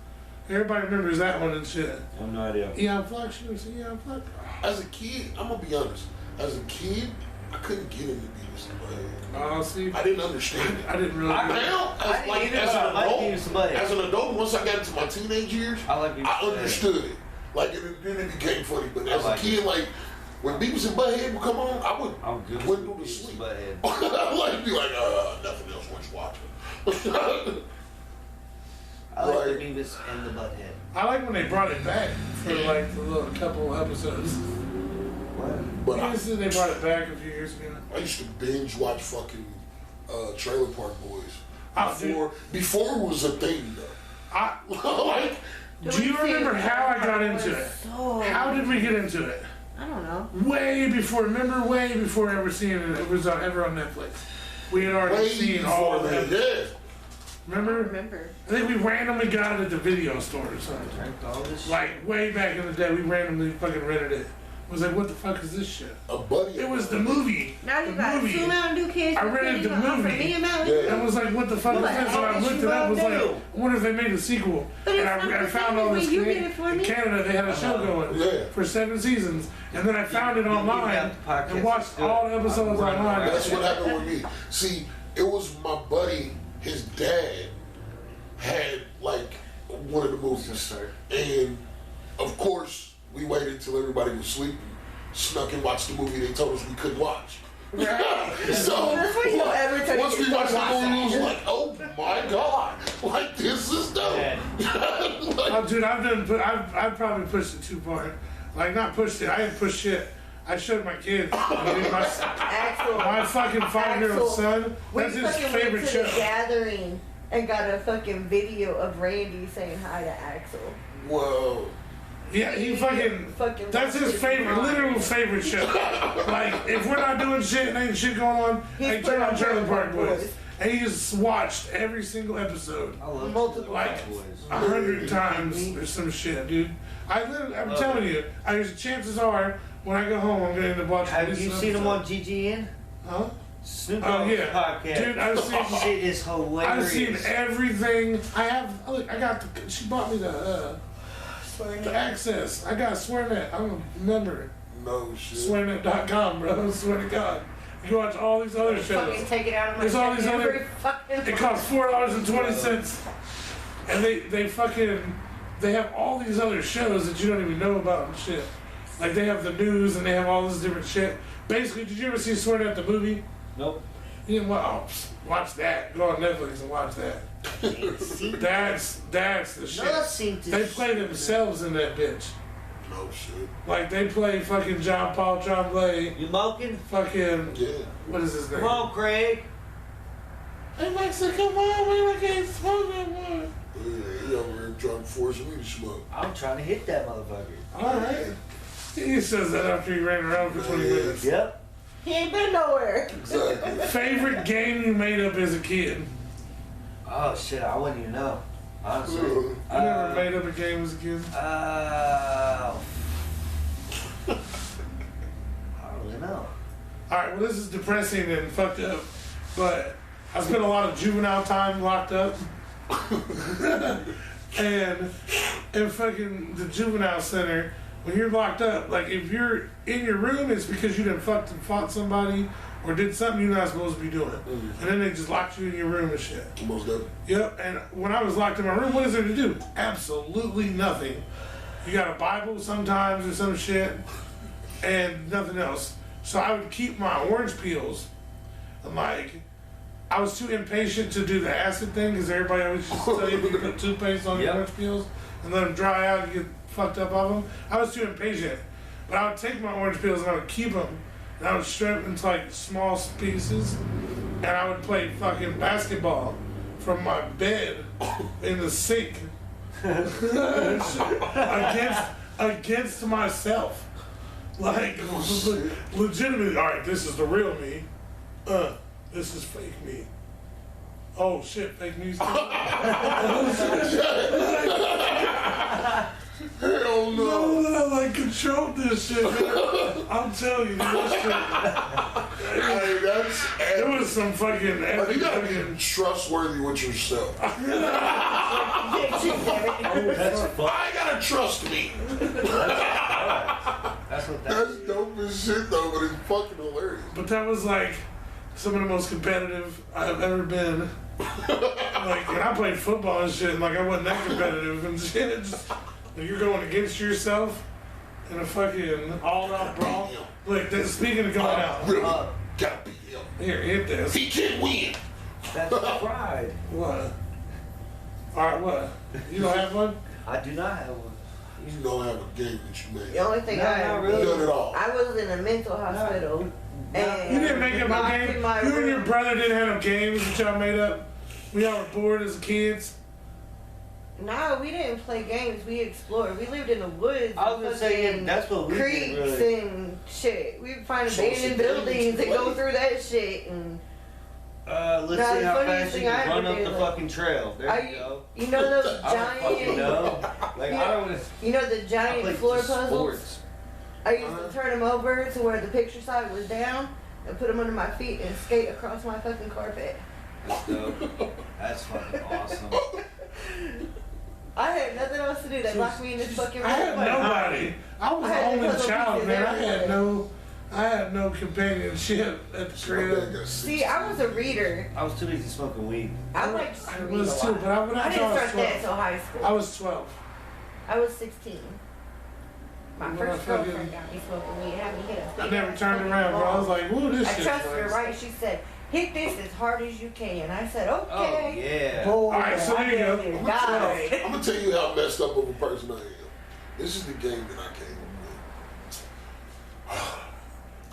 [SPEAKER 2] Everybody remembers that one and shit.
[SPEAKER 1] I have no idea.
[SPEAKER 2] Eon Flux, you ever see Eon Flux?
[SPEAKER 5] As a kid, I'm gonna be honest. As a kid, I couldn't get into Beavis and Butthead.
[SPEAKER 2] Oh, see,
[SPEAKER 5] I didn't understand it.
[SPEAKER 2] I didn't really.
[SPEAKER 5] Now,
[SPEAKER 1] I
[SPEAKER 5] as,
[SPEAKER 1] didn't
[SPEAKER 5] like,
[SPEAKER 1] either,
[SPEAKER 5] as
[SPEAKER 1] but I
[SPEAKER 5] an
[SPEAKER 1] like
[SPEAKER 5] adult,
[SPEAKER 1] Beavis and Butthead.
[SPEAKER 5] as an adult, once I got into my teenage years,
[SPEAKER 1] I like Beavis and
[SPEAKER 5] I
[SPEAKER 1] Butthead.
[SPEAKER 5] understood it. Like then it became funny. But as
[SPEAKER 1] like
[SPEAKER 5] a kid, like when Beavis and Butthead would come on, I would
[SPEAKER 1] I'm good
[SPEAKER 5] dwindle
[SPEAKER 1] with
[SPEAKER 5] to
[SPEAKER 1] Beavis
[SPEAKER 5] sleep.
[SPEAKER 1] and Butthead.
[SPEAKER 5] I'd like be like, nothing else worth watching.
[SPEAKER 1] I like the
[SPEAKER 5] Like-
[SPEAKER 1] Beavis and the Butthead.
[SPEAKER 2] I like when they brought it back for like the little couple episodes.
[SPEAKER 5] But
[SPEAKER 2] I said they brought it back a few years ago.
[SPEAKER 5] I used to binge watch fucking Trailer Park Boys
[SPEAKER 2] Oh,
[SPEAKER 5] before it was a thing though.
[SPEAKER 2] I,
[SPEAKER 5] Like
[SPEAKER 2] do you remember how I got into it?
[SPEAKER 4] So,
[SPEAKER 2] How did we get into it?
[SPEAKER 4] I don't know.
[SPEAKER 2] Way before ever seeing it. It was ever on Netflix. We had already
[SPEAKER 5] way
[SPEAKER 2] seen all
[SPEAKER 5] before
[SPEAKER 2] of
[SPEAKER 5] that.
[SPEAKER 2] that.
[SPEAKER 5] Yeah.
[SPEAKER 4] I don't
[SPEAKER 2] Remember?
[SPEAKER 4] remember.
[SPEAKER 2] I think we randomly got it at the video store or something.
[SPEAKER 1] Drank all this shit.
[SPEAKER 2] Like way back in the day, we randomly fucking rented it. was like, what the fuck is this shit?
[SPEAKER 5] A buddy.
[SPEAKER 2] It was the movie.
[SPEAKER 4] Now you
[SPEAKER 2] the
[SPEAKER 4] got
[SPEAKER 2] movie.
[SPEAKER 4] 2 Mountain Dew kids.
[SPEAKER 2] I rented the movie.
[SPEAKER 5] Yeah.
[SPEAKER 2] I was like, what the fuck is
[SPEAKER 4] What
[SPEAKER 2] this?
[SPEAKER 4] the
[SPEAKER 2] And I
[SPEAKER 4] hell
[SPEAKER 2] looked
[SPEAKER 4] did
[SPEAKER 2] it up.
[SPEAKER 4] you
[SPEAKER 2] Was like,
[SPEAKER 4] do?
[SPEAKER 2] I wonder if they made a sequel.
[SPEAKER 4] But
[SPEAKER 2] And
[SPEAKER 4] it's not
[SPEAKER 2] I
[SPEAKER 4] the
[SPEAKER 2] found
[SPEAKER 4] same
[SPEAKER 2] all
[SPEAKER 4] as
[SPEAKER 2] this.
[SPEAKER 4] when you did it for
[SPEAKER 2] In
[SPEAKER 4] me.
[SPEAKER 2] Canada, they had a show going
[SPEAKER 5] Yeah.
[SPEAKER 2] for 7 seasons, and then I found it online and watched all the episodes online.
[SPEAKER 5] That's what happened with me. See, it was my buddy, his dad had like one of the movies. And of course, we waited till everybody was sleeping, snuck and watched the movie they told us we couldn't watch.
[SPEAKER 4] Right.
[SPEAKER 5] So
[SPEAKER 4] That's why you don't ever tell
[SPEAKER 5] once
[SPEAKER 4] your
[SPEAKER 5] we watched
[SPEAKER 4] kids
[SPEAKER 5] the
[SPEAKER 4] don't
[SPEAKER 5] movie,
[SPEAKER 4] watch
[SPEAKER 5] it was like, oh my god, like this is dope. Like,
[SPEAKER 2] Oh, dude, I've probably pushed it too far. Like, not pushed it. I didn't push shit. I showed my kids. I mean,
[SPEAKER 4] Axel.
[SPEAKER 2] my fucking 5-year-old
[SPEAKER 4] Axel,
[SPEAKER 2] son.
[SPEAKER 4] We
[SPEAKER 2] That's his
[SPEAKER 4] fucking
[SPEAKER 2] favorite
[SPEAKER 4] went to
[SPEAKER 2] show.
[SPEAKER 4] the gathering and got a fucking video of Randy saying hi to Axel.
[SPEAKER 5] whoa.
[SPEAKER 2] Yeah, he fucking. That's his favorite, literal favorite show. Like, if we're not doing shit and ain't shit going on,
[SPEAKER 4] He's
[SPEAKER 2] hey,
[SPEAKER 4] put
[SPEAKER 2] turn on
[SPEAKER 4] on
[SPEAKER 2] Trailer
[SPEAKER 4] Trailer
[SPEAKER 2] Park
[SPEAKER 4] Park
[SPEAKER 2] Boys.
[SPEAKER 4] Boys.
[SPEAKER 2] And he just watched every single episode.
[SPEAKER 1] I love
[SPEAKER 4] Multiple
[SPEAKER 2] Like
[SPEAKER 1] Boys.
[SPEAKER 2] 100 times or some shit, dude. I'm telling you, chances are when I go home, I'm gonna end up watching.
[SPEAKER 1] Have
[SPEAKER 2] this
[SPEAKER 1] you seen him
[SPEAKER 2] episode.
[SPEAKER 1] on GGN?
[SPEAKER 2] Huh?
[SPEAKER 1] Snoop
[SPEAKER 2] Oh
[SPEAKER 1] Dogg's
[SPEAKER 2] yeah,
[SPEAKER 1] podcast.
[SPEAKER 2] dude. I've seen.
[SPEAKER 1] That shit is hilarious.
[SPEAKER 2] I've seen everything. I have. Look, I got. She bought me the access. I got SwearNet. I'm a member.
[SPEAKER 5] No shit.
[SPEAKER 2] SwearNet.com, bro. I swear to God. You watch all these other
[SPEAKER 4] Fucking
[SPEAKER 2] shows.
[SPEAKER 4] take it out of my
[SPEAKER 2] There's all
[SPEAKER 4] check
[SPEAKER 2] these
[SPEAKER 4] every
[SPEAKER 2] other-
[SPEAKER 4] fucking
[SPEAKER 2] It costs $4.20, and they have all these other shows that you don't even know about and shit. Like they have the news and they have all this different shit. Basically, did you ever see SwearNet the movie?
[SPEAKER 1] Nope.
[SPEAKER 2] You didn't watch that. Go on Netflix and watch that. That's the shit.
[SPEAKER 1] No, I've seen this
[SPEAKER 2] They play
[SPEAKER 1] shit.
[SPEAKER 2] themselves in that bitch.
[SPEAKER 5] No shit.
[SPEAKER 2] Like they play fucking John Paul Tremblay.
[SPEAKER 1] You smoking?
[SPEAKER 2] Fucking
[SPEAKER 5] Yeah.
[SPEAKER 2] what is his name?
[SPEAKER 1] Come on, Craig.
[SPEAKER 2] Hey Alexa, come on, man, I can't smoke no more.
[SPEAKER 5] Yeah, he over here trying to force me to smoke.
[SPEAKER 1] I'm trying to hit that motherfucker.
[SPEAKER 2] All right. He says that after he ran around for 20 minutes.
[SPEAKER 1] Yep.
[SPEAKER 4] He ain't been nowhere.
[SPEAKER 5] Exactly.
[SPEAKER 2] Favorite game you made up as a kid?
[SPEAKER 1] Oh shit, I wouldn't even know. Honestly.
[SPEAKER 2] You never made up a game as a kid?
[SPEAKER 1] I don't really know.
[SPEAKER 2] Alright, well this is depressing and fucked up, but I spent a lot of juvenile time locked up. and in fucking the juvenile center, when you're locked up, like if you're in your room, it's because you done fought somebody or did something you're not supposed to be doing. And then they just locked you in your room and shit.
[SPEAKER 5] Most definitely.
[SPEAKER 2] Yep, and when I was locked in my room, what is there to do? Absolutely nothing. You got a Bible sometimes or some shit, and nothing else. So I would keep my orange peels. I'm like, I was too impatient to do the acid thing because everybody always used to tell you to put toothpaste on your
[SPEAKER 1] Yep.
[SPEAKER 2] orange peels and let them dry out and get fucked up off them. I was too impatient. But I would take my orange peels and I would keep them and I would strip them into like small pieces and I would play fucking basketball from my bed in the sink against myself. Like, legitimately, all right, this is the real me. This is fake me. Oh shit, fake news.
[SPEAKER 5] Hell no.
[SPEAKER 2] No, I like controlled this shit, man. I'm telling you, this shit.
[SPEAKER 5] Hey, that's
[SPEAKER 2] It was some fucking
[SPEAKER 5] you
[SPEAKER 2] epic
[SPEAKER 5] gotta
[SPEAKER 2] fucking.
[SPEAKER 5] be trustworthy with yourself.
[SPEAKER 1] Oh, that's fun.
[SPEAKER 5] I gotta trust me.
[SPEAKER 1] That's what that
[SPEAKER 5] That's
[SPEAKER 1] is.
[SPEAKER 5] dope as shit though, but it's fucking hilarious.
[SPEAKER 2] But that was like some of the most competitive I've ever been. Like, and I played football and shit, and like I wasn't that competitive and shit. Just, like, you're going against yourself in a fucking all-out brawl. Look, speaking of going out,
[SPEAKER 5] Really gotta be him.
[SPEAKER 2] here, hit this.
[SPEAKER 5] He can win.
[SPEAKER 1] That's pride.
[SPEAKER 2] What? All right, what? You don't have one?
[SPEAKER 1] I do not have one.
[SPEAKER 5] You don't have a game that you made.
[SPEAKER 4] The only thing
[SPEAKER 1] No,
[SPEAKER 4] I
[SPEAKER 1] not
[SPEAKER 4] ever
[SPEAKER 1] really.
[SPEAKER 4] did,
[SPEAKER 5] None at all.
[SPEAKER 4] I was in a mental hospital. And
[SPEAKER 2] You didn't make up a
[SPEAKER 4] locked
[SPEAKER 2] game.
[SPEAKER 4] in my
[SPEAKER 2] You and your
[SPEAKER 4] room.
[SPEAKER 2] brother didn't have no games that y'all made up. We all were bored as kids.
[SPEAKER 4] No, we didn't play games. We explored. We lived in the woods.
[SPEAKER 1] I was gonna say,
[SPEAKER 4] fucking
[SPEAKER 1] that's what we did,
[SPEAKER 4] creeks
[SPEAKER 1] really.
[SPEAKER 4] and shit. We'd find
[SPEAKER 5] So
[SPEAKER 4] abandoned
[SPEAKER 5] it's a game
[SPEAKER 4] buildings
[SPEAKER 5] to
[SPEAKER 4] and go
[SPEAKER 5] play.
[SPEAKER 4] through that shit. And
[SPEAKER 1] Let's
[SPEAKER 4] No,
[SPEAKER 1] see
[SPEAKER 4] the
[SPEAKER 1] how
[SPEAKER 4] funniest
[SPEAKER 1] fast you
[SPEAKER 4] thing I
[SPEAKER 1] can run
[SPEAKER 4] ever
[SPEAKER 1] up
[SPEAKER 4] did,
[SPEAKER 1] the
[SPEAKER 4] like,
[SPEAKER 1] fucking trail. There you go.
[SPEAKER 4] you know those
[SPEAKER 1] I don't fucking
[SPEAKER 4] giant,
[SPEAKER 1] know. Like, I don't.
[SPEAKER 4] you know the
[SPEAKER 1] I
[SPEAKER 4] giant
[SPEAKER 1] play
[SPEAKER 4] floor
[SPEAKER 1] just
[SPEAKER 4] puzzles.
[SPEAKER 1] sports.
[SPEAKER 4] I used to turn them over to where the picture side was down and put them under my feet and skate across my fucking carpet.
[SPEAKER 1] That's dope. That's fucking awesome.
[SPEAKER 4] I had nothing else to do. They locked me in this fucking room.
[SPEAKER 2] I had nobody. I was the only child, man. I had no companionship at the crib.
[SPEAKER 4] See, I was a reader.
[SPEAKER 1] I was too busy smoking weed.
[SPEAKER 4] I liked to
[SPEAKER 2] I
[SPEAKER 4] read
[SPEAKER 2] was
[SPEAKER 4] a
[SPEAKER 2] too,
[SPEAKER 4] lot.
[SPEAKER 2] but when
[SPEAKER 4] I
[SPEAKER 2] I
[SPEAKER 4] didn't
[SPEAKER 2] was
[SPEAKER 4] start that
[SPEAKER 2] 12,
[SPEAKER 4] until high school.
[SPEAKER 2] I was 12.
[SPEAKER 4] I was 16. My
[SPEAKER 2] When
[SPEAKER 4] first
[SPEAKER 2] I fucking-
[SPEAKER 4] girlfriend got me smoking weed. Had me hit a
[SPEAKER 2] I
[SPEAKER 4] big
[SPEAKER 2] never
[SPEAKER 4] ass
[SPEAKER 2] turned
[SPEAKER 4] fucking
[SPEAKER 2] around, bro. I was
[SPEAKER 4] ball.
[SPEAKER 2] like, "Woo, this
[SPEAKER 4] I
[SPEAKER 2] shit."
[SPEAKER 4] trusted her, right? She said, "Hit this as hard as you can." I said, "Okay."
[SPEAKER 1] Oh, yeah.
[SPEAKER 4] Boy,
[SPEAKER 2] Alright, so
[SPEAKER 4] I
[SPEAKER 2] there you go.
[SPEAKER 4] damn near
[SPEAKER 5] I'm
[SPEAKER 4] died.
[SPEAKER 5] gonna tell you how messed up of a person I am. This is the game that I came up with.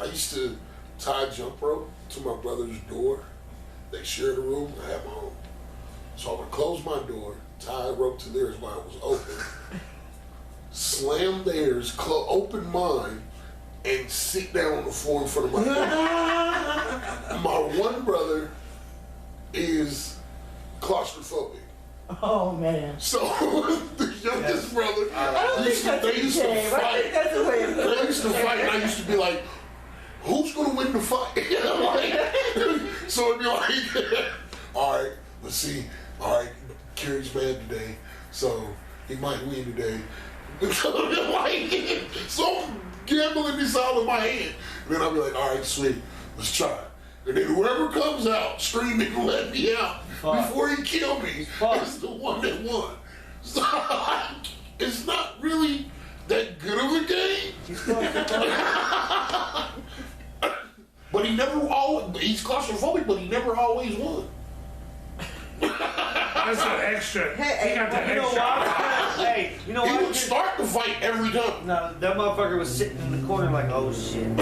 [SPEAKER 5] I used to tie a jump rope to my brother's door. They shared a room, I had my own. So I would close my door, tie a rope to theirs while it was open, slam theirs, open mine, and sit down on the floor in front of my door. My one brother is claustrophobic.
[SPEAKER 4] Oh man.
[SPEAKER 5] So the youngest brother,
[SPEAKER 4] I don't think that's
[SPEAKER 5] they used to
[SPEAKER 4] a shame. I
[SPEAKER 5] fight.
[SPEAKER 4] think that's a way of
[SPEAKER 5] They used to fight, and I used to be like, "Who's gonna win the fight?" You know, like, so it'd be like, "All right, let's see. All right, Kerry's mad today, so he might win today." So I'm gambling this all in my head. And then I'll be like, "All right, sweet, let's try it." And then whoever comes out screaming, "Let me out!" before he kill me, is the one that won. So it's not really that good of a game. But he never always, he's claustrophobic, but he never always won.
[SPEAKER 2] That's an extra.
[SPEAKER 4] Hey,
[SPEAKER 2] He got the
[SPEAKER 1] You know
[SPEAKER 2] extra.
[SPEAKER 1] what? Hey, you know
[SPEAKER 5] He
[SPEAKER 1] what?
[SPEAKER 5] would start the fight every time.
[SPEAKER 1] No, that motherfucker was sitting in the corner like, oh shit.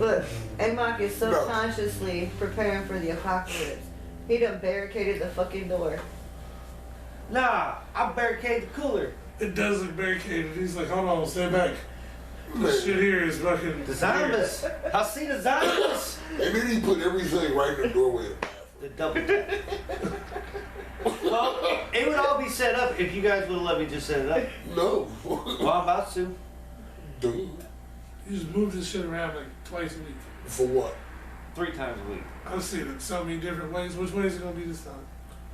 [SPEAKER 4] Look, Amok is subconsciously preparing for the apocalypse. He done barricaded the fucking door.
[SPEAKER 1] Nah, I barricaded the cooler.
[SPEAKER 2] It does look barricaded. He's like, "Hold on, stand back. This
[SPEAKER 5] Man.
[SPEAKER 2] shit here is fucking."
[SPEAKER 1] The zombies. I see the zombies.
[SPEAKER 5] And then he put everything right in the doorway of the bathroom.
[SPEAKER 1] The double tap. Well, it would all be set up if you guys would have let me just set it up.
[SPEAKER 5] No.
[SPEAKER 1] Well, I'm about to.
[SPEAKER 5] Dude.
[SPEAKER 2] You just move this shit around like twice a week.
[SPEAKER 5] For what?
[SPEAKER 1] 3 times a week.
[SPEAKER 2] I've seen it so many different ways. Which way is it gonna be this time?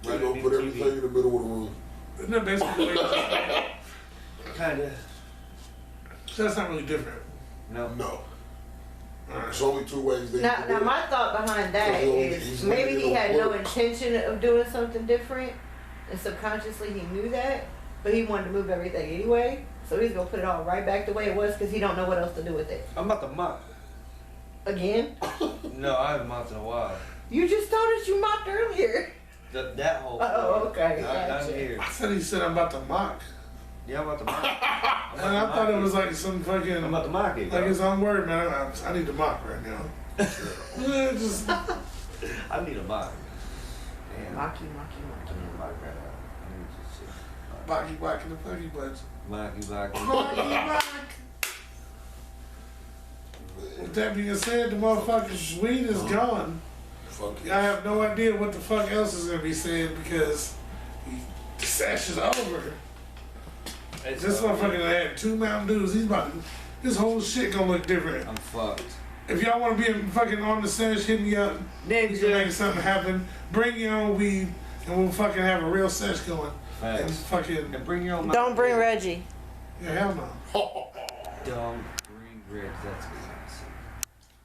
[SPEAKER 5] They
[SPEAKER 1] Right
[SPEAKER 5] gonna
[SPEAKER 1] in
[SPEAKER 5] put
[SPEAKER 1] the
[SPEAKER 5] everything
[SPEAKER 1] TV.
[SPEAKER 5] in the middle of the room.
[SPEAKER 2] Isn't that basically the way it's
[SPEAKER 1] Kinda.
[SPEAKER 2] So that's not really different.
[SPEAKER 1] No.
[SPEAKER 5] No. There's only 2 ways they
[SPEAKER 4] Now,
[SPEAKER 5] can
[SPEAKER 4] now
[SPEAKER 5] do it.
[SPEAKER 4] my thought behind that is
[SPEAKER 5] He's
[SPEAKER 4] maybe he
[SPEAKER 5] gonna
[SPEAKER 4] had
[SPEAKER 5] get
[SPEAKER 4] no
[SPEAKER 5] on
[SPEAKER 4] intention of doing something different, and subconsciously he knew that, but he wanted to move everything anyway. So he's gonna put it all right back the way it was because he don't know what else to do with it.
[SPEAKER 1] I'm about to mop.
[SPEAKER 4] Again,
[SPEAKER 1] No, I haven't mopped in a while.
[SPEAKER 4] you just told us you mopped earlier.
[SPEAKER 1] That whole
[SPEAKER 4] Oh,
[SPEAKER 1] floor.
[SPEAKER 4] okay,
[SPEAKER 1] I'm
[SPEAKER 4] gotcha.
[SPEAKER 1] here.
[SPEAKER 2] I thought he said I'm about to mock.
[SPEAKER 1] Yeah, I'm about to mop.
[SPEAKER 2] And I thought it was like some
[SPEAKER 1] I'm
[SPEAKER 2] fucking
[SPEAKER 1] about to mock it.
[SPEAKER 2] like
[SPEAKER 1] Bro.
[SPEAKER 2] his own word, man. I need to mock right now. Yeah, just
[SPEAKER 1] I need a mop. Damn.
[SPEAKER 4] Mocky.
[SPEAKER 1] I need a mop right now. I need to sit.
[SPEAKER 2] mocky whacking the fucky butts.
[SPEAKER 1] Mocky.
[SPEAKER 2] With that being said, the motherfucker's weed is gone.
[SPEAKER 5] Fuck
[SPEAKER 2] I have no idea what the fuck else is gonna be said because the sesh is over. This motherfucker done had 2 Mountain Dews. He's about to, his whole shit gonna look different.
[SPEAKER 1] I'm fucked.
[SPEAKER 2] If y'all want to be fucking on the sesh, hit me up. We can make something happen. Bring your own weed, and we'll fucking have a real sesh going. And
[SPEAKER 1] Facts.
[SPEAKER 2] fucking
[SPEAKER 1] And bring your own.
[SPEAKER 4] Don't bring Reggie.
[SPEAKER 2] yeah, hell no.
[SPEAKER 1] Don't bring ribs. That's good.